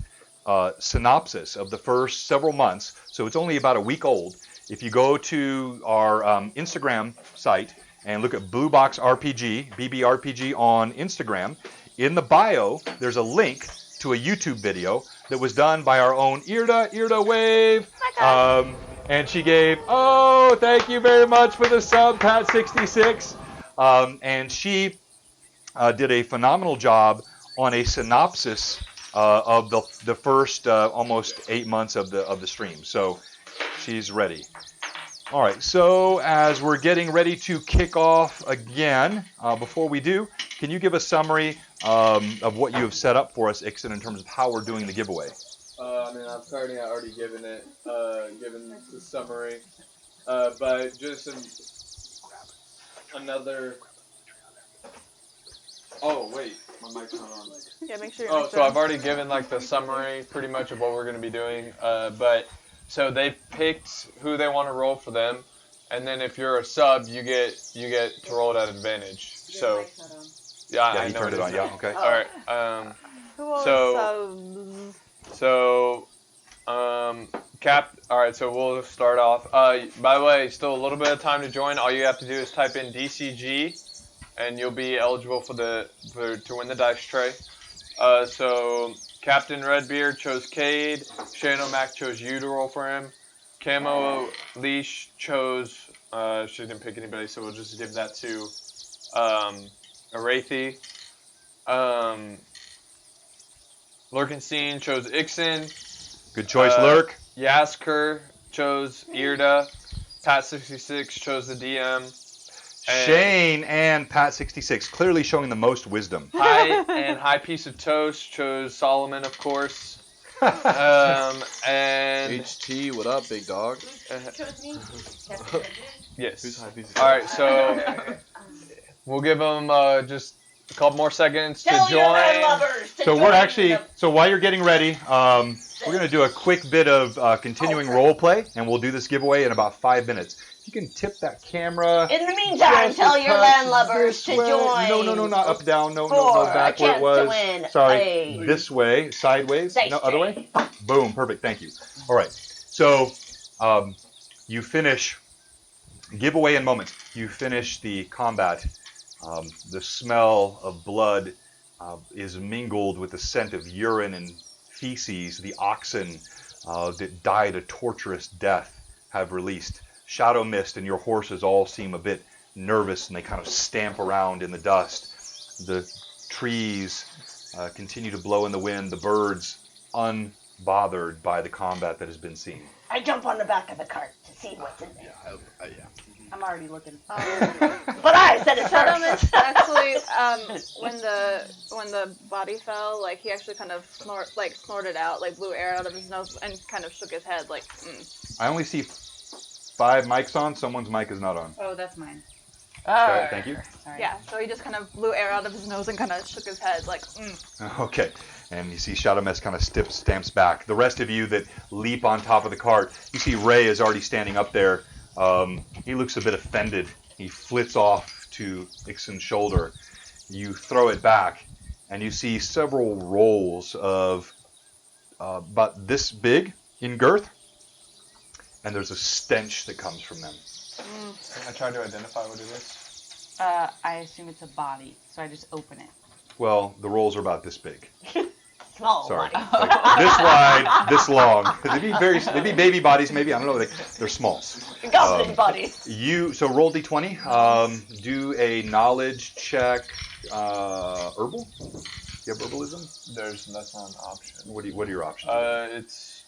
S1: synopsis of the first several months. So it's only about a week old. If you go to our Instagram site and look at Blue Box RPG, BBRPG on Instagram, in the bio, there's a link to a YouTube video that was done by our own Irda Wave. And she gave, oh, thank you very much for the sub, Pat66. And she did a phenomenal job on a synopsis of the first almost 8 months of the stream. So she's ready. All right, so as we're getting ready to kick off again, before we do, can you give a summary of what you have set up for us, Ixon, in terms of how we're doing the giveaway?
S6: I mean, I've already given it, given the summary, but just another. Oh wait, my mic's not on.
S4: Yeah, make sure.
S6: Oh, so I've already given like the summary, pretty much of what we're going to be doing. But so they picked who they want to roll for them, and then if you're a sub, you get to roll it at advantage. So yeah, I
S1: you
S6: know
S1: turned it on.
S6: now.
S1: Yeah, okay.
S6: All right. Cap. All right, so we'll start off. By the way, still a little bit of time to join. All you have to do is type in DCG, and you'll be eligible to win the dice tray. So Captain Redbeard chose Cade. Shano Mac chose you to roll for him. Camo Leash chose. She didn't pick anybody, so we'll just give that to Arathi. Lurkenstein chose Ixon.
S1: Good choice, Lurk.
S6: Yasker chose Irda. Pat66 chose the DM.
S1: Shane and Pat66 clearly showing the most wisdom.
S6: High Piece of Toast chose Solomon, of course. And
S5: HT, what up, big dog?
S6: Yes.
S5: Who's High Piece of
S6: All right, so we'll give them just a couple more seconds to
S3: Tell your
S6: join.
S3: lovers to
S1: So
S3: join
S1: we're actually,
S3: them.
S1: so while you're getting ready, we're going to do a quick bit of continuing role play, and we'll do this giveaway in about 5 minutes. If you can tip that camera.
S3: In the meantime,
S1: just
S3: tell
S1: a
S3: your
S1: touch
S3: landlubbers
S1: this
S3: to
S1: way.
S3: join.
S1: No, not up, down. No,
S3: For
S1: back
S3: a
S1: where it
S3: chance
S1: was.
S3: to win
S1: Sorry,
S3: a
S1: this way, sideways.
S3: dice
S1: No, other
S3: tray.
S1: way. Boom, perfect. Thank you. All right. So you finish giveaway in moments. You finish the combat. The smell of blood is mingled with the scent of urine and feces. The oxen that died a torturous death have released. Shadow Mist and your horses all seem a bit nervous, and they kind of stamp around in the dust. The trees continue to blow in the wind. The birds unbothered by the combat that has been seen.
S3: I jump on the back of the cart to see what's in there.
S5: Yeah.
S2: I'm already looking.
S3: But I said it
S4: Shadow
S3: first.
S4: Mist actually, when the body fell, like he actually kind of snorted out, like blew air out of his nose and kind of shook his head, like.
S1: I only see 5 mics on. Someone's mic is not on.
S2: Oh, that's mine.
S1: Okay, thank you.
S2: Sorry.
S4: Yeah, so he just kind of blew air out of his nose and kind of shook his head, like.
S1: Okay, and you see Shadow Mist kind of stamps back. The rest of you that leap on top of the cart, you see Ray is already standing up there. He looks a bit offended. He flits off to Ixon's shoulder. You throw it back, and you see several rolls of about this big in girth, and there's a stench that comes from them.
S6: I tried to identify what it is.
S2: I assume it's a body, so I just open it.
S1: Well, the rolls are about this big.
S3: Small
S1: Sorry.
S3: body.
S1: Like this wide, this long. They'd be baby bodies, maybe. I don't know. They're small.
S3: Goblin bodies.
S1: So roll d20. Do a knowledge check. Herbal? You have herbalism?
S6: That's not an option.
S1: What are your options?
S6: It's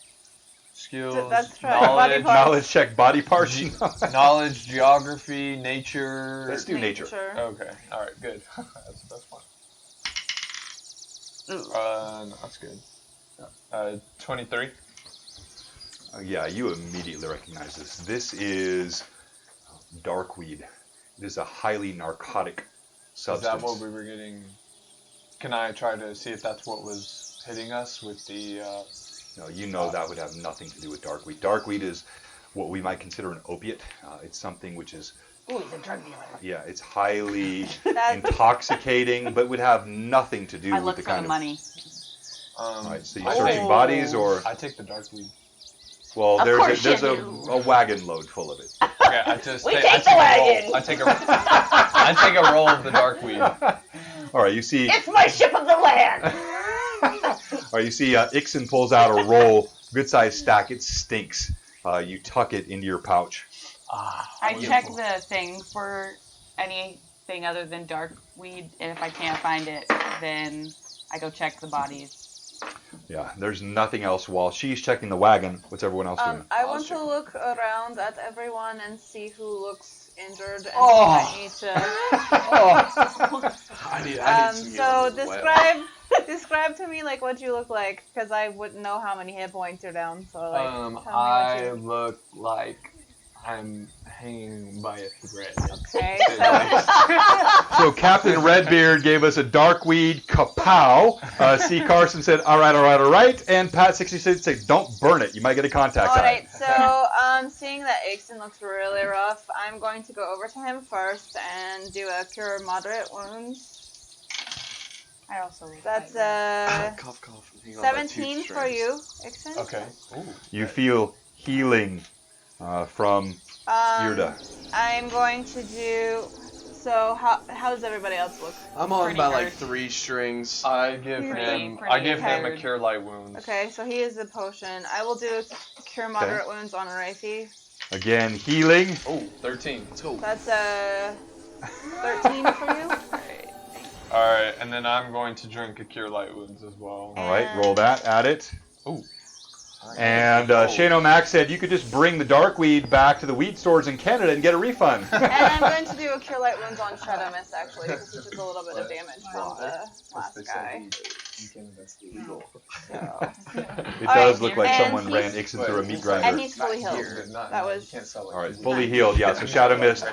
S6: skills,
S4: That's right. Body
S6: knowledge,
S4: parts.
S1: Knowledge check body parts.
S6: knowledge, geography, nature.
S1: Let's do nature.
S6: Okay. All right. Good. that's fine. No, that's good. 23.
S1: Yeah, you immediately recognize this. This is darkweed. It is a highly narcotic substance.
S6: Is that what we were getting? Can I try to see if that's what was hitting us with the?
S1: No, you know that would have nothing to do with darkweed. Darkweed is what we might consider an opiate. It's something which is,
S3: Ooh, he's a drug dealer.
S1: yeah, it's highly intoxicating, but would have nothing to do
S2: I
S1: with
S2: look
S1: the
S2: for
S1: kind
S2: the
S1: of.
S2: money.
S1: All right, so you're searching bodies, or
S6: I take the darkweed.
S1: well,
S3: Of course
S1: there's
S3: you
S1: a
S3: do.
S1: wagon load full of it.
S6: Okay, I just
S3: We
S6: take,
S3: take the wagon.
S6: I take a roll of the darkweed.
S1: All right, you see.
S3: It's my ship of the land.
S1: Or you see Ixon pulls out a roll, good-sized stack. It stinks. You tuck it into your pouch.
S2: I check the thing for anything other than dark weed, and if I can't find it, then I go check the bodies.
S1: Yeah, there's nothing else. While she's checking the wagon, what's everyone else doing?
S4: I want to look around at everyone and see who looks injured and
S5: Oh.
S4: who might need to.
S5: I need some
S4: So
S5: healing as well.
S4: describe to me like what you look like, because I wouldn't know how many hit points you're down. So like, tell me what
S6: I
S4: you.
S6: look like I'm hanging by a thread.
S4: Okay.
S1: So Captain Redbeard gave us a darkweed kapow. C. Carson said, all right. And Pat66 said, don't burn it. You might get a contact
S4: All
S1: eye.
S4: right. So seeing that Ixon looks really rough, I'm going to go over to him first and do a cure moderate wounds.
S2: I also look
S4: That's
S5: Cough, cough. Hang on, my
S4: 17
S5: tooth
S4: for
S5: strings.
S4: you, Ixon.
S6: Okay.
S1: You feel healing from Yurda.
S4: I'm going to do. So how does everybody else look?
S5: I'm on
S2: Pretty
S5: about like
S2: hurt.
S5: 3 strings.
S6: I give him a
S4: tired.
S6: cure light wounds.
S4: Okay, so he is the potion. I will do cure moderate wounds on Arathi.
S1: Again, healing.
S6: Oh, 13.
S5: Let's go.
S4: That's 13 for you.
S6: All right, and then I'm going to drink a cure light wounds as well.
S1: All right, roll that. Add it.
S6: Ooh.
S1: And Shane O'Mac said you could just bring the darkweed back to the weed stores in Canada and get a refund.
S4: And I'm going to do a cure light wounds on Shadow Mist actually, because he took a little bit of damage from the last guy. So.
S1: It does look like
S4: and
S1: someone ran
S4: he's-
S1: Ixon through a meat grinder.
S4: And he's fully healed. That was.
S1: All right, fully healed. Yeah, so Shadow Mist.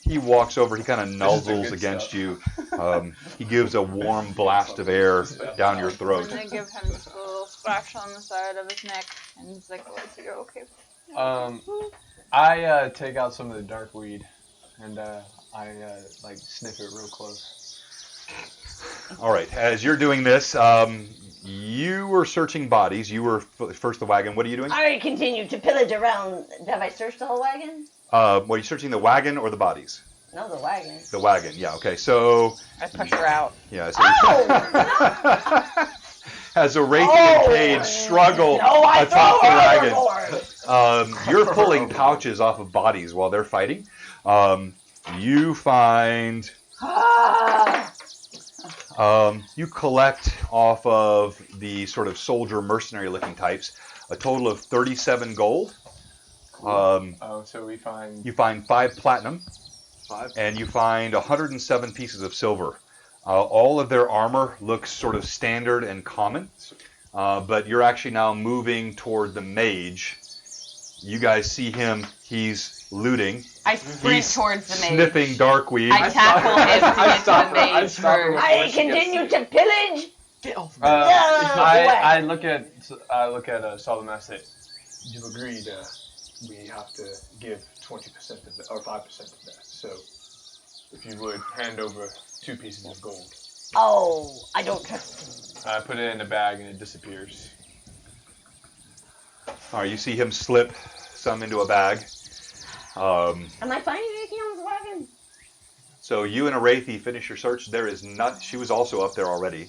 S1: He walks over. He kind of nuzzles against you. He gives a warm blast of air down your throat.
S4: I'm gonna give him just a little scratch on the side of his neck, and he's like, "Oh, you're okay."
S6: I take out some of the dark weed, and I like sniff it real close.
S1: All right, as you're doing this, you were searching bodies. You were first the wagon. What are you doing?
S3: I continue to pillage around. Have I searched the whole wagon?
S1: Were you searching the wagon or the bodies?
S3: No, the wagon.
S1: The wagon, yeah, okay. So,
S2: I push her out.
S1: yeah. So as Wraith and Cade struggle atop the wagon, you're pulling pouches off of bodies while they're fighting. You find... you collect off of the sort of soldier mercenary-looking types a total of 37 gold.
S6: So we find...
S1: You find 5 platinum, and you find 107 pieces of silver. All of their armor looks sort of standard and common, but you're actually now moving toward the mage. You guys see him. He's looting.
S2: I sprint towards the mage.
S1: Sniffing darkweed.
S2: I tackle him to get to the mage first.
S3: I continue to pillage.
S5: Get off me.
S6: I look at Solomon. I say,
S7: You've agreed we have to give 20% of that, or 5% of that. So, if you would hand over 2 pieces of gold.
S3: Oh, I don't trust him.
S6: I put it in a bag and it disappears.
S1: All right, you see him slip some into a bag.
S3: Am I finding anything on this wagon?
S1: So you and Arathi finish your search. There is not. She was also up there already.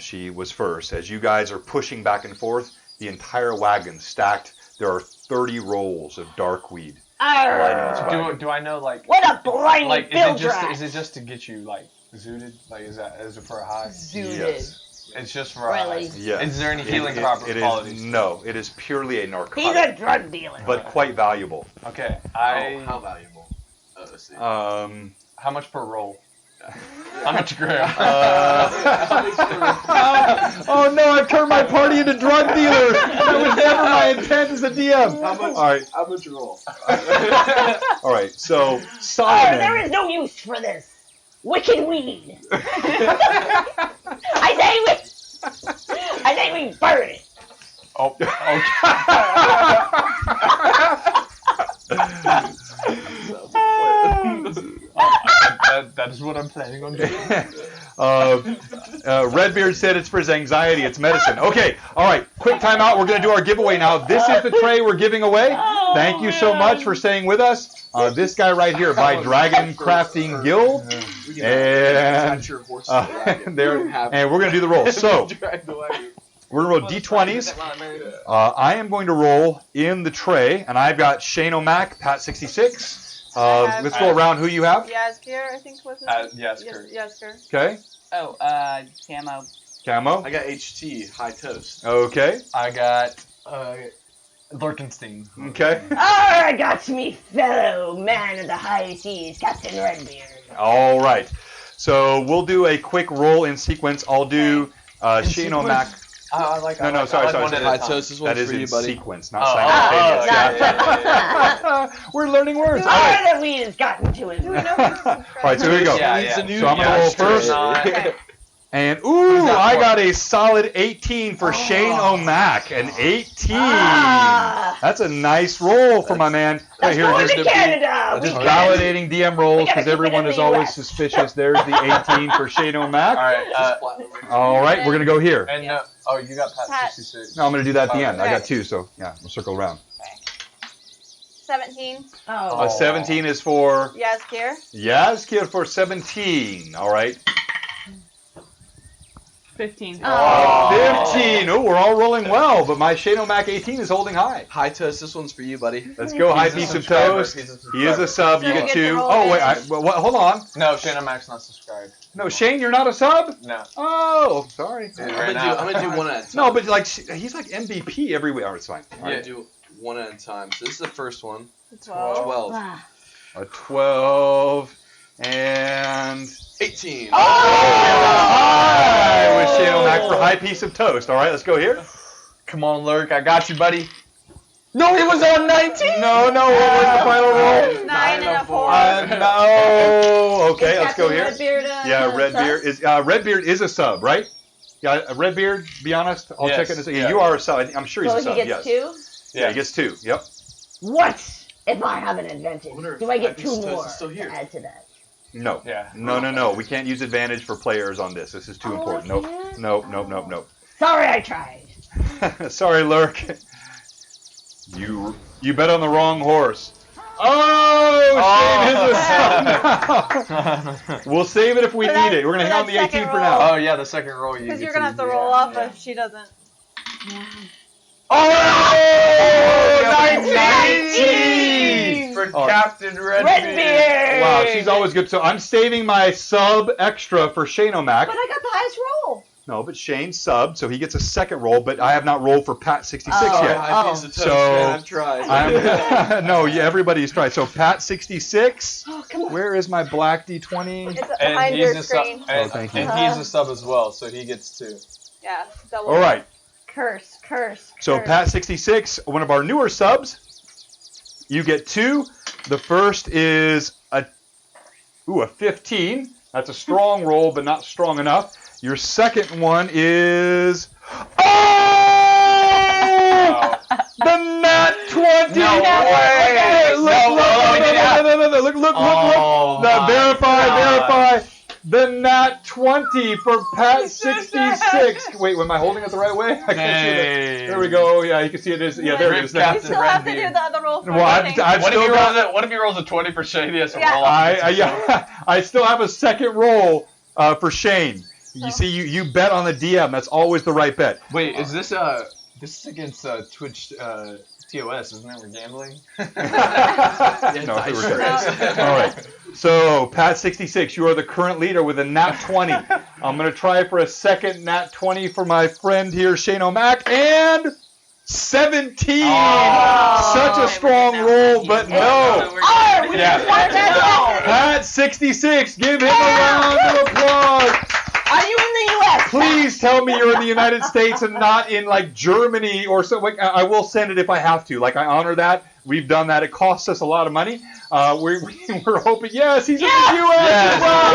S1: She was first. As you guys are pushing back and forth, the entire wagon stacked. There are 30 rolls of darkweed.
S6: Do I know like
S3: What a blinding
S6: like
S3: field rat.
S6: is it just to get you like zooted? Like is it for a high?
S3: Zooted.
S1: Yes.
S6: It's just for our
S3: Really?
S6: eyes.
S1: Yes.
S6: Is there any healing
S1: It
S6: qualities?
S1: is, no, it is purely a
S3: He's a
S1: narcotic,
S3: drug dealer.
S1: but quite valuable.
S6: Okay.
S5: How valuable? Let's see.
S6: How much per roll? How much gram?
S1: Oh no, I've turned my party into drug dealers. That was never my intent as a DM.
S5: How much?
S1: All right.
S5: How much roll?
S1: All right. So
S3: Oh, there
S1: Solomon.
S3: is no use for this. Wicked weed. I say we burn it.
S6: Oh, that is what I'm planning on doing.
S1: Redbeard said it's for his anxiety. It's medicine. Okay. All right. Quick timeout. We're going to do our giveaway now. This is the tray we're giving away. Thank you so much for staying with us. This guy right here by Dragon Crafting Guild. And
S5: Your horse to the wagon.
S1: there, and we're going to do the roll. So we're going to roll d20s. I am going to roll in the tray, and I've got Shane O'Mac, Pat 66. Let's go around who you have.
S4: Yaskir, I think was his
S6: Yasker.
S4: Yasker.
S1: Okay.
S2: Oh, Camo.
S1: Camo.
S5: I got HT, high toast.
S1: Okay.
S6: I got Lurkenstein.
S1: Okay.
S3: I got me fellow man of the high seas, Captain Redbeard.
S1: All right. So we'll do a quick roll in sequence. I'll do Shane O'Mac. No, sorry.
S5: High toast is one
S1: That is
S5: for
S1: in
S5: you, buddy.
S1: sequence, not simultaneous.
S3: Yeah.
S1: We're learning words. All
S3: Sorry
S1: right.
S3: the weed has gotten to him.
S1: All right, so here we go.
S6: Yeah.
S1: So I'm going to roll first. And, ooh, I got a solid 18 for Shane O'Mac. An 18. That's a nice roll for my man. Right
S3: Let's
S1: here,
S3: go
S1: just
S3: to Canada.
S1: just
S3: We gotta-
S1: validating DM rolls
S3: we gotta
S1: because
S3: keep it
S1: everyone
S3: in
S1: is
S3: the
S1: always
S3: US.
S1: suspicious. There's the 18 for Shane O'Mac.
S6: All right.
S1: All right, we're going to go here.
S6: And you got Pat 66.
S1: No, I'm going to do that at the end. I
S4: Okay.
S1: got 2, so yeah, we'll circle around.
S4: 17.
S3: Oh.
S1: 17 is for
S4: Yaskir.
S1: Yazkir for 17. All right.
S2: 15.
S3: Oh.
S1: 15. Oh, we're all rolling well, but my Shane O'Mac 18 is holding high.
S5: High toast, this one's for you, buddy.
S1: Let's go. High
S6: He's a
S1: piece of
S6: subscriber.
S1: toast.
S6: He's a
S1: He is a sub.
S4: So
S1: You
S4: you
S1: get
S4: get to
S1: 2.
S4: roll
S1: Oh, wait.
S4: damage.
S1: Hold on.
S6: No, Shane O'Mac's not subscribed.
S1: No, Shane, you're not a sub?
S6: No.
S1: Oh, sorry.
S6: Dude,
S5: I'm gonna do one at a time.
S1: No, but like he's like MVP every week. All right, it's fine.
S5: I'm gonna do one at a time. So this is the first one.
S4: 12.
S5: 12.
S1: A 12 and
S5: 18.
S1: I with Shane O'Mac for high piece of toast. All right, let's go here.
S6: Come on, Lurk. I got you, buddy. No, he was on 19.
S1: No, what was the final roll?
S4: 9 and a 4.
S1: No. Okay, let's go here.
S3: Redbeard,
S1: Yeah, Redbeard is a sub, right? Yeah, Redbeard. Be honest, I'll
S6: Yes.
S1: check it. Yeah,
S6: Yeah.
S1: you are a sub. I'm sure he's
S3: So
S1: a sub.
S3: he gets
S1: Yes.
S3: 2?
S1: Yeah, he gets 2. Yep.
S3: What if I have an advantage? Do I get 2
S5: Toast is
S3: more
S5: still here.
S3: to add to that?
S1: No.
S6: Yeah.
S1: No. We can't use advantage for players on this. This is too important.
S3: I
S1: Nope.
S3: can't?
S1: Nope.
S3: Sorry, I tried.
S1: Sorry, Lurk. You bet on the wrong horse. Oh, Shane is a sub. We'll save it if we
S4: For
S1: need
S4: that-
S1: it. We're gonna
S4: for
S1: hang on
S4: that
S1: the 18
S4: second
S1: for
S4: roll.
S1: now.
S6: Oh, yeah, the second roll.
S4: Because you're going to have to roll off if she doesn't.
S1: Oh,
S6: 19 for
S1: Oh.
S6: Captain Redbeard.
S3: Redbeard!
S1: Wow, she's always good. So I'm saving my sub extra for Shane O'Mac.
S3: But I got the highest roll.
S1: No, but Shane subbed, so he gets a second roll. But I have not rolled for Pat 66
S3: Oh.
S1: yet.
S5: High piece of toast,
S1: So,
S5: man. I've tried.
S1: No, yeah, everybody's tried. So Pat 66.
S3: Oh, come on.
S1: Where is my black D20?
S4: It's
S6: And
S4: behind
S6: he's
S4: your
S6: a sub.
S4: screen.
S6: And,
S1: thank you.
S6: and he's a sub as well, so he gets 2.
S4: Yeah, double.
S1: All right.
S3: Curse.
S1: So Pat 66, one of our newer subs. You get 2. The first is a 15. That's a strong roll, but not strong enough. Your second one is the nat 20.
S6: No way.
S1: Look.
S6: Oh, my
S1: Verify.
S6: God.
S1: The nat 20 for Pat 66. Wait, am I holding it the right way? I can't see it. There we go. Yeah, you can see it is. Yeah, there it is.
S4: You
S6: Captain
S4: still have to do
S6: Redbeard.
S4: the other roll for
S1: Well, I've
S6: What
S1: still got.
S6: if he rolls a 20 for Shane? He has to
S4: Yeah.
S6: roll off.
S1: I still have a second roll for Shane. You see, you bet on the DM. That's always the right bet.
S6: Wait, is this this is against Twitch TOS, isn't that we're gambling?
S1: No,
S5: dice
S1: we're good.
S5: rolls.
S1: All right. So, Pat 66, you are the current leader with a nat 20. I'm going to try for a second nat 20 for my friend here, Shane O'Mac, and 17. Such a strong roll, but no. Pat 66, give him a round of applause.
S3: Are you in the U.S.?
S1: Please tell me you're in the United States and not in like Germany or something. I will send it if I have to. Like I honor that. We've done that. It costs us a lot of money. We're hoping. Yes, he's in the U.S. All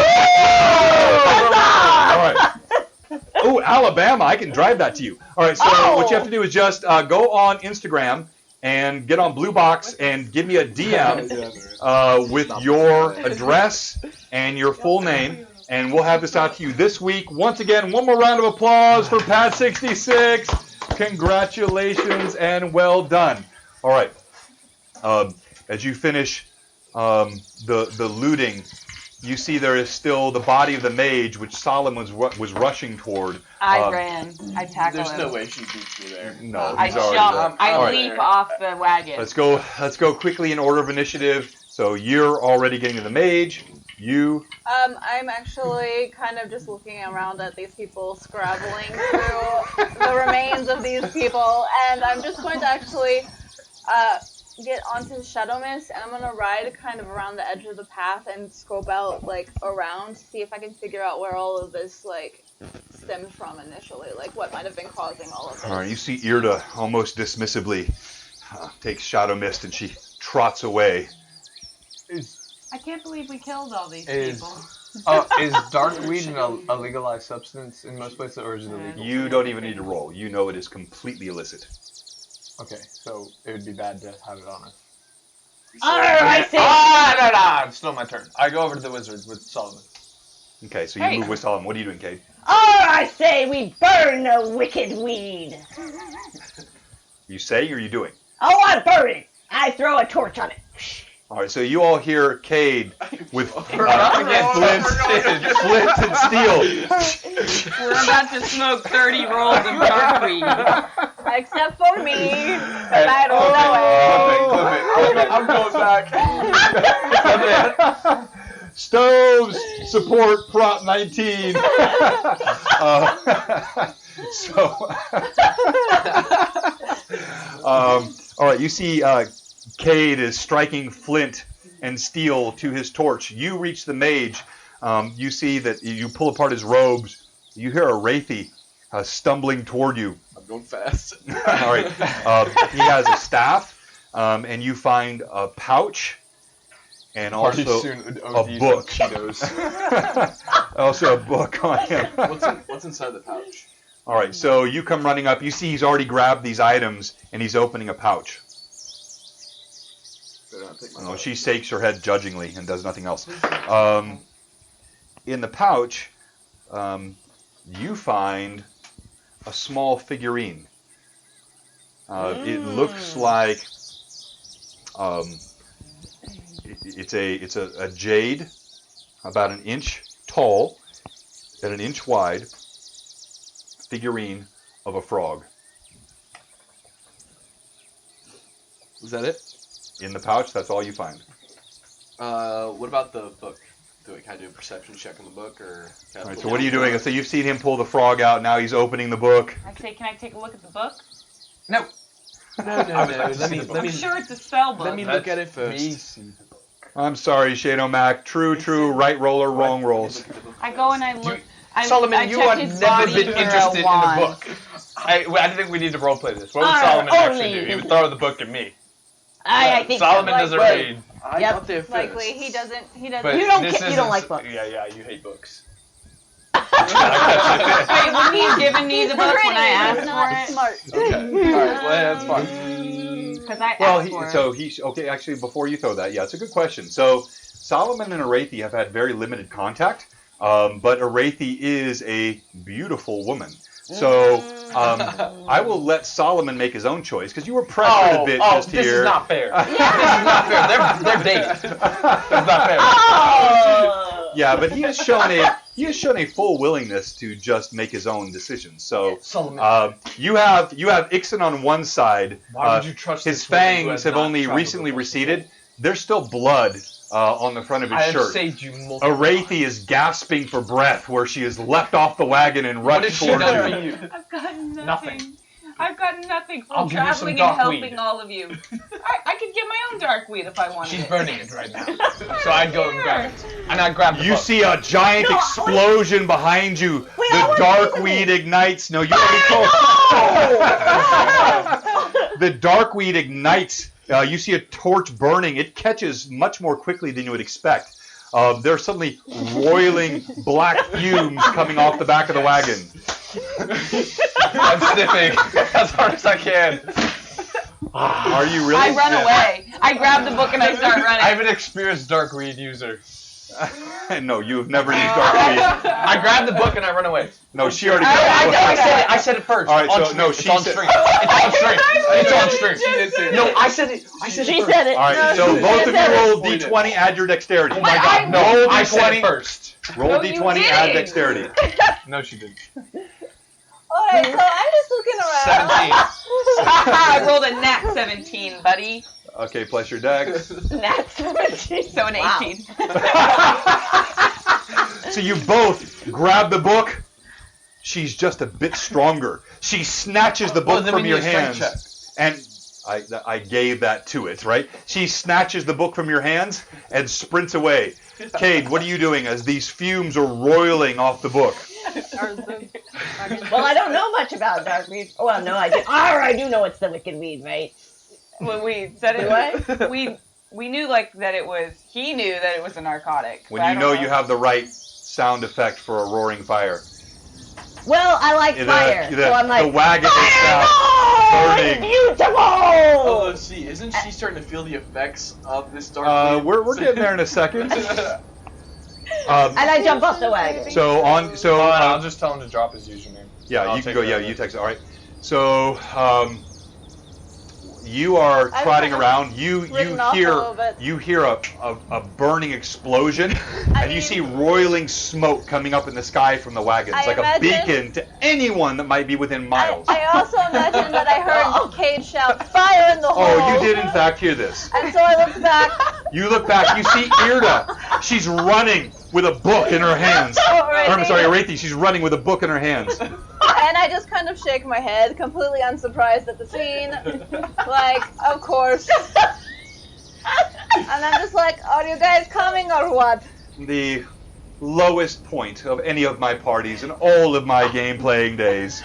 S1: right. Oh, Alabama. I can drive that to you. All right. So what you have to do is just go on Instagram and get on Blue Box and give me a DM with your address and your full name. And we'll have this out to you this week. Once again, one more round of applause for Pat 66. Congratulations and well done. All right. As you finish the looting, you see there is still the body of the mage, which Solomon was rushing toward.
S2: I ran. I tackled
S5: There's
S2: him.
S5: no way she beats me there.
S1: No,
S2: I
S1: he's already
S2: jump.
S1: there.
S2: I
S1: All right.
S2: leap off the wagon.
S1: Let's go quickly in order of initiative. So you're already getting to the mage. You.
S4: I'm actually kind of just looking around at these people scrabbling through the remains of these people, and I'm just going to actually get onto Shadow Mist, and I'm gonna ride kind of around the edge of the path and scope out like around, see if I can figure out where all of this like stems from initially, like what might have been causing all of this.
S1: All right. You see Irda almost dismissively takes Shadow Mist and she trots away.
S2: I can't believe we killed all these
S6: Is
S2: people.
S6: dark weed a legalized substance in most places, or is it illegal?
S1: You don't even need to roll. You know it is completely illicit.
S6: Okay, so it would be bad to have it on us.
S3: I see.
S6: No, it's still my turn. I go over to the wizard with Solomon.
S1: Okay, so you
S2: Hey.
S1: move with Solomon. What are you doing, Cade?
S3: I say we burn the wicked weed.
S1: You say or you doing?
S3: I burn it. I throw a torch on it.
S1: All right, so you all hear Cade with flint and steel.
S2: We're about to smoke 30 rolls of dark weed.
S4: Except for me, and I don't know it.
S6: I'm going back.
S1: Stoves support Prop 19. All right, you see Cade is striking flint and steel to his torch. You reach the mage. You see that you pull apart his robes. You hear a Wraithy stumbling toward you.
S5: I'm going fast.
S1: All right. He has a staff, and you find a pouch, and also a book. Also a book on him.
S5: What's inside the pouch?
S1: All right. So you come running up. You see he's already grabbed these items, and he's opening a pouch. Oh, she shakes her head judgingly and does nothing else. In the pouch, you find a small figurine. It looks like it's a jade, about an inch tall and an inch wide figurine of a frog.
S5: Is that it?
S1: In the pouch, that's all you find.
S5: What about the book? Can I do a perception check on the book, or?
S1: All right, so what are you doing? So you've seen him pull the frog out. Now he's opening the book.
S2: I say, can I take a look at the book?
S6: No.
S5: No. Let me
S2: I'm sure it's a spell book.
S5: let me look at it first.
S1: I'm sorry, Shane O'Mac. True. Right roller, wrong rolls.
S2: I go and I look.
S6: Solomon,
S2: I
S6: you
S2: check
S6: have
S2: his
S6: never
S2: body
S6: been
S2: for
S6: interested in a
S2: wand.
S6: book. I think we need to roleplay this. What would Solomon actually do? He would throw the book at me.
S3: I think
S6: Solomon
S3: so.
S6: doesn't read.
S5: I
S3: Yep.
S5: got there first.
S4: Likely, he doesn't.
S6: But
S3: You don't
S6: this
S3: ca- you don't
S6: isn't-
S3: like books.
S6: Yeah, you hate books.
S2: Wait, wouldn't he have given me the book when I asked
S4: not
S2: for it?
S4: smart.
S5: Okay. All right. Well, that's fine.
S2: Because I
S1: Well,
S2: asked for it.
S1: he's okay. Actually, before you throw that, yeah, it's a good question. So Solomon and Arathi have had very limited contact, but Arathi is a beautiful woman. So I will let Solomon make his own choice because you were pressured a bit just
S6: this
S1: here.
S6: is not fair. This is not fair. They're dating. That's not fair.
S1: Yeah, but he has shown a full willingness to just make his own decisions. So
S6: Solomon.
S1: you have Ixon on one side.
S6: Why would you trust
S1: his
S6: this woman who
S1: fangs
S6: has
S1: have
S6: not
S1: only
S6: traveled
S1: recently
S6: with us
S1: receded. There's still blood on the front of his
S6: I have
S1: shirt.
S6: saved you multiple
S1: Arathi is gasping for breath where she has leapt off the wagon and
S6: What
S1: rushed
S6: has she
S1: towards
S6: done
S1: you.
S6: for you?
S2: I've gotten nothing.
S6: Nothing.
S2: I've gotten nothing
S6: I'll
S2: from
S6: give you some
S2: traveling and
S6: dark
S2: helping
S6: weed.
S2: all of you. I could get my own dark weed if I wanted
S6: She's
S2: it.
S6: burning it right now. So I'd go and grab it. And I'd grab the
S1: You
S6: book.
S1: see a giant explosion behind you.
S3: Wait, I
S1: The
S3: want
S1: dark
S3: to
S1: weed ignites. No, you already told. The dark weed ignites. You see a torch burning. It catches much more quickly than you would expect. There are suddenly roiling black fumes coming off the back of the wagon.
S6: I'm sniffing as hard as I can.
S1: Are you really?
S2: I run away. I grab the book and I start running.
S6: I'm an experienced dark weed user.
S1: No, you have never used dark weed.
S6: I grab the book and I run away.
S1: No, she already
S2: I
S1: got the book.
S6: I said it first.
S1: All right,
S6: on
S1: so
S6: stream.
S1: no,
S6: it's
S1: she
S6: on
S1: said-
S6: stream. It's on stream. It's on stream.
S5: She did say
S6: No,
S5: that.
S6: I said it. I said
S3: She
S6: it first.
S3: said it.
S1: All right,
S3: No,
S1: so
S3: she
S1: both of
S3: said
S1: you
S3: it.
S1: roll d20, add your dexterity.
S6: Oh my
S2: But
S6: god,
S2: I-
S6: no, I
S1: D20.
S6: said it first.
S1: Roll
S2: No, you
S1: d20, add
S2: didn't.
S1: dexterity.
S6: No, she didn't.
S4: Alright, so I'm just looking around.
S6: 17.
S2: I rolled a nat 17, buddy.
S1: Okay, plus your dex.
S3: Nat 17.
S2: So an
S3: Wow.
S2: 18.
S1: So you both grab the book. She's just a bit stronger. She snatches the book
S6: then
S1: from
S6: we
S1: your
S6: need a strength
S1: hands. And I gave that to it, right? She snatches the book from your hands and sprints away. Cade, what are you doing as these fumes are roiling off the book?
S3: Well, I don't know much about dark weed. Oh, well, no, I do. I do know it's the wicked weed, right?
S2: When we said
S3: Do
S2: it, we knew like that it was. He knew that it was a narcotic.
S1: When
S2: but I
S1: you
S2: don't
S1: know you have the right sound effect for a roaring fire.
S3: Well, I like fire, so I'm like,
S1: the wagon is
S3: fire!
S1: now
S3: It's
S1: burning.
S3: beautiful!
S5: Oh, let's see. Isn't she starting to feel the effects of this dark weed?
S1: We're getting there in a second.
S3: And I jump off the wagon.
S6: I'll just tell him to drop his username.
S1: Yeah,
S6: I'll
S1: you can
S6: take
S1: go.
S6: care
S1: Yeah,
S6: of it.
S1: you text it. All right. So you are
S4: I've
S1: trotting
S4: kind of
S1: around. You
S4: ridden off a little bit.
S1: hear a burning explosion, and you
S4: mean-
S1: see roiling smoke coming up in the sky from the wagon. It's
S4: I
S1: like a
S4: imagine-
S1: beacon to anyone that might be within miles.
S4: I also imagine that I heard Cade shout, "Fire in the hole!"
S1: Oh, you did in fact hear this.
S4: And so I looked back.
S1: You look back. You see Irda. She's running with a book in her hands.
S4: Alrighty.
S1: Or, I'm sorry, Arathi. She's running with a book in her hands.
S4: And I just kind of shake my head, completely unsurprised at the scene. Like, of course. And I'm just like, are you guys coming or what?
S1: The lowest point of any of my parties in all of my game playing days.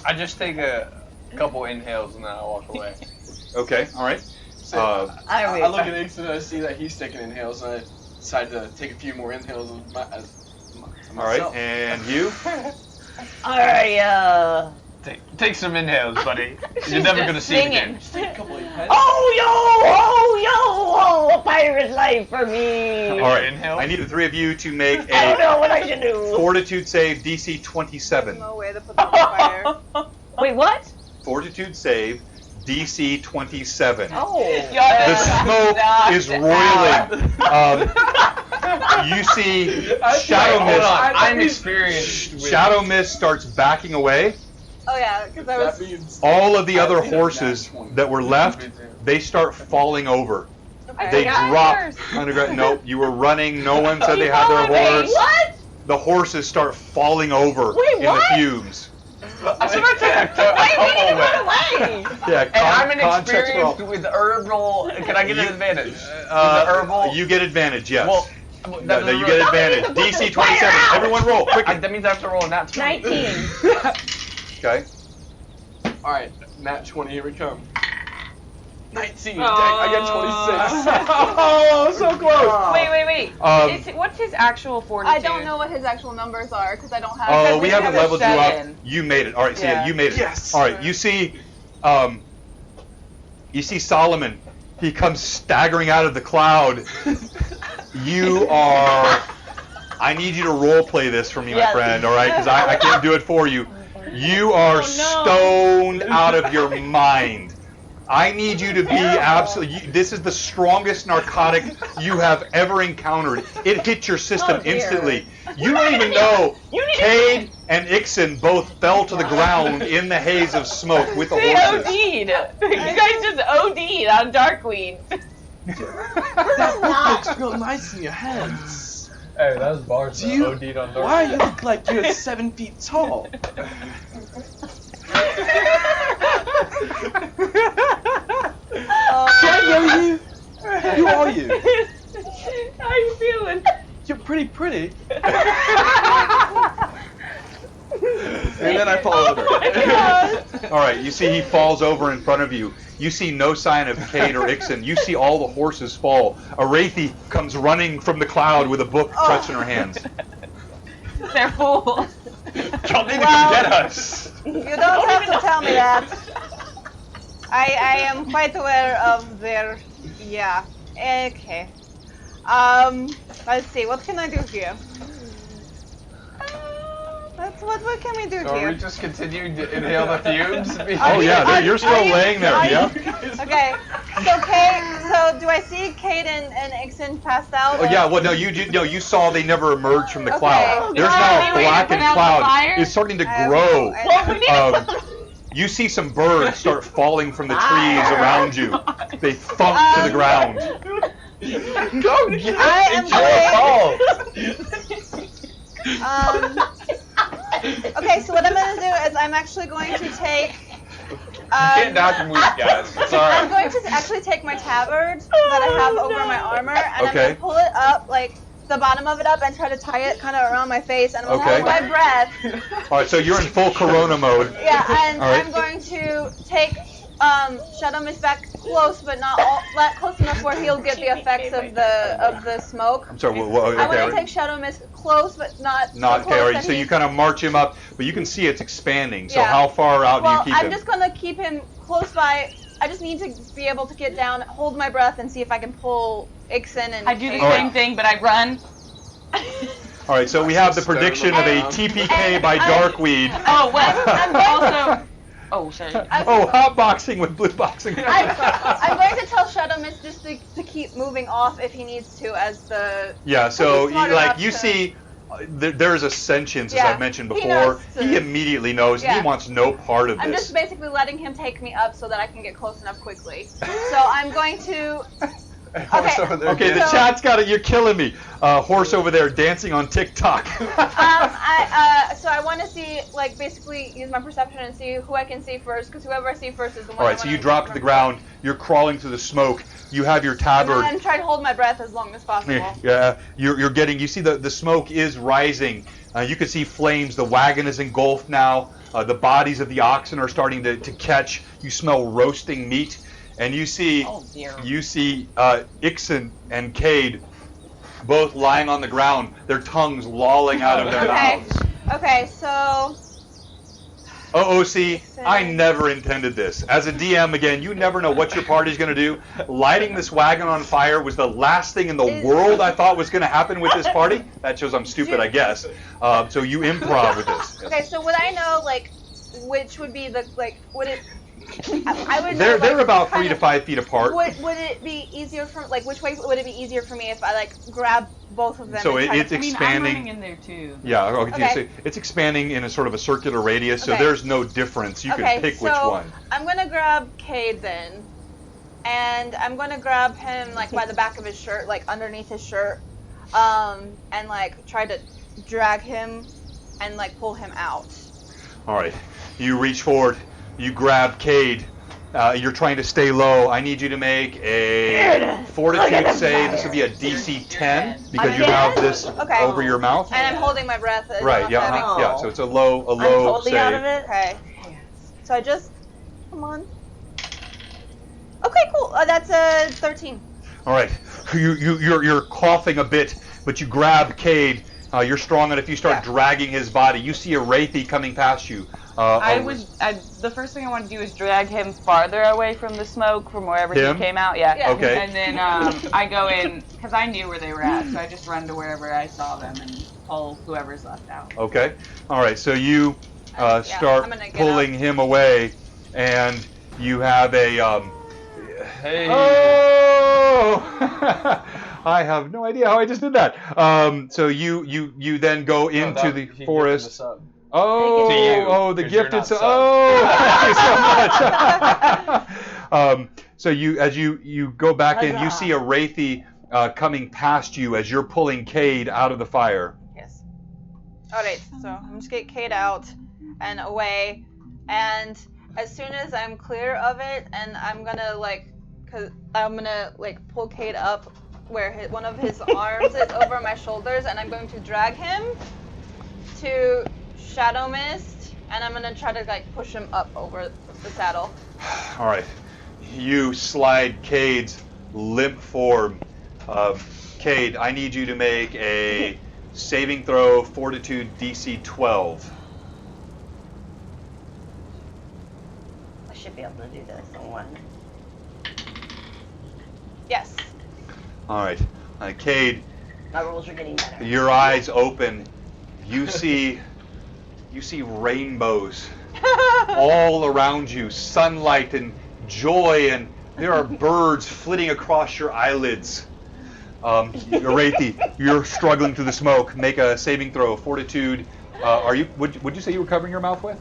S6: I just take a couple inhales and then I walk away.
S1: Okay, all right.
S5: So,
S3: I
S5: I look at Ixon and I see that he's taking inhales, and I decide to take a few more inhales
S1: All right, and you?
S3: Alright,
S6: Take some inhales, buddy. You're never gonna see it again.
S5: Take a couple of pets.
S3: oh, a pirate's life for me.
S1: All right,
S6: Inhale.
S1: I need the three of you to make
S3: I don't
S1: a
S3: know what I should do.
S1: Fortitude save DC 27.
S4: No way to put them on fire.
S3: Wait, what?
S1: Fortitude save DC 27.
S3: Oh.
S1: The smoke is roiling. You see Shadow
S6: Hold
S1: Mist.
S6: on, I'm experienced with...
S1: Shadow Mist starts backing away.
S4: Oh yeah, because I
S5: That
S4: was.
S5: means
S1: All of the other
S5: I think
S1: horses
S5: that's 20.
S1: that were left, they start falling over.
S4: Okay.
S1: They
S2: got
S1: drop
S2: yours.
S1: underground. Nope, you were running. No one said they had their horse.
S3: What?
S1: The horses start falling over
S3: Wait,
S1: in
S3: what?
S1: the fumes.
S6: I should have taken a couple away.
S1: Yeah,
S6: And I'm an
S1: context for all.
S6: experienced with herbal... Can I get an advantage? With the herbal...
S1: You get advantage, yes.
S6: Well,
S1: no, you get advantage. DC 27. Everyone roll, quickly.
S6: That means I have to roll a nat 20.
S3: 19.
S1: Okay.
S5: Alright, nat 20, here we come. 19.
S2: Oh.
S5: Dang, I got 26.
S1: Oh, so close.
S2: Wait. What's his actual fortitude?
S4: I don't know what his actual numbers are because I don't have.
S1: Oh, we
S2: we
S1: haven't
S2: have a
S1: leveled you up.
S2: 7.
S1: You made it. All right, so yeah,
S2: Yeah.
S1: you made it.
S5: Yes.
S1: All right, you see Solomon. He comes staggering out of the cloud. You are... I need you to role play this for me, my
S3: Yes.
S1: friend, all right? Because I can't do it for you. You are stoned out of your mind. I need you to be absolutely. This is the strongest narcotic you have ever encountered. It hit your system
S3: Oh, dear.
S1: instantly. You don't even know. Cade and Ixon both fell to the ground in the haze of smoke with the
S2: They
S1: horses.
S2: OD'd. You guys just OD'd on darkweed.
S10: That book looks real nice in your hands.
S6: Hey, that was bars.
S10: Do you?
S6: OD'd on dark.
S10: Why you look like you're 7 feet tall? Can I know you? Who are you?
S2: How you feeling?
S10: You're pretty. And then I fall over.
S1: All right, you see he falls over in front of you. You see no sign of Cade or Ixon. You see all the horses fall. Arathi comes running from the cloud with a book clutched in her hands.
S2: They're fools.
S1: Y'all need to come get us.
S4: You don't have to tell me that. I am quite aware of their. Yeah. Okay. Let's see. What can I do here? What can we do
S6: So
S4: here?
S6: are we just continuing to inhale the fumes?
S1: Oh yeah, you're still laying there. Yeah.
S4: Okay. So do I see Cade and Ixon passed out?
S1: Oh yeah. Well, no, you saw they never emerged from the
S4: Okay.
S1: cloud. There's
S2: No,
S1: now
S2: we
S1: a
S2: were
S1: blackened
S2: putting out the
S1: cloud.
S2: fire?
S1: It's starting to
S4: I
S1: grow.
S4: have no idea.
S1: You see some birds start falling from the trees around you. They thump to the ground.
S6: Go get
S4: I am Okay, so what I'm gonna do is I'm actually going to take.
S6: You can't knock him weak, guys. It's
S4: I'm
S6: alright.
S4: going to actually take my tabard that I have over my armor and I'm
S1: Okay.
S4: gonna pull it up, like the bottom of it up, and try to tie it kind of around my face, and I'm gonna
S1: Okay.
S4: hold my breath.
S1: All right, so you're in full Corona mode.
S4: Yeah, and
S1: All right.
S4: I'm going to take Shadow Mist back close, but not close enough where he'll get the effects of the smoke.
S1: I'm sorry.
S4: I want to
S1: Okay.
S4: take Shadow Mist close, but not
S1: Not
S4: so close
S1: Carrie.
S4: that
S1: So
S4: he-
S1: you kind of march him up, but you can see it's expanding. So
S4: Yeah.
S1: how far out
S4: Well,
S1: do you keep
S4: I'm
S1: him?
S4: just gonna keep him close by. I just need to be able to get down, hold my breath, and see if I can pull Ixon and.
S2: I do the
S1: All right.
S2: same thing, but I run.
S1: All right, so we have the
S5: Stone
S1: prediction of a
S5: around.
S1: TPK by
S4: I'm-
S1: Darkweed.
S2: Oh, what? Also. Oh, sorry.
S1: Oh, hotboxing with blue boxing.
S4: I'm going to tell Shadow Mist just to keep moving off if he needs to as the.
S1: Yeah, so
S4: He's smart
S1: like
S4: enough
S1: you
S4: to-
S1: see, there's a sentience, as
S4: Yeah,
S1: I mentioned
S4: he
S1: before.
S4: knows
S1: He,
S4: to-
S1: immediately knows
S4: Yeah.
S1: he wants no part of
S4: I'm
S1: this.
S4: just basically letting him take me up so that I can get close enough quickly. So I'm going to.
S6: Horse over there.
S1: Okay, the
S4: So-
S1: chat's got it. You're killing me. Horse over there dancing on TikTok.
S4: So I want to see, like, basically use my perception and see who I can see first, because whoever I see first is the one.
S1: All right, so you drop to the ground. You're crawling through the smoke. You have your tabard.
S4: And try to hold my breath as long as possible.
S1: Yeah, you're getting. You see the smoke is rising. You can see flames. The wagon is engulfed now. The bodies of the oxen are starting to catch. You smell roasting meat, and you see
S2: Oh, dear.
S1: Ixon and Cade both lying on the ground. Their tongues lolling out of their
S4: Okay.
S1: mouths.
S4: Okay, so.
S1: OOC, I never intended this. As a DM, again, you never know what your party's going to do. Lighting this wagon on fire was the last thing in the world I thought was going to happen with this party. That shows I'm stupid, I guess. So you improv with this.
S4: Okay, so would I know, like, which would be the, like, would it. I would know,
S1: They're
S4: like,
S1: about
S4: kind
S1: 3 to
S4: of-
S1: 5 feet apart.
S4: Would it be easier for, like, which way would it be easier for me if I, like, grab both of them?
S1: So
S4: and try
S1: it's
S4: to,
S2: I mean, I'm
S1: expanding.
S2: running in there too.
S1: Yeah,
S4: Okay.
S1: so it's expanding in a sort of a circular radius, so
S4: Okay.
S1: there's no difference. You
S4: okay,
S1: can pick
S4: so
S1: which one.
S4: I'm gonna grab Cade then, and I'm gonna grab him like by the back of his shirt, like underneath his shirt, and like try to drag him and like pull him out.
S1: All right, you reach forward, you grab Cade. You're trying to stay low. I need you to make a fortitude save. This would be a DC 10 because you have this
S4: Okay.
S1: over your mouth.
S4: And I'm holding my breath.
S1: Right. Yeah.
S3: Oh.
S1: Yeah. So it's a low
S3: I'm totally
S1: save.
S3: out of it.
S4: Okay. So I just come on. Okay, cool. That's a 13.
S1: All right. You're coughing a bit, but you grab Cade. You're strong enough. You start
S4: Yeah.
S1: dragging his body. You see a Wraithy coming past you.
S2: The first thing I want to do is drag him farther away from the smoke, from wherever
S1: Him?
S2: he came out. Yeah.
S4: Yeah.
S1: Okay.
S2: And then I go in, because I knew where they were at, so I just run to wherever I saw them and pull whoever's left out.
S1: Okay. All right. So you
S4: I'm
S1: start
S4: gonna get
S1: pulling him away, and You have a
S6: Hey.
S1: Oh! I have no idea how I just did that. So you then go into the forest. Oh,
S6: To you,
S1: the
S6: 'cause you're
S1: gifted
S6: not
S1: sub.
S6: subbed.
S1: Oh, thank you so much. So you go back in. You see a Wraithy coming past you as you're pulling Cade out of the fire.
S4: Yes. Alright, so I'm just get Kate out and away, and as soon as I'm clear of it, and I'm gonna pull Kate up where one of his arms is over my shoulders, and I'm going to drag him to Shadow Mist, and I'm gonna try to push him up over the saddle.
S1: All right, you slide Cade's limp form. Cade, I need you to make a saving throw, Fortitude DC 12.
S3: I should be able to do this in one.
S4: Yes.
S1: All right, Cade,
S3: My rolls are getting better.
S1: your eyes open. You see rainbows all around you, sunlight and joy, and there are birds flitting across your eyelids. Wraithy, you're struggling through the smoke. Make a saving throw, Fortitude. Would you say you were covering your mouth with?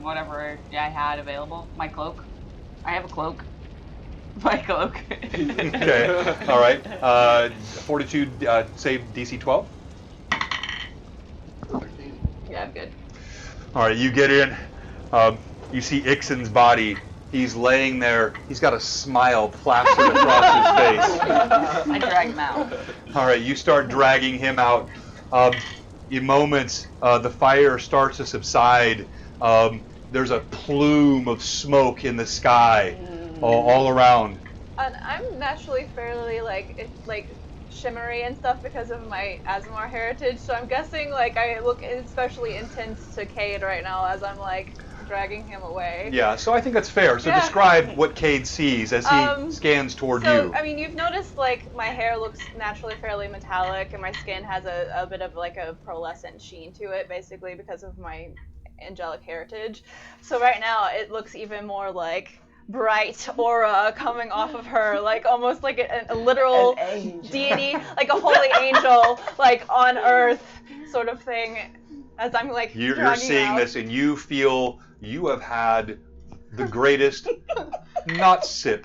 S2: Whatever I had available. My cloak. I have a cloak. My cloak.
S1: Okay. All right. Fortitude, save DC 12.
S5: 13.
S2: Yeah, I'm good.
S1: All right, you get in. You see Ixon's body. He's laying there. He's got a smile plastered across his face.
S2: I drag him out.
S1: All right, you start dragging him out. In moments, the fire starts to subside. There's a plume of smoke in the sky all around.
S4: And I'm naturally fairly shimmery and stuff because of my Azamar heritage, so I'm guessing I look especially intense to Cade right now as I'm dragging him away.
S1: Yeah, so I think that's fair. So
S4: Yeah.
S1: describe what Cade sees as he scans toward you.
S4: I mean, you've noticed my hair looks naturally fairly metallic, and my skin has a bit of a pearlescent sheen to it, basically because of my angelic heritage. So right now it looks even more bright aura coming off of her, almost like a literal deity, like a holy angel, on earth sort of thing. As I'm
S1: You're seeing this, and you feel you have had the greatest, not sip,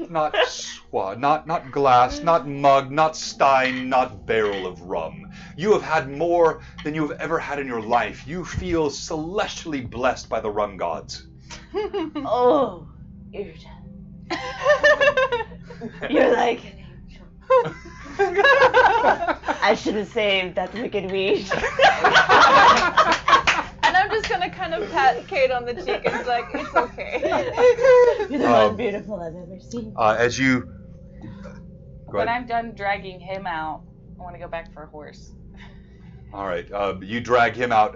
S1: not swat, not glass, not mug, not stein, not barrel of rum. You have had more than you have ever had in your life. You feel celestially blessed by the rum gods.
S3: Oh, you're like an angel. I should have saved that wicked weed.
S4: And I'm just gonna kind of pat Kate on the cheek and be it's okay.
S3: You're the most beautiful I've ever seen.
S1: As you...
S2: When I'm done dragging him out, I want to go back for a horse.
S1: All right, you drag him out.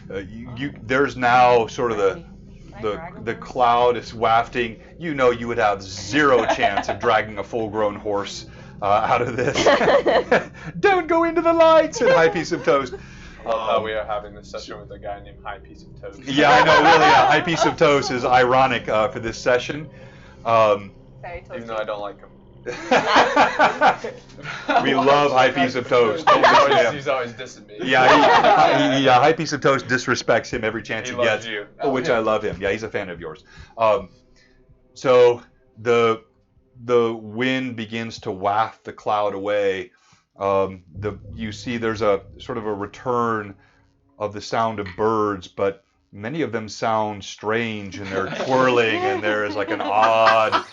S1: There's now sort of the cloud is wafting. You know you would have zero chance of dragging a full-grown horse out of this. Don't go into the light, said High Piece of Toast.
S6: We are having this session with a guy named High Piece of Toast.
S1: Yeah, I know, really. High Piece of Toast is ironic for this session.
S6: Even though I don't like him.
S1: We love High Piece of Toast.
S6: He's always dissing me.
S1: Yeah, High Piece of Toast disrespects him every chance he gets,
S6: you.
S1: Which I love him. Yeah, he's a fan of yours. So the wind begins to waft the cloud away. You see there's a sort of a return of the sound of birds, but many of them sound strange, and they're twirling, and there is an odd...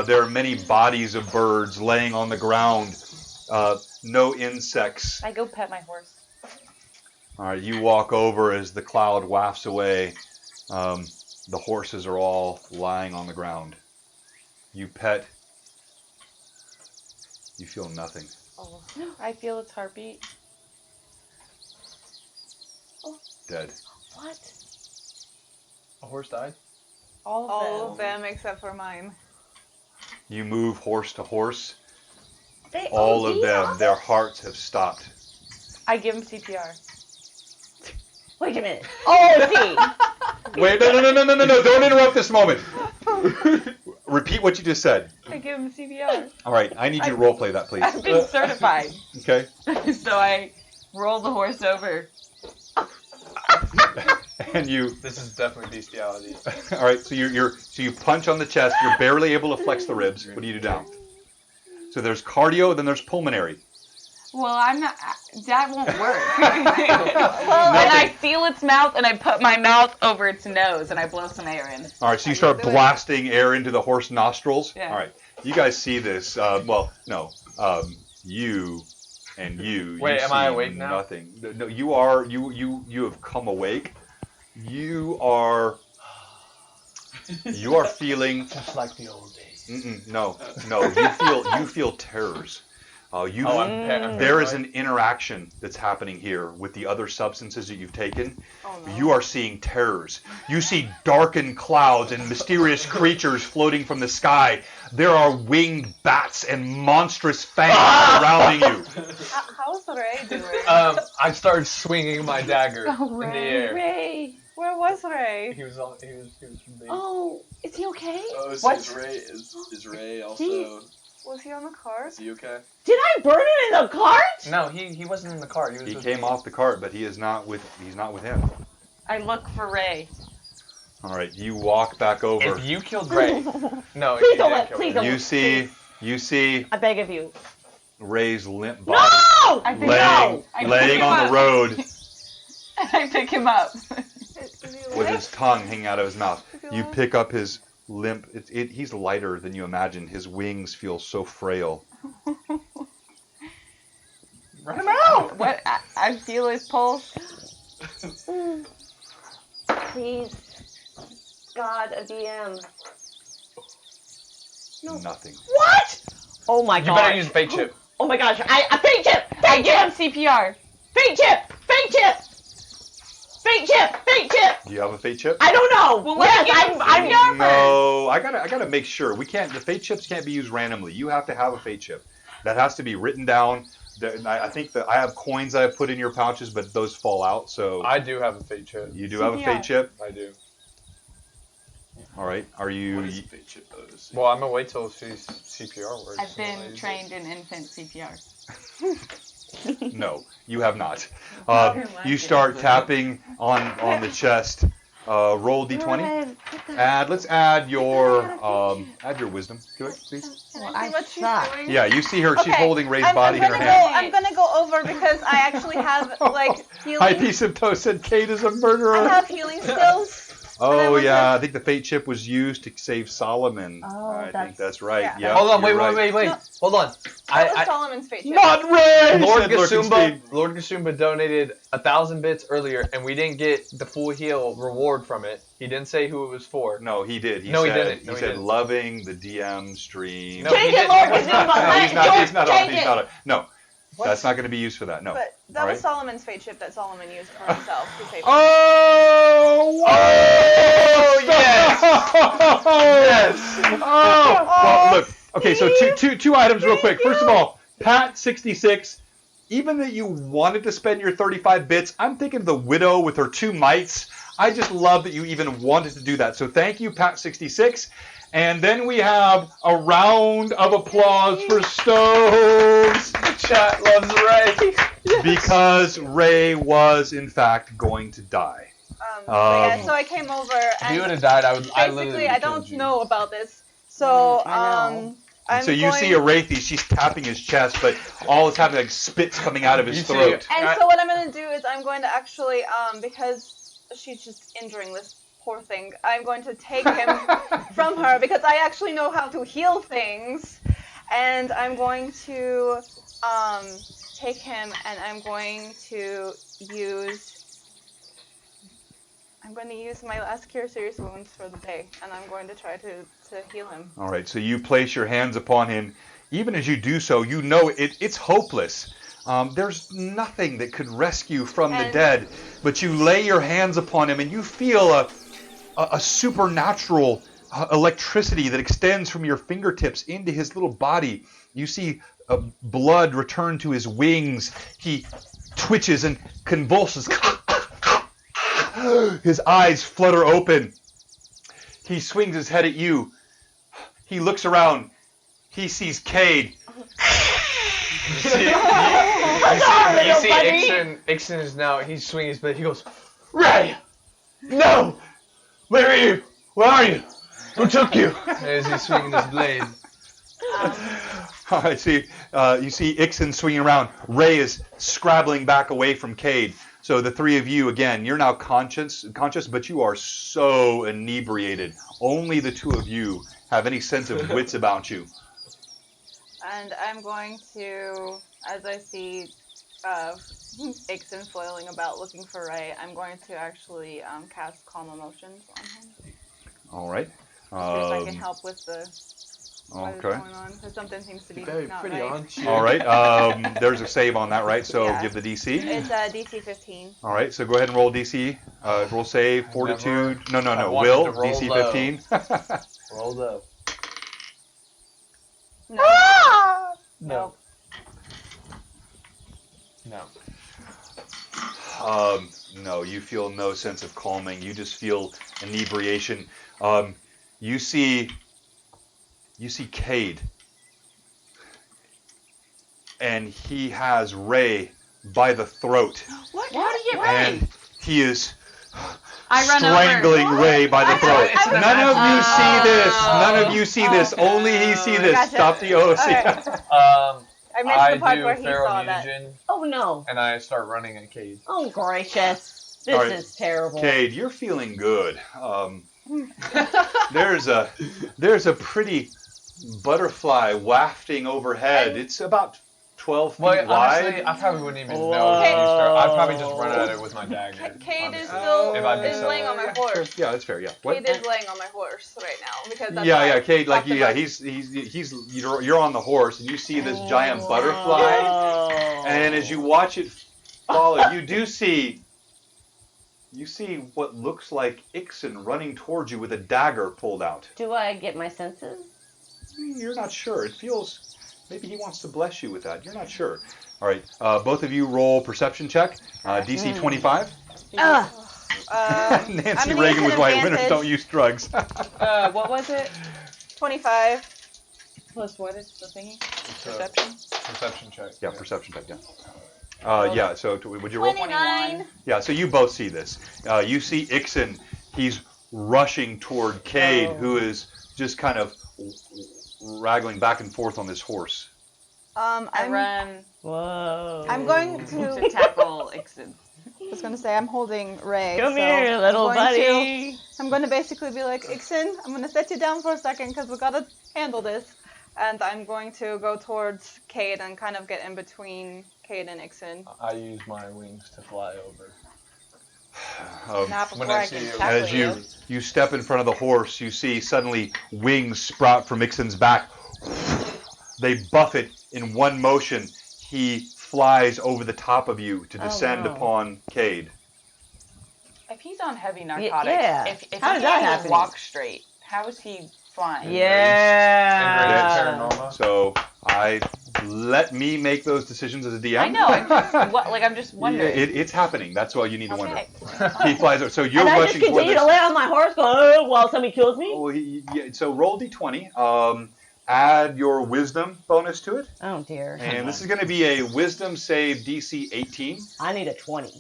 S1: there are many bodies of birds laying on the ground. No insects.
S2: I go pet my horse.
S1: All right, you walk over as the cloud wafts away. The horses are all lying on the ground. You pet. You feel nothing.
S2: Oh, I feel its heartbeat.
S1: Dead.
S2: What?
S6: A horse died?
S4: All of them except for mine.
S1: You move horse to horse.
S3: They
S1: All of
S3: OD'd
S1: them,
S3: on
S1: their
S3: us?
S1: hearts have stopped.
S2: I give him CPR.
S3: Wait a minute. OD.
S1: Wait, no. Don't interrupt this moment. Repeat what you just said.
S2: I give him CPR.
S1: All right, I need you to role play that, please.
S2: I've been certified.
S1: Okay.
S2: So I roll the horse over.
S1: And you.
S6: This is definitely bestiality.
S1: All right, so you punch on the chest. You're barely able to flex the ribs. What do you do now? So there's cardio, then there's pulmonary.
S2: Well, I'm not. That won't work. And I feel its mouth, and I put my mouth over its nose, and I blow some air in.
S1: All right, so you start blasting air into the horse nostrils.
S2: Yeah.
S1: All right, you guys see this? Well, no. You and you.
S6: Wait,
S1: you
S6: am I
S1: see
S6: awake now?
S1: Nothing. No, you are. You have come awake. You are feeling
S10: just like the old days.
S1: No. You feel terrors. There is an interaction that's happening here with the other substances that you've taken.
S4: Oh, no.
S1: You are seeing terrors. You see darkened clouds and mysterious creatures floating from the sky. There are winged bats and monstrous fangs surrounding you.
S4: How's Ray doing?
S6: I started swinging my dagger in the air.
S2: Ray.
S4: Where was Ray?
S6: He was big.
S2: Oh, is he okay?
S5: Oh, so
S2: What?
S5: is Ray also?
S4: Was he on the cart?
S5: Is he okay?
S3: Did I burn it in the cart?
S6: No, he wasn't in the cart. He was
S1: He
S6: with
S1: came
S6: me.
S1: off the cart, but he's not with him.
S2: I look for Ray.
S1: All right, you walk back over.
S6: If you killed Ray, no,
S3: Please
S6: you
S3: don't
S6: didn't
S3: let-
S6: kill
S3: please
S6: Ray.
S3: don't.
S1: You see
S3: I beg of you.
S1: Ray's limp
S3: No!
S1: body
S2: I pick
S3: No!
S1: laying on the road
S2: I pick him up.
S1: with his tongue hanging out of his mouth. You pick up his limp. He's lighter than you imagine. His wings feel so frail.
S6: Run him out!
S2: What? I feel his pulse.
S3: Please. God, a DM. No.
S1: Nothing.
S3: What? Oh my
S6: You
S3: gosh.
S6: better use fate chip.
S3: Oh my gosh. I fate chip!
S2: I
S3: Fate
S2: give him
S3: chip!
S2: CPR.
S3: Fate chip! Fate chip! Fate chip! Fate chip!
S1: Do you have a fate chip?
S3: I don't know.
S2: Well, let's
S3: yes,
S2: get
S3: I'm
S2: CPR.
S1: No, I gotta make sure. We can't. The fate chips can't be used randomly. You have to have a fate chip. That has to be written down. I think that I have coins I have put in your pouches, but those fall out. So
S6: I do have a fate chip.
S1: you do have a fate chip.
S6: I do.
S1: All right. Are you?
S5: What is a fate chip though?
S6: Well, I'm gonna wait till she's CPR works.
S2: I've been trained in infant CPR.
S1: No, you have not. You start tapping on the chest. Roll d20. Let's add your wisdom to it, please.
S4: Can
S3: Well,
S4: I see
S3: I
S4: what she's
S3: suck.
S4: doing?
S1: Yeah, you see her. She's
S4: Okay,
S1: holding Ray's
S4: I'm
S1: body in her
S4: gonna
S1: hand.
S4: I'm gonna go over because I actually have like
S1: High
S4: healing.
S1: piece of toast said Kate is a murderer.
S4: I have healing skills.
S1: Oh
S4: want
S1: yeah,
S4: to-
S1: I think the fate chip was used to save Solomon.
S3: Oh,
S1: I think
S3: that's-
S1: that's right.
S4: yeah.
S1: Yeah.
S6: Hold on,
S1: you're
S6: wait.
S1: right.
S4: No.
S6: Hold on.
S4: That was Solomon's fate chip.
S1: Not Ray.
S6: Lord
S1: said Lurkenstein.
S6: Gasumba donated 1,000 bits earlier, and we didn't get the full heal reward from it. He didn't say who it was for.
S1: No, he did. He
S6: No, he
S1: said,
S6: didn't. No,
S1: he
S6: he
S1: said
S6: didn't.
S1: loving the DM stream.
S6: No,
S3: Take
S6: he
S3: it,
S6: didn't.
S3: Lord
S1: No,
S3: Gasumba.
S1: he's not. He's not on.
S3: Take
S1: He's
S3: it.
S1: not on. No,
S6: What?
S1: that's not going to be used for that. No.
S4: But that
S1: All
S4: was
S1: right.
S4: Solomon's fate chip that Solomon used for himself to save.
S1: Oh!
S6: Oh, yes!
S1: Yes! Oh! Well, look. Okay, so two items real quick. First of all, Pat 66. Even that you wanted to spend your 35 bits, I'm thinking of the widow with her 2 mites. I just love that you even wanted to do that. So thank you, Pat 66. And then we have a round of applause for Stoves.
S6: Chat loves Ray.
S1: Because Ray was, in fact, going to die.
S4: But yeah, so I came over
S6: If you would
S4: and
S6: have died, I literally
S4: basically
S6: would
S4: I
S6: have
S4: don't
S6: killed you.
S4: know about this. So
S3: I know.
S4: I'm
S1: So you
S4: going...
S1: see Arathi, she's tapping his chest, but all is happening like spits coming out of his
S6: You see-
S1: throat.
S4: And so what I'm gonna do is I'm going to actually because she's just injuring this poor thing, I'm going to take him from her because I actually know how to heal things, and I'm going to take him and I'm going to use my last cure serious wounds for the day, and I'm going to try to heal him.
S1: All right, so you place your hands upon him. Even as you do so, you know it's hopeless. There's nothing that could rescue from the
S4: And-
S1: dead, but you lay your hands upon him and you feel a supernatural electricity that extends from your fingertips into his little body. You see blood return to his wings. He twitches and convulses. His eyes flutter open. He swings his head at you. He looks around. He sees Cade.
S6: You see Ixon is now, he's swinging his blade. He goes, Ray! No! Where are you? Where are you? Who took you? As he's swinging his blade.
S1: I see. You see Ixon swinging around. Ray is scrabbling back away from Cade. So the three of you, again, you're now conscious, but you are so inebriated. Only the two of you have any sense of wits about you.
S4: And I'm going to, as I see Ixon flailing about looking for Ray, I'm going to actually cast Calm Emotions on him.
S1: All right.
S4: Just so I can help with the what is
S1: Okay.
S4: going on, because something seems to be
S10: Very
S4: not
S10: pretty,
S4: right.
S10: aren't you?
S1: All right. There's a save on that, right? So
S4: Yeah.
S1: give the DC.
S4: It's DC 15.
S1: All right. So go ahead and roll DC. Roll save, fortitude. No.
S6: I wanted
S1: Will,
S6: to roll
S1: DC
S6: low.
S1: 15.
S6: Roll low.
S4: No.
S6: No. No.
S1: No, you feel no sense of calming. You just feel inebriation. You see Cade, and he has Ray by the throat,
S2: What? How did you get Ray?
S1: and he is
S2: I run
S1: strangling
S2: over.
S1: Ray by the throat. None of you see this.
S2: Oh.
S1: None of you see this. Only he see this.
S4: Gotcha.
S1: Stop the OC.
S4: I missed the part where he
S6: Feral
S4: saw that.
S6: Mutagen,
S3: Oh no.
S6: and I start running at Cade.
S3: Oh gracious. This
S1: All right.
S3: is terrible.
S1: Cade, you're feeling good. There's a pretty butterfly wafting overhead. It's about 12 feet
S6: Well,
S1: wide.
S6: honestly, I probably wouldn't even know.
S3: Whoa.
S6: I'd probably just run at it with my dagger.
S4: Cade is
S6: honestly.
S4: still
S6: If I'd be so
S4: laying on my horse.
S1: Yeah, that's fair. Yeah. What?
S4: Cade is laying on my horse right now because that's
S1: Yeah,
S4: why I
S1: Cade, like
S4: talked
S1: yeah,
S4: about-
S1: you're on the horse and you see this giant butterfly,
S3: Oh.
S1: and as you watch it follow, you see what looks like Ixon running towards you with a dagger pulled out.
S3: Do I get my senses?
S1: You're not sure. It feels maybe he wants to bless you with that. You're not sure. All right, both of you roll perception check. DC 25. Nancy
S4: I'm gonna
S1: Reagan
S4: use
S1: was
S4: an
S1: why winners
S4: advantage.
S1: don't use drugs.
S2: What was it?
S4: 25.
S2: Plus what is the thingy?
S6: Perception? Perception check.
S1: Yeah, perception check. Yeah. Yeah. So would you roll?
S4: 29.
S1: Yeah. So you both see this. You see Ixon. He's rushing toward Cade, who is just kind of wraggling back and forth on this horse.
S2: I run
S3: Whoa.
S4: I'm going
S2: to tackle Ixon.
S4: I was gonna say I'm holding Ray.
S3: Come
S4: so
S3: here, little buddy.
S4: I'm going to basically be like, Ixon, I'm going to set you down for a second because we gotta handle this. And I'm going to go towards Cade and kind of get in between Cade and Ixon.
S6: I use my wings to fly over.
S4: Not before
S6: when I
S4: I
S6: see
S4: can
S6: you-
S4: tackle
S1: As you step in front of the horse, you see suddenly wings sprout from Ixon's back. They buff it in one motion. He flies over the top of you to descend
S3: wow.
S1: upon Cade.
S2: If he's on heavy narcotics,
S3: yeah.
S2: if
S3: How
S2: he
S3: did that
S2: can't
S3: happen?
S2: walk straight, how is he flying?
S3: Yeah.
S6: Paranormal.
S1: So let me make those decisions as a DM.
S2: I know. I'm just wondering.
S1: It's happening. That's why you need to wonder.
S2: Okay.
S1: He flies over. So you're
S3: And I just
S1: rushing toward
S3: continue
S1: this.
S3: to lay on my horse, go while somebody kills me.
S1: Oh, so roll d20. Add your wisdom bonus to it.
S3: Oh dear.
S1: And this is going to be a wisdom save DC 18.
S3: I need a 20.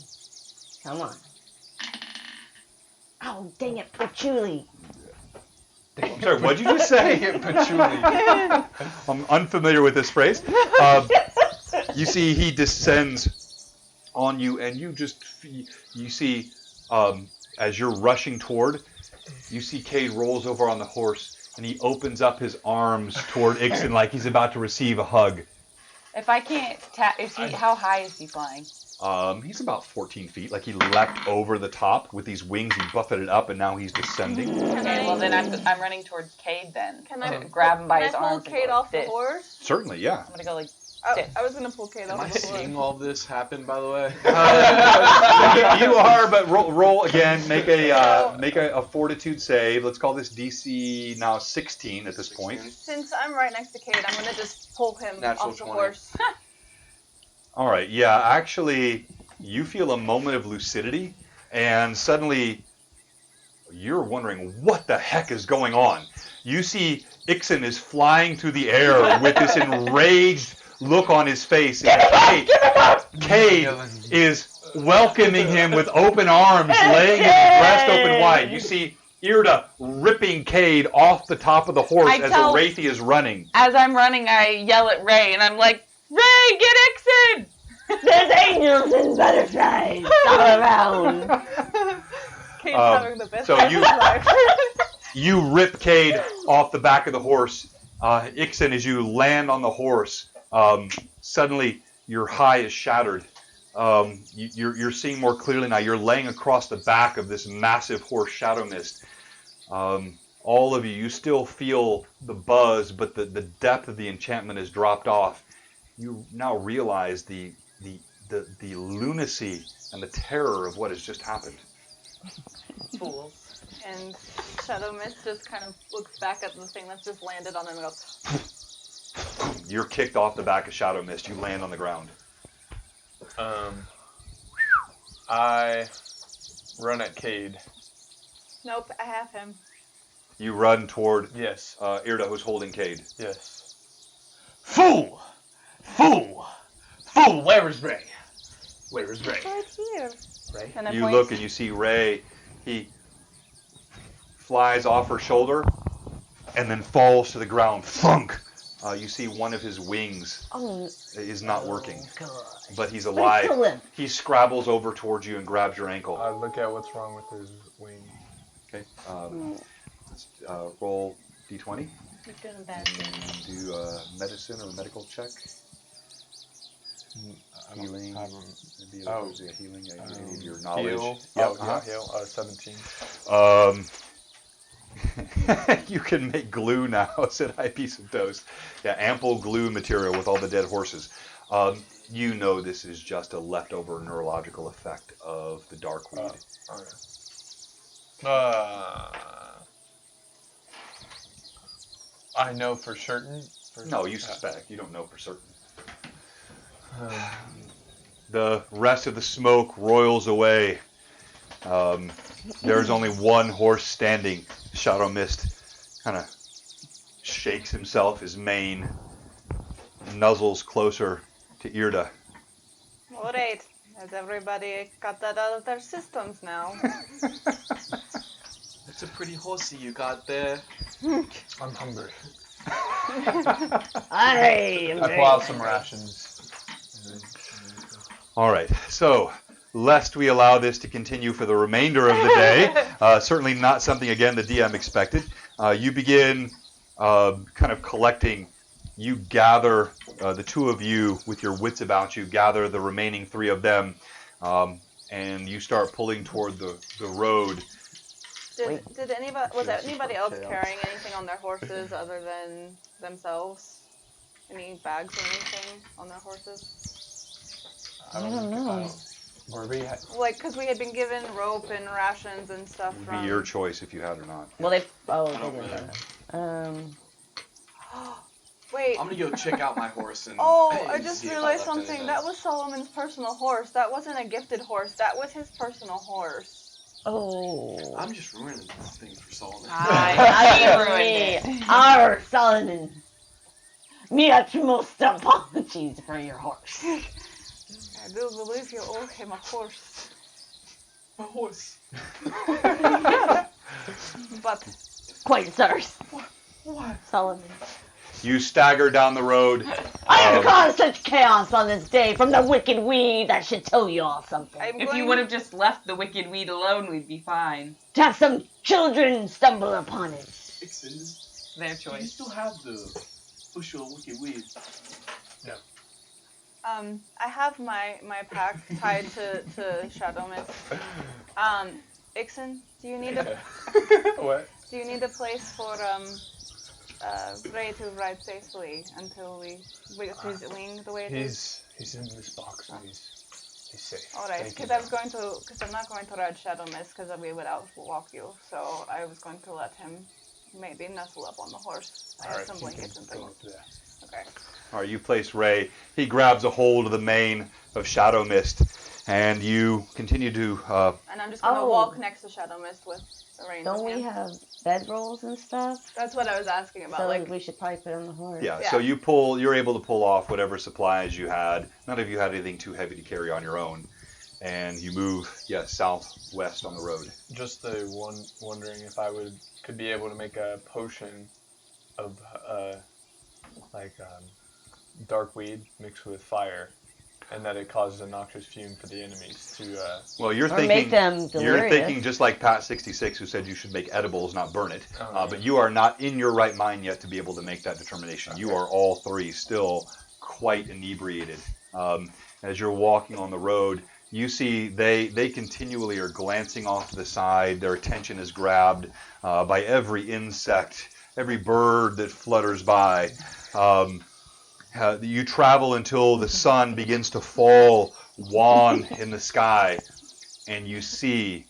S3: Come on. Oh dang it, patchouli.
S1: I'm sorry, what'd you just say?
S6: Patchouli.
S1: I'm unfamiliar with this phrase. You see, he descends on you, and you see, as you're rushing toward, you see Cade rolls over on the horse, and he opens up his arms toward Ixon like he's about to receive a hug.
S2: If I can't how high is he flying?
S1: He's about 14 feet. Like he leapt over the top with these wings. He buffeted it up, and now he's descending.
S2: Okay, well then I'm running towards Cade then.
S4: Can I
S2: grab him by his
S4: Can I pull
S2: arms? and
S4: Cade
S2: go
S4: off the
S2: this.
S4: horse?
S1: Certainly, yeah.
S2: I'm gonna go like
S4: I was gonna pull Cade
S5: Am I
S4: off the
S5: seeing
S4: horse.
S5: all this happen, by the way?
S1: You are, but roll again. Make a fortitude save. Let's call this DC now 16 at this point.
S4: Since I'm right next to Cade, I'm gonna just pull him
S5: Natural
S4: off the
S5: 20.
S4: horse.
S1: All right, yeah. Actually, you feel a moment of lucidity and suddenly you're wondering what the heck is going on. You see Ixon is flying through the air with this enraged look on his face. And Cade is welcoming him with open arms, laying his breast open wide. You see Irda ripping Cade off the top of the horse as Arathi is running.
S2: As I'm running, I yell at Ray, and I'm like, Ray, get Ixon!
S3: There's angels and butterflies all around.
S4: Kate's having the best
S1: so
S4: time of his life.
S1: You rip Cade off the back of the horse. Ixon, as you land on the horse, suddenly your high is shattered. You're seeing more clearly now. You're laying across the back of this massive horse shadow mist. All of you still feel the buzz, but the depth of the enchantment has dropped off. You now realize the lunacy and the terror of what has just happened.
S4: Fools. And Shadow Mist just kind of looks back at the thing that's just landed on him and goes...
S1: You're kicked off the back of Shadow Mist. You land on the ground.
S6: I run at Cade.
S4: Nope, I have him.
S1: You run toward
S6: Yes.
S1: Irda, who's holding Cade.
S6: Yes.
S10: Fool! Fool! Fool! Where is Ray? Where is Ray?
S4: Right here.
S10: Ray?
S4: And I
S1: You
S4: point.
S1: look and you see Ray. He flies off her shoulder and then falls to the ground. Thunk! You see one of his wings is not working, but he's alive. He scrabbles over towards you and grabs your ankle.
S6: I look at what's wrong with his wing.
S1: Okay. Let's roll d20.
S3: You're doing bad.
S1: And do a medicine or a medical check. Healing. Maybe a healing. You need your knowledge.
S6: Heal.
S1: Yep.
S6: Heal. 17.
S1: You can make glue now, said High Piece of Toast. Yeah, ample glue material with all the dead horses. You know this is just a leftover neurological effect of the dark weed.
S6: I know for certain.
S1: No, you suspect. You don't know for certain. The rest of the smoke roils away. There's only one horse standing. Shadow Mist kind of shakes himself, his mane nuzzles closer to Irda.
S4: All right. Has everybody got that out of their systems now?
S5: That's a pretty horsey you got there.
S6: I'm hungry.
S3: I
S6: pull out some rations.
S1: All right, so lest we allow this to continue for the remainder of the day, certainly not something, again, the DM expected, you begin kind of collecting. You gather, the two of you, with your wits about you, gather the remaining three of them, and you start pulling toward the road.
S4: Did anybody else carrying anything on their horses other than themselves? Any bags or anything on their horses?
S3: I don't know.
S6: Were we?
S4: Because we had been given rope and rations and stuff
S1: It would
S4: from...
S1: be your choice if you had or not.
S3: Well, they
S4: Wait.
S5: I'm gonna go check out my horse and.
S4: I just
S5: see if
S4: realized
S5: left
S4: something.
S5: anything.
S4: That was Solomon's personal horse. That wasn't a gifted horse. That was his personal horse.
S3: Oh.
S5: I'm just ruining things for Solomon.
S2: I ruined it.
S3: Our Solomon. Me utmost apologies for your horse.
S4: I do believe you owe him a horse.
S5: My horse.
S4: But
S3: Quite sirs.
S5: What?
S3: Solomon.
S1: You stagger down the road.
S3: I have caused such chaos on this day from the wicked weed. That should tell you all something.
S2: If you would have just left the wicked weed alone, we'd be fine.
S3: To have some children stumble upon it.
S2: Their
S5: Do you
S2: choice.
S5: still have the bushel of wicked weed?
S4: I have my pack tied to Shadow Mist. Ixon, do you need a
S6: What?
S4: do you need a place for Ray to ride safely until we with his wing the way it is?
S6: He's in this box and he's safe.
S4: All right,
S6: Thank you.
S4: because I'm not going to ride Shadow Mist because we would outwalk you. So I was going to let him maybe nestle up on the horse. I have some blankets and things. Okay.
S1: All right, you place Ray. He grabs a hold of the mane of Shadow Mist, And you continue to.
S4: And I'm just gonna
S3: Oh.
S4: walk next to Shadow Mist with the reins.
S3: Don't
S4: in
S3: we
S4: hand.
S3: have bedrolls and stuff?
S4: That's what I was asking about.
S3: So
S4: like,
S3: we should probably put on the horse.
S1: Yeah,
S4: Yeah.
S1: so you're able to pull off whatever supplies you had. None of you had anything too heavy to carry on your own. And you move, southwest on the road.
S6: Just wondering if I could be able to make a potion of dark weed mixed with fire, and that it causes a noxious fume for the enemies to.
S1: Well, you're
S3: Or
S1: thinking
S3: make them
S1: you're
S3: delirious.
S1: thinking just like Pat 66, who said you should make edibles, not burn it.
S6: Oh,
S1: But you are not in your right mind yet to be able to make that determination. You are all three still quite inebriated. As you're walking on the road, you see they continually are glancing off to the side. Their attention is grabbed by every insect, every bird that flutters by. You travel until the sun begins to fall wan in the sky, and you see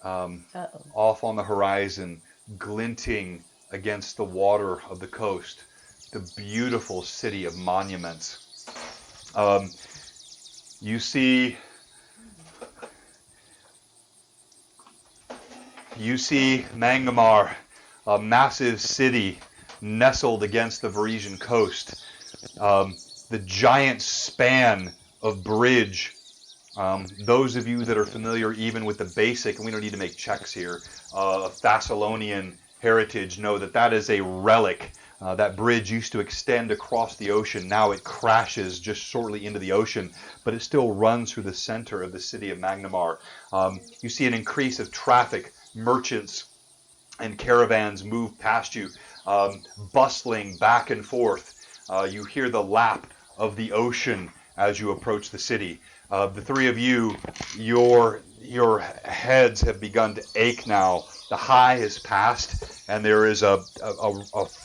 S1: off on the horizon, glinting against the water of the coast, the beautiful city of monuments. You see Mangamar, a massive city nestled against the Varisian coast. The giant span of bridge. Those of you that are familiar even with the basic, and we don't need to make checks here, of Thessalonian heritage know that is a relic. That bridge used to extend across the ocean. Now it crashes just shortly into the ocean, but it still runs through the center of the city of Magnamar. You see an increase of traffic. Merchants and caravans move past you, bustling back and forth. You hear the lap of the ocean as you approach the city. The three of you, your heads have begun to ache now. The high has passed, and there is a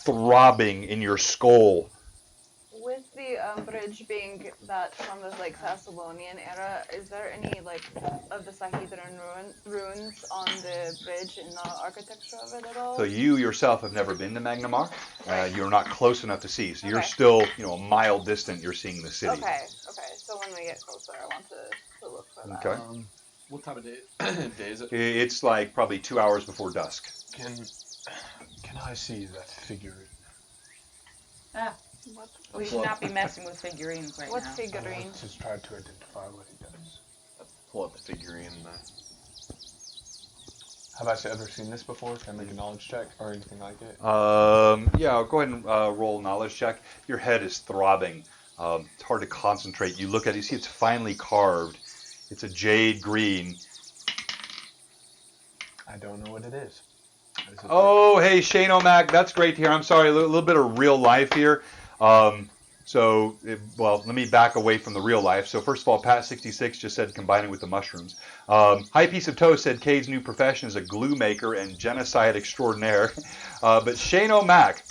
S1: throbbing in your skull.
S4: with the bridge being that from the like Thessalonian era, is there any like of the Sahedron ruins on the bridge in the architecture of it at all?
S1: So you yourself have never been to Magnamar. You're not close enough to see. So you're
S4: Okay.
S1: still, a mile distant. You're seeing the city.
S4: Okay. So when we get closer, I want to look for that.
S1: Okay.
S5: What time of day is it?
S1: It's like probably 2 hours before dusk.
S6: Can I see that figurine?
S4: What?
S2: We should not be messing with figurines right
S4: What
S2: now.
S4: figurine?
S6: Just try to identify what he does.
S5: Pull out the figurine.
S6: Have I ever seen this before? Can I make a knowledge check or anything like it?
S1: Yeah, go ahead and roll a knowledge check. Your head is throbbing. It's hard to concentrate. You look at it, you see it's finely carved. It's a jade green.
S6: I don't know what it is.
S1: Oh, hey, Shane O'Mac, that's great to hear. I'm sorry, a little bit of real life here. Let me back away from the real life. So first of all, Pat66 just said combining with the mushrooms. High Piece of Toast said Cade's new profession is a glue maker and genocide extraordinaire. But Shane O'Mac,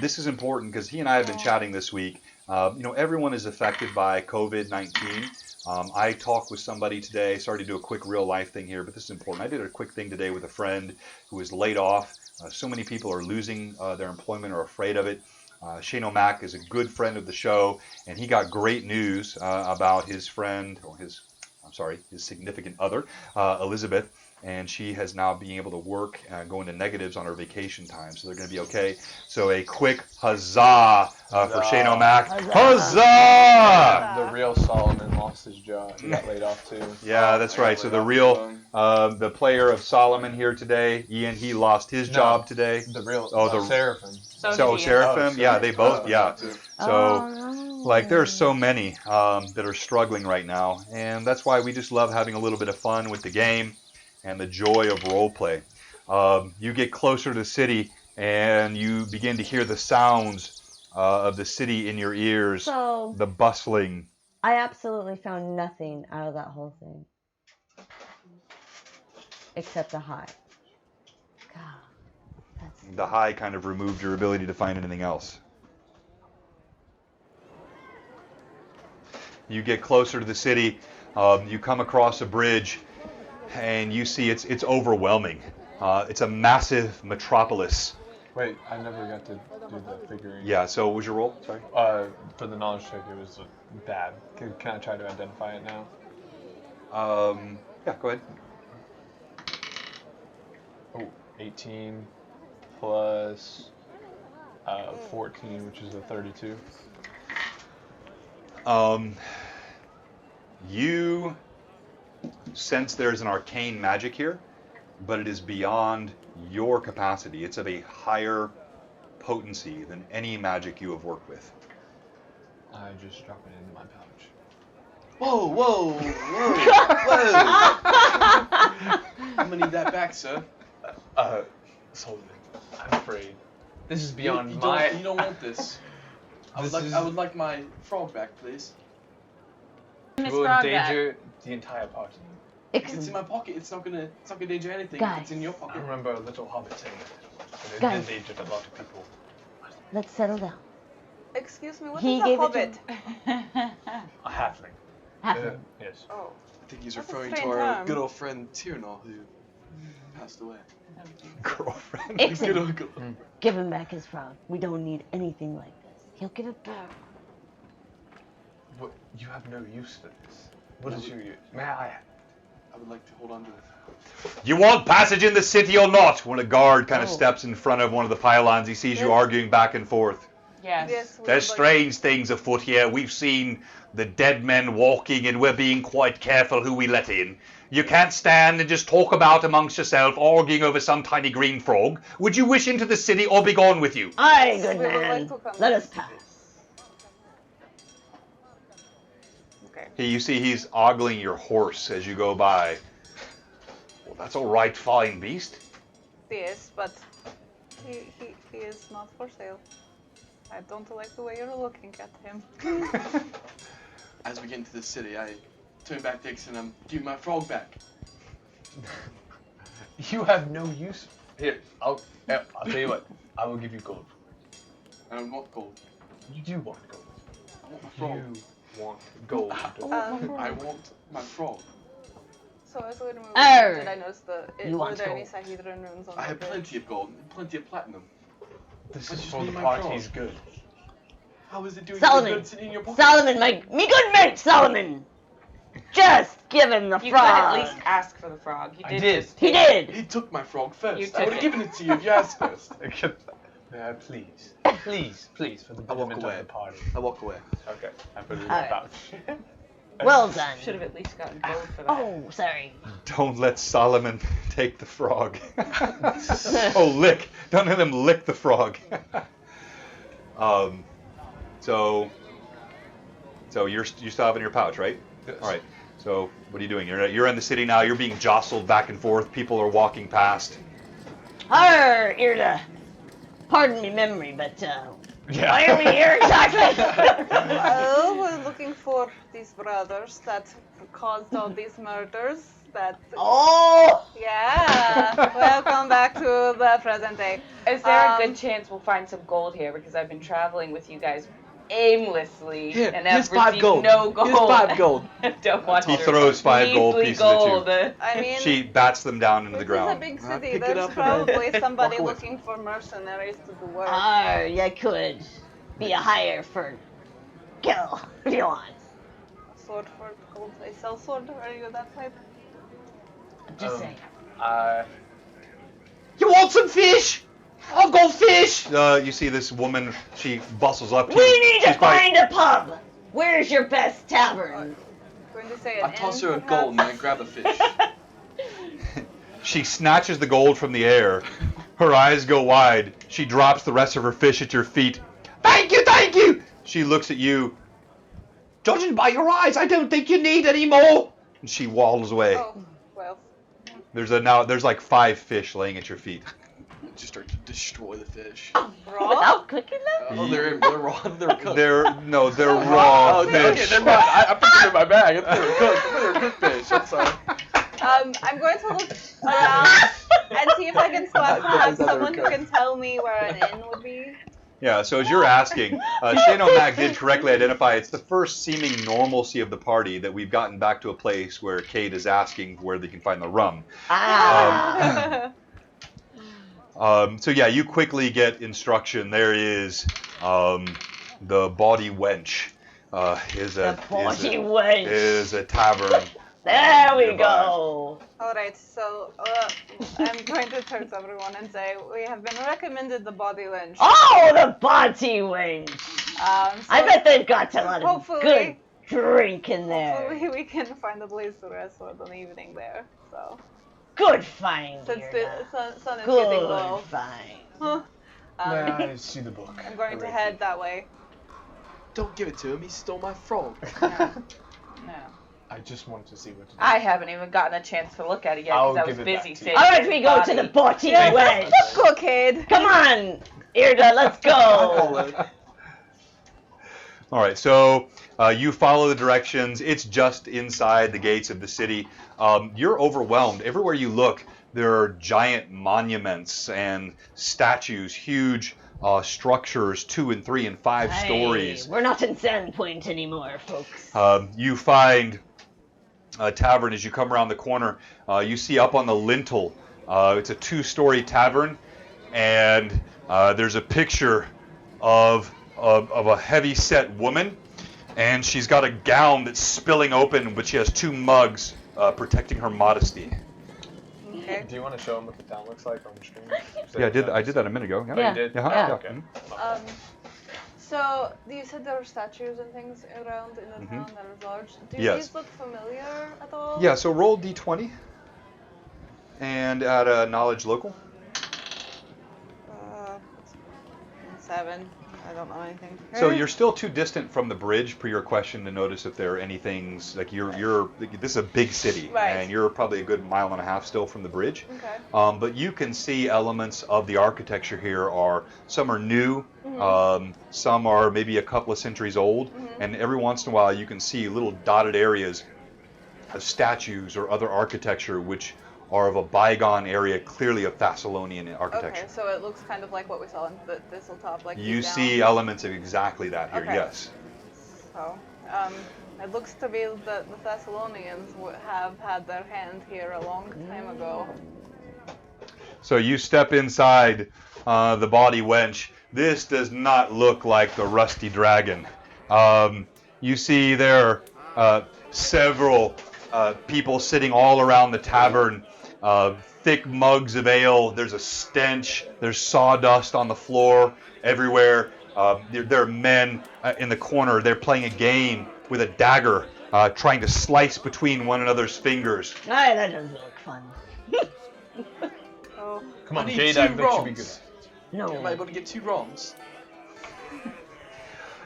S1: this is important because he and I have been chatting this week. Everyone is affected by COVID-19. I talked with somebody today. Sorry to do a quick real life thing here, but this is important. I did a quick thing today with a friend who was laid off. So many people are losing their employment or afraid of it. Shane O'Mac is a good friend of the show, and he got great news about his friend, or his significant other, Elizabeth, and she has now been able to work, go into negatives on her vacation time, so they're going to be okay. So a quick huzzah for Shane O'Mac. Huzzah!
S6: The real Solomon lost his job. He got laid off too.
S1: Yeah, that's right. So the real, the player of Solomon here today, Ian, he lost his job today.
S6: The real,
S1: the
S6: Seraphim.
S2: So did
S1: Seraphim, yeah, they both, yeah. So,
S3: no.
S1: there's so many that are struggling right now, and that's why we just love having a little bit of fun with the game and the joy of roleplay. You get closer to the city, and you begin to hear the sounds of the city in your ears,
S3: So
S1: the bustling.
S3: I absolutely found nothing out of that whole thing. Except the high. God.
S1: The high kind of removed your ability to find anything else. You get closer to the city, you come across a bridge, and you see it's overwhelming. It's a massive metropolis.
S6: Wait, I never got to do the figurine.
S1: Yeah, so what was your roll? Sorry?
S6: For the knowledge check, it was bad. Can I try to identify it now?
S1: Yeah, go ahead.
S6: Oh, 18 plus 14, which is a 32.
S1: You sense there's an arcane magic here, but it is beyond your capacity. It's of a higher potency than any magic you have worked with.
S6: I just drop it into my pouch.
S5: Whoa, whoa, whoa, whoa! I'm gonna need that back, sir.
S6: Solomon, I'm afraid. This is beyond
S5: you
S6: my...
S5: You don't want this. I would like my frog back, please.
S2: Miss
S6: will
S2: Frog
S6: endanger the entire party.
S5: If it's in my pocket, it's not gonna endanger anything. If it's in your
S6: I
S5: pocket.
S6: remember a little hobbit saying that. But it
S3: Guys.
S6: endangered a lot of people.
S3: Let's settle down.
S4: Excuse me, what
S3: He
S4: is a
S3: gave it to
S4: hobbit?
S6: A halfling.
S3: Halfling.
S6: Yes.
S4: Oh.
S5: I think he's
S4: That's a
S5: referring to
S4: strange
S5: our
S4: term.
S5: good old friend Tyrnall, who passed away.
S1: Girlfriend.
S3: Ixon,
S5: Good old
S3: give him back his frog. We don't need anything like this. He'll give it back.
S6: What, you have no use for this. What is your use? May I?
S5: I would like to hold on to it.
S1: You want passage in the city or not? When a guard kind of
S3: Oh.
S1: steps in front of one of the pylons, he sees you
S4: Yes.
S1: arguing back and forth.
S2: Yes.
S4: Yes, we
S1: There's
S4: would like-
S1: strange things afoot here. We've seen the dead men walking, and we're being quite careful who we let in. You can't stand and just talk about amongst yourself, arguing over some tiny green frog. Would you wish into the city or be gone with you?
S3: Aye, good
S4: We would
S3: man.
S4: like to come.
S3: Let us pass.
S4: Okay.
S1: You see he's ogling your horse as you go by. Well, that's all right, fine beast.
S4: Yes, but he is not for sale. I don't like the way you're looking at him.
S5: As we get into the city, I turn back to Ixon and I'm giving my frog back.
S6: You have no use. Here, I'll tell you what. I will give you gold.
S5: I don't want gold.
S6: You do want gold.
S5: I want my frog.
S6: You want gold.
S5: I want my frog.
S4: So as we were moving,
S3: Arr.
S4: did I notice
S3: You
S4: were
S3: want
S4: there any
S3: gold.
S4: Sahedron runes on
S5: I
S4: the
S5: have
S4: bridge?
S5: plenty of gold and plenty of platinum.
S6: This
S5: I
S6: is
S5: just
S6: for
S5: need
S6: the
S5: my
S6: party's
S5: frog.
S6: good.
S5: How is it doing
S3: Solomon.
S5: good sitting in your pocket?
S3: Solomon, me good mate, Solomon. Just give him the
S2: You
S3: frog.
S2: could at least ask for the frog. You
S6: I
S2: did.
S6: did.
S2: just
S3: He
S2: take it.
S3: did.
S5: He took my frog first.
S2: You
S5: I
S2: took
S5: would have
S2: it.
S5: given it to you if you asked first.
S6: Please. Please, for the
S5: I walk
S6: betterment
S5: away.
S6: of the party.
S5: I walk away.
S6: Okay, I put it in
S3: Alright.
S6: my pouch.
S3: Well done.
S2: Should have at least gotten gold for that.
S3: Oh, sorry.
S1: Don't let Solomon take the frog. Oh, lick. Don't let him lick the frog. So you still have it in your pouch, right?
S6: Yes.
S1: All right. So what are you doing? You're in the city now. You're being jostled back and forth. People are walking past.
S3: Arr, Irda. Pardon me memory, but why are we here exactly?
S4: Well, we're looking for these brothers that caused all these murders.
S3: Oh!
S4: Yeah. Welcome back to the present day.
S2: Is there a good chance we'll find some gold here? Because I've been traveling with you guys aimlessly
S5: Here,
S2: and
S5: here's
S2: have
S5: 5
S2: received
S5: gold.
S2: no gold.
S5: Here's 5 gold.
S2: Don't want
S1: He
S2: your
S1: throws 5 gold
S2: measly
S1: pieces at you.
S2: gold.
S4: I mean,
S1: She bats them down into the
S4: this is a
S1: ground.
S4: big
S5: I
S4: city.
S5: pick it
S4: There's
S5: up and
S4: probably somebody
S5: walk away.
S4: looking for mercenaries to do work.
S3: Arr, you could be a hire for kill if you want.
S4: A sword for gold. I sell sword. Are you that type?
S3: Just saying.
S10: You want some fish? I've got fish.
S1: You see this woman. She bustles up to
S3: We
S1: you.
S3: need to
S1: She's quite-
S3: find a pub. Where's your best tavern?
S4: Going to say an
S5: I toss
S4: inn,
S5: her a
S4: perhaps?
S5: gold and I grab a fish.
S1: She snatches the gold from the air. Her eyes go wide. She drops the rest of her fish at your feet.
S10: Thank you, thank you.
S1: She looks at you,
S10: Judging by your eyes, I don't think you need any more.
S1: and she waddles away.
S4: Oh, well.
S1: There's like 5 fish laying at your feet.
S5: Just start to destroy the fish.
S4: Raw?
S3: Without cooking them?
S5: Oh, they're raw. They're cooked.
S1: They're raw
S5: Oh, okay,
S1: fish.
S5: never mind. I put them in my bag. I thought they were cooked. I thought they were cooked fish. I'm sorry.
S4: I'm going to look around and see if I can spot perhaps
S5: Is that
S4: someone who
S5: okay?
S4: can tell me where an inn would be.
S1: Yeah, so as you're asking, Shane O'Mac did correctly identify it's the first seeming normalcy of the party that we've gotten back to a place where Kate is asking where they can find the rum.
S3: Ah.
S1: So yeah, you quickly get instruction. There is the Bawdy Wench is
S3: The body wench.
S1: is a tavern
S3: There we
S1: nearby.
S3: go.
S4: Alright, so I'm going to turn to everyone and say we have been recommended the body lynch.
S3: Oh, the body winch. I bet they've got a lot of
S4: hopefully-
S3: good drink in there.
S4: Hopefully we can find a place to rest for the evening there. So
S3: Good find,
S4: since
S3: Irna.
S4: the sun is getting
S3: Good
S4: low,
S3: find.
S6: May I see the book?
S4: I'm going to
S6: Alright.
S4: head that way.
S5: Don't give it to him. He stole my frog.
S9: No.
S7: I just wanted to see what to do.
S2: I haven't even gotten a chance to look at it yet
S6: I'll
S2: because I was
S6: give it back
S2: busy
S6: to you.
S2: saving
S3: All right,
S2: his
S3: we go to the body
S4: Yes,
S3: winch.
S4: let's go, kid.
S3: Come on, Irna, let's go.
S1: All right, so you follow the directions. It's just inside the gates of the city. You're overwhelmed. Everywhere you look, there are giant monuments and statues, huge structures, 2 and 3 and 5 stories.
S3: We're not in Sandpoint anymore, folks.
S1: You find a tavern as you come around the corner. You see up on the lintel, it's a 2-story tavern, and there's a picture of a heavy-set woman, and she's got a gown that's spilling open, but she has 2 mugs protecting her modesty.
S4: Okay.
S6: Do you want to show them what the town looks like on the screen?
S1: Yeah, I did that a minute ago.
S6: Oh, you did?
S1: Uh-huh.
S3: Yeah.
S6: Okay.
S4: So you said there were statues and things around in the town that are large. Do
S1: Yes.
S4: these look familiar at all?
S1: Yeah, so roll D20 and add a knowledge local.
S4: 7. I don't know anything.
S1: So you're still too distant from the bridge, per your question, to notice if there are any things like this is a big city,
S4: Right.
S1: and you're probably a good 1.5 miles still from the bridge.
S4: Okay.
S1: But you can see elements of the architecture here. Some are new, some are maybe a couple of centuries old, and every once in a while you can see little dotted areas of statues or other architecture which are of a bygone area, clearly of Thessalonian architecture.
S4: Okay, so it looks kind of like what we saw in the Thistletop, like
S1: You
S4: deep down.
S1: see elements of exactly that here,
S4: Okay.
S1: yes.
S4: So, it looks to be that the Thessalonians have had their hand here a long time ago.
S1: So you step inside the body wench. This does not look like the Rusty Dragon. You see there are several people sitting all around the tavern, thick mugs of ale. There's a stench. There's sawdust on the floor everywhere. There are men in the corner. They're playing a game with a dagger, trying to slice between one another's fingers.
S3: Aye, that doesn't look fun.
S4: Oh,
S6: Come on,
S5: I need
S6: Jade,
S5: 2
S6: I bet you be good.
S5: ROMs.
S3: No.
S5: Am I able to get 2 ROMs?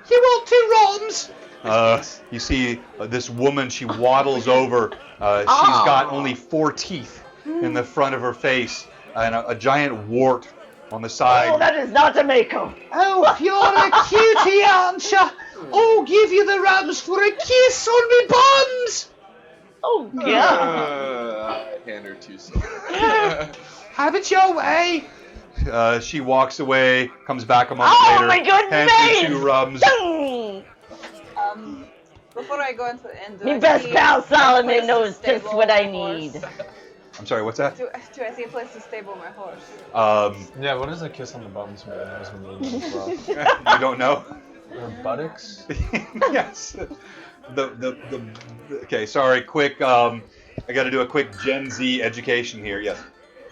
S1: You want 2 ROMs? You see this woman, she waddles over. She's got only 4 teeth in the front of her face and a giant wart on the side.
S3: Oh, that is not a Mako.
S10: Oh, you're a cutie, aren't you? I'll give you the rams for a kiss on me bums.
S3: Oh, God.
S5: I hand her 2 silver.
S10: Have it your way.
S1: She walks away, comes back a moment
S3: Oh,
S1: later,
S3: my good
S1: hands
S3: mate!
S1: you 2 rums.
S3: Dang!
S4: Before I go into the end,
S3: My best pal Solomon knows just what I need.
S1: I'm sorry, what's that?
S4: Do I see a place to stable my horse?
S6: Yeah, what does a kiss on the bums mean? That doesn't mean as well.
S1: You don't know?
S6: Or buttocks?
S1: Yes. Okay, sorry, quick, I gotta do a quick Gen Z education here, yes.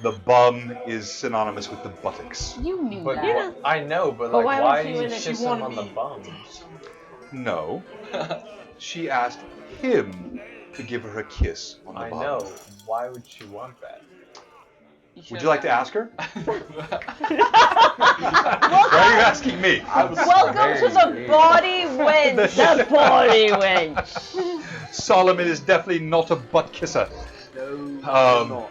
S1: The bum is synonymous with the buttocks.
S2: You knew
S6: But
S2: that.
S6: I know, but
S3: But
S6: like,
S3: why
S6: why
S3: would
S6: do
S3: she
S6: you
S3: wanna-
S6: kiss
S3: she
S6: him on the bums?
S1: No. She asked him to give her a kiss on the
S6: I
S1: bum.
S6: know. Why would she want that?
S1: Would you like to ask her? Why are you asking me?
S3: Welcome to the body wench. The body wench.
S1: Solomon is definitely not a butt kisser.
S5: No, I'm not.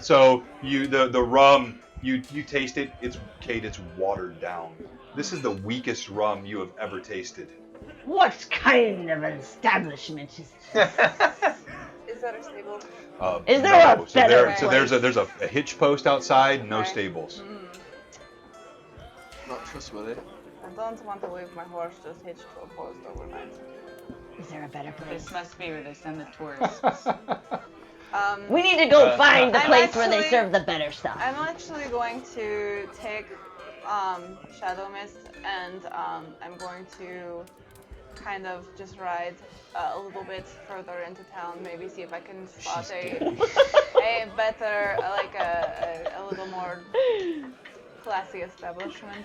S1: So the rum, you taste it. It's Kate. It's watered down. This is the weakest rum you have ever tasted.
S3: What kind of an establishment is this?
S4: Is that a stable?
S3: Is there a better
S1: So there's a hitch post outside. No stables.
S5: Not trustworthy.
S4: I don't want to leave my horse just hitched to a post overnight.
S3: Is there a better place?
S2: This must be where they send the tourists.
S3: We need to go find the
S4: I'm
S3: place where they
S4: actually-
S3: serve the better stuff.
S4: I'm actually going to take Shadow Mist and I'm going to kind of just ride a little bit further into town, maybe see if I can spot a better, like a little more classy establishment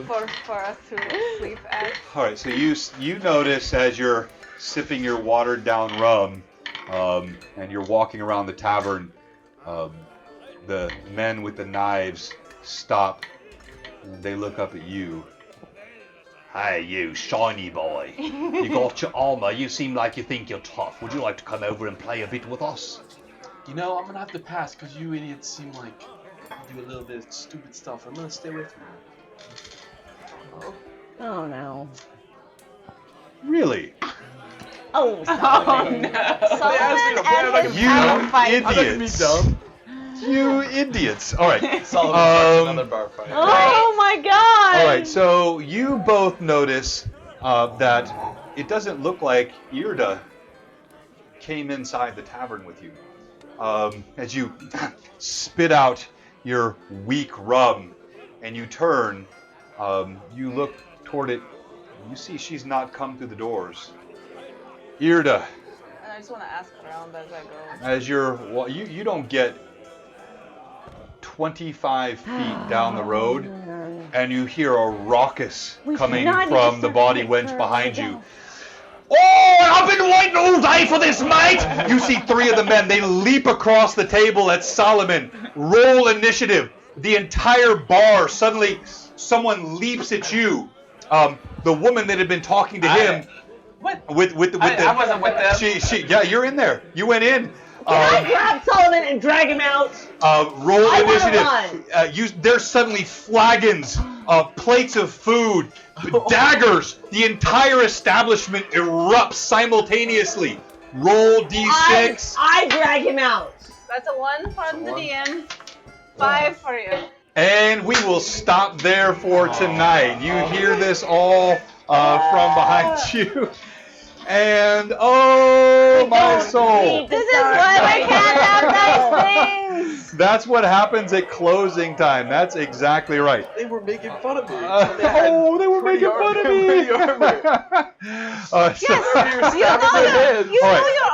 S4: for us to sleep at.
S1: All right, so you notice as you're sipping your watered down rum, and you're walking around the tavern, the men with the knives stop and they look up at you. Hey, you shiny boy. You got your armor. You seem like you think you're tough. Would you like to come over and play a bit with us?
S5: You know, I'm gonna have to pass because you idiots seem like you do a little bit of stupid stuff. I'm gonna stay with you.
S3: Oh no.
S1: Really?
S3: Oh, Solomon.
S4: Solomon and his
S1: You
S4: fight.
S1: idiots. You idiots. All right.
S6: Solomon another bar fight.
S3: Oh my god.
S1: All right, so you both notice that it doesn't look like Irda came inside the tavern with you. As you spit out your weak rum and you turn, you look toward it, and you see she's not come through the doors. Irda,
S4: And I just want to ask around as I go.
S1: as you don't get 25 feet down the road, and you hear a raucous coming from the body wench behind you. Oh, I've been waiting all day for this, mate! You see 3 of the men. They leap across the table at Solomon. Roll initiative. The entire bar, suddenly, someone leaps at you. The woman that had been talking to him.
S6: What?
S1: I
S6: wasn't with them.
S1: Yeah, you're in there. You went in.
S3: Can I grab Solomon and drag him out?
S1: Roll
S3: I
S1: initiative. There's suddenly flagons, plates of food, daggers. The entire establishment erupts simultaneously. Roll d6.
S3: I drag him out.
S4: That's a 1 from the DM. 5 for you.
S1: And we will stop there for tonight. You hear this all from behind you. And oh my soul.
S4: This is why I can't have nice things.
S1: That's what happens at closing time. That's exactly right.
S5: They were making fun of me.
S1: They were making fun of me.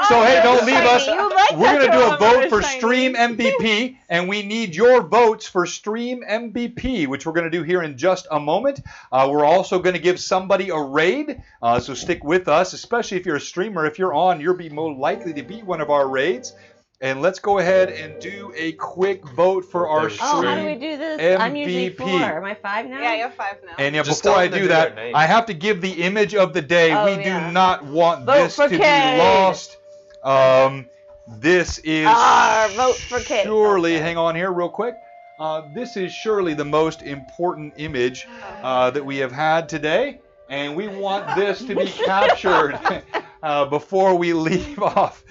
S1: So hey, don't leave us. We're going to do a vote for Stream MVP, and we need your votes for Stream MVP, which we're going to do here in just a moment. We're also going to give somebody a raid, so stick with us, especially if you're a streamer. If you're on, you'll be more likely to be one of our raids. And let's go ahead and do a quick vote for our Stream
S3: Oh, how do we do this?
S1: MVP.
S3: I'm usually 4. Am I 5 now?
S4: Yeah, you're 5 now.
S1: And yeah,
S6: Just
S1: before
S6: tell
S1: I
S6: them to
S1: do
S6: do
S1: that,
S6: their name.
S1: I have to give the image of the day.
S3: Oh,
S1: We
S3: yeah.
S1: do not want
S3: Vote
S1: this
S3: for
S1: to
S3: Kate.
S1: be lost. This is
S3: Vote for Kate.
S1: surely,
S3: Okay.
S1: hang on here real quick. This is surely the most important image that we have had today. And we want this to be captured before we leave off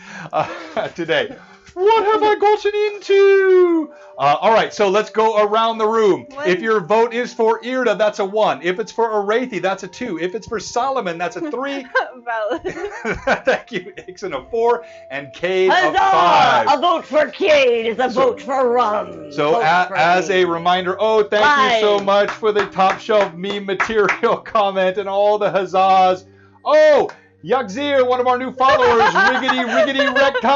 S1: today. What have I gotten into? All right, so let's go around the room.
S4: What?
S1: If your vote is for Irda, that's a 1. If it's for Arathi, that's a 2. If it's for Solomon, that's a 3.
S4: Valid.
S1: Thank you, Ixon, a 4, and Cade a
S3: Huzzah!
S1: 5.
S3: A vote for Cade is a vote for Rum.
S1: So
S3: Vote for
S1: as
S3: me.
S1: a reminder, thank you so much for the top shelf meme material comment and all the huzzahs. Oh, Yagzir, one of our new followers, riggedy recta.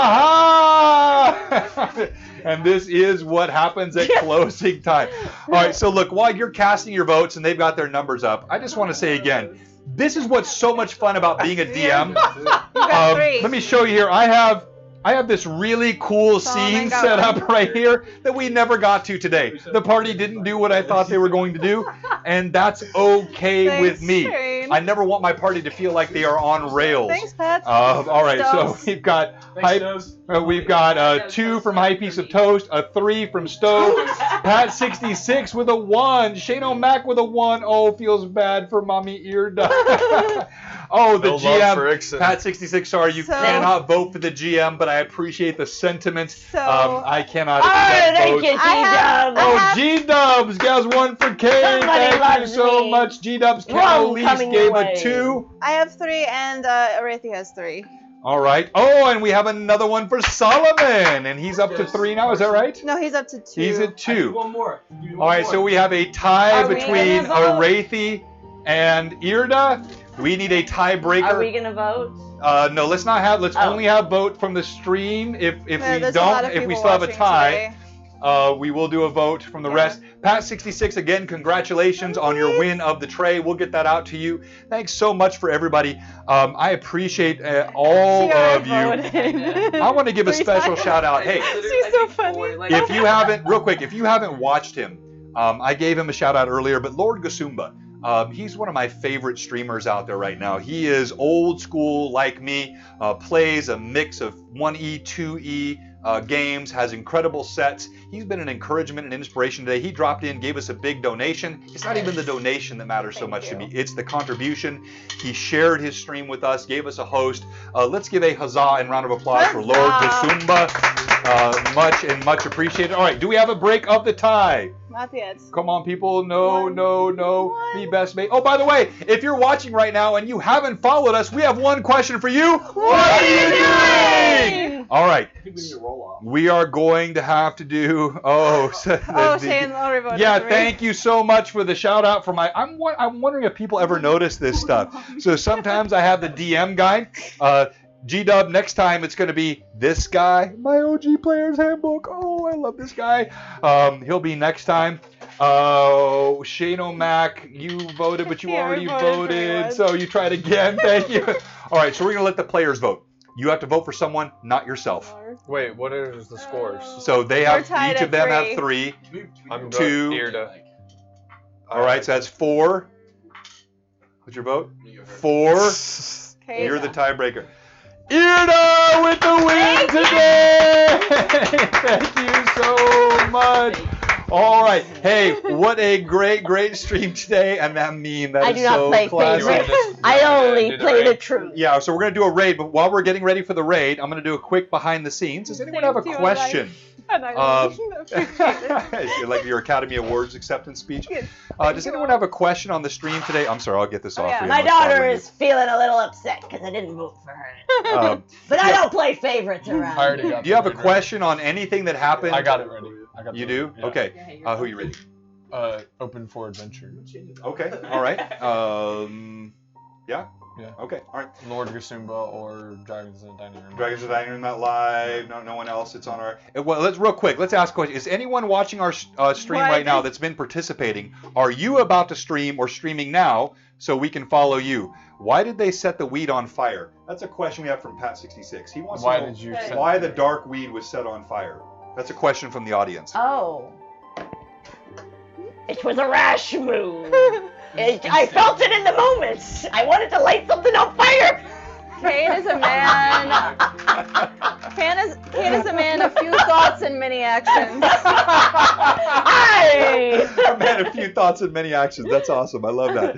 S1: And this is what happens at closing time. All right, so look, while you're casting your votes and they've got their numbers up, I just want to say again, this is what's so much fun about being a DM.
S4: You got 3.
S1: Let me show you here. I have this really cool scene set up right here that we never got to today. The party didn't do what I thought they were going to do, and that's okay
S4: Thanks,
S1: with me.
S4: Shane.
S1: I never want my party to feel like they are on rails.
S4: Thanks, Pat.
S1: All right,
S4: Stoves.
S1: so we've got we've got 2 from High Piece of Toast, a 3 from Stove, Pat 66 with a 1, Shane O'Mac with a 1. Oh, feels bad for Mommy Irda. Oh, the
S6: No love for
S1: GM,
S6: Ixon.
S1: Pat 66. Sorry, you cannot vote for the GM, but I appreciate the sentiment.
S4: So,
S1: I cannot accept
S3: thank
S1: votes.
S3: you, G-Dubs.
S1: Oh, G-Dubs, guys, 1 for Kate.
S3: Somebody
S1: Thank you
S3: loves
S1: so
S3: me.
S1: much. G-Dubs,
S3: Rum
S1: Elise
S3: coming
S1: gave
S3: your
S1: a
S3: way.
S1: 2.
S4: I have 3 and Arathi has 3.
S1: All right. Oh, and we have another one for Solomon, and he's up to 3 now. Is that right?
S4: No, he's up to 2.
S1: He's at 2.
S7: One more.
S1: All right, so we have a tie
S4: Are we
S1: between
S4: gonna vote?
S1: Arathi and Irda. We need a tiebreaker.
S3: Are we gonna vote?
S1: No, let's not have. Let's
S3: Oh.
S1: only have vote from the stream. If we
S4: there's a lot
S1: don't,
S4: of
S1: if we
S4: people
S1: still have a
S4: watching
S1: tie,
S4: today.
S1: we will do a vote from the rest. Pat66, again, congratulations on your win of the tray. We'll get that out to you. Thanks so much for everybody. I appreciate all of you. I want to give a special shout out. Hey,
S4: She's so funny.
S1: if you haven't, real quick, if you haven't watched him, I gave him a shout out earlier, but Lord Gasumba, he's one of my favorite streamers out there right now. He is old school like me, plays a mix of 1E, 2E games, has incredible sets. He's been an encouragement and inspiration today. He dropped in, gave us a big donation. It's not even the donation that matters so much to me. It's the contribution. He shared his stream with us, gave us a host. Let's give a huzzah and round of applause for Lord Gasumba. Much appreciated. All right, do we have a break of the tie?
S4: Not yet.
S1: Come on, people. No. The best mate. Oh, by the way, if you're watching right now and you haven't followed us, we have one question for you. What are you doing? All right. We are going to have to do.
S4: Shane already voted
S1: yeah,
S4: for me.
S1: thank you so much for the shout out for my. I'm wondering if people ever notice this stuff. So sometimes I have the DM guy. G-Dub, next time it's going to be this guy, my OG Player's Handbook. Oh, I love this guy. He'll be next time. Shane O'Mac, you voted, but you already voted, so you tried again. Thank you. All right, so we're going to let the players vote. You have to vote for someone, not yourself.
S6: Wait, what is the scores?
S1: So they have,
S4: tied
S1: each of
S4: at
S1: them have
S4: 3.
S1: 3.
S6: I'm
S1: Two.
S6: Irda.
S1: All right, so that's 4. What's your vote? 4.
S4: Okay.
S1: You're the tiebreaker. Irda with the win today! Thank you so much. All right. Hey, what a great stream today. And that meme, that
S3: I
S1: is
S3: do not
S1: so
S3: play
S1: classic.
S3: favorites. I only play the truth.
S1: Yeah, so we're going to do a raid, but while we're getting ready for the raid, I'm going to do a quick behind the scenes. Does anyone have a question? Like your Academy Awards acceptance speech. Does anyone have a question on the stream today? I'm sorry, I'll get this off for you.
S3: My daughter is feeling a little upset because I didn't vote for her. But I don't play favorites around.
S6: I already got
S1: Do you have a question on anything that happened?
S6: I got it ready.
S1: You do?
S6: Yeah.
S1: Okay. Who are you reading?
S6: Open for adventure.
S1: Okay. All right. Yeah.
S6: Yeah.
S1: Okay. All right.
S6: Lord Gasumba or Dragons in the Dining Room.
S1: Dragons in the Dining Room, not live. No one else. It's on our. Well, let's real quick. Let's ask a question. Is anyone watching our stream right now that's been participating? Are you about to stream or streaming now so we can follow you? Why did they set the weed on fire? That's a question we have from Pat66. He wants to know why the dark weed was set on fire. That's a question from the audience.
S3: Oh. It was a rash move. I felt it in the moment. I wanted to light something on fire.
S4: Kane is a man. Kane is a man of few thoughts and many actions.
S1: A man of few thoughts and many actions. That's awesome. I love that.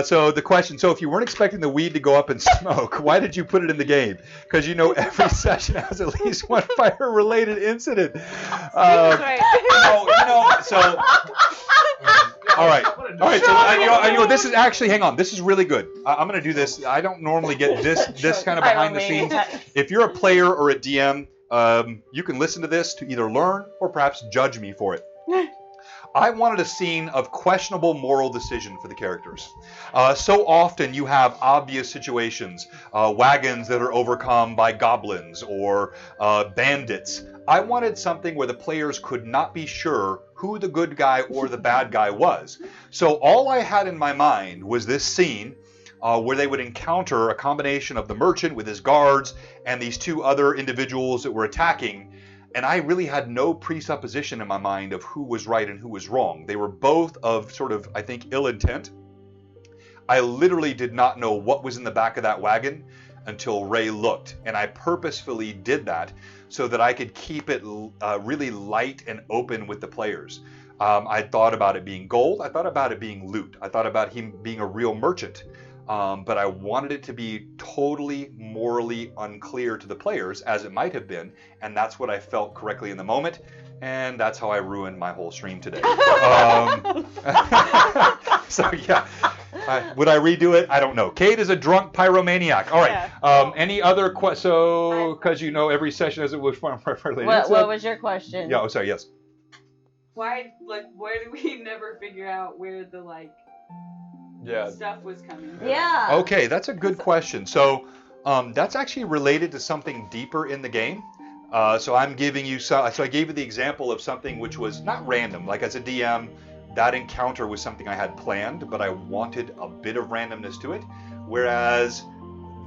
S1: So the question, so if you weren't expecting the weed to go up in smoke, why did you put it in the game? Because you know every session has at least one fire-related incident. So... All right. So this is actually, hang on, this is really good. I'm going to do this. I don't normally get this kind of behind the scenes. If you're a player or a DM, you can listen to this to either learn or perhaps judge me for it. I wanted a scene of questionable moral decision for the characters. So often you have obvious situations, wagons that are overcome by goblins or bandits. I wanted something where the players could not be sure who the good guy or the bad guy was. So all I had in my mind was this scene where they would encounter a combination of the merchant with his guards and these 2 other individuals that were attacking. And I really had no presupposition in my mind of who was right and who was wrong. They were both of sort of, I think, ill intent. I literally did not know what was in the back of that wagon until Ray looked. And I purposefully did that so that I could keep it really light and open with the players. I thought about it being gold. I thought about it being loot. I thought about him being a real merchant. But I wanted it to be totally morally unclear to the players, as it might have been, and that's what I felt correctly in the moment, and that's how I ruined my whole stream today. So yeah, would I redo it? I don't know. Kate is a drunk pyromaniac. All right. Any other questions? So, because you know every session as it was related.
S3: What was your question?
S1: Yeah. Oh, sorry. Yes.
S2: Why, where do we never figure out where the
S6: Yeah.
S2: stuff was coming.
S3: Yeah.
S1: Okay, that's a good question. So that's actually related to something deeper in the game. So I'm giving you so I gave you the example of something which was not random. Like as a DM, that encounter was something I had planned, but I wanted a bit of randomness to it. Whereas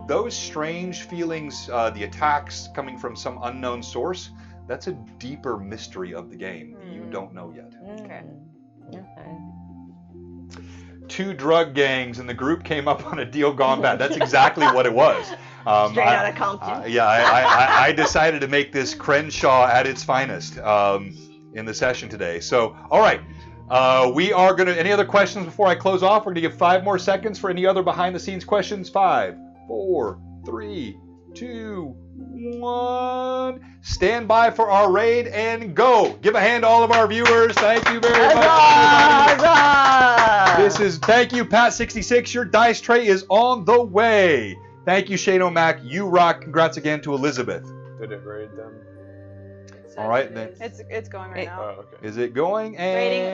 S1: those strange feelings, the attacks coming from some unknown source, that's a deeper mystery of the game that you don't know yet.
S3: Okay. Okay.
S1: 2 drug gangs and the group came up on a deal gone bad. That's exactly what it was.
S3: Straight out of Compton.
S1: Yeah, I decided to make this Crenshaw at its finest in the session today. So, all right. We are going to, any other questions before I close off? We're going to give 5 more seconds for any other behind the scenes questions. 5, 4, 3, 2, 1. Stand by for our raid and go. Give a hand to all of our viewers. Thank you very much. Thank you, Pat66. Your dice tray is on the way. Thank you, Shane O'Mac. You rock. Congrats again to Elizabeth.
S6: Did it raid them?
S1: All right, then.
S4: It's going right now.
S6: Oh, okay.
S1: Is it going? And
S3: Rating.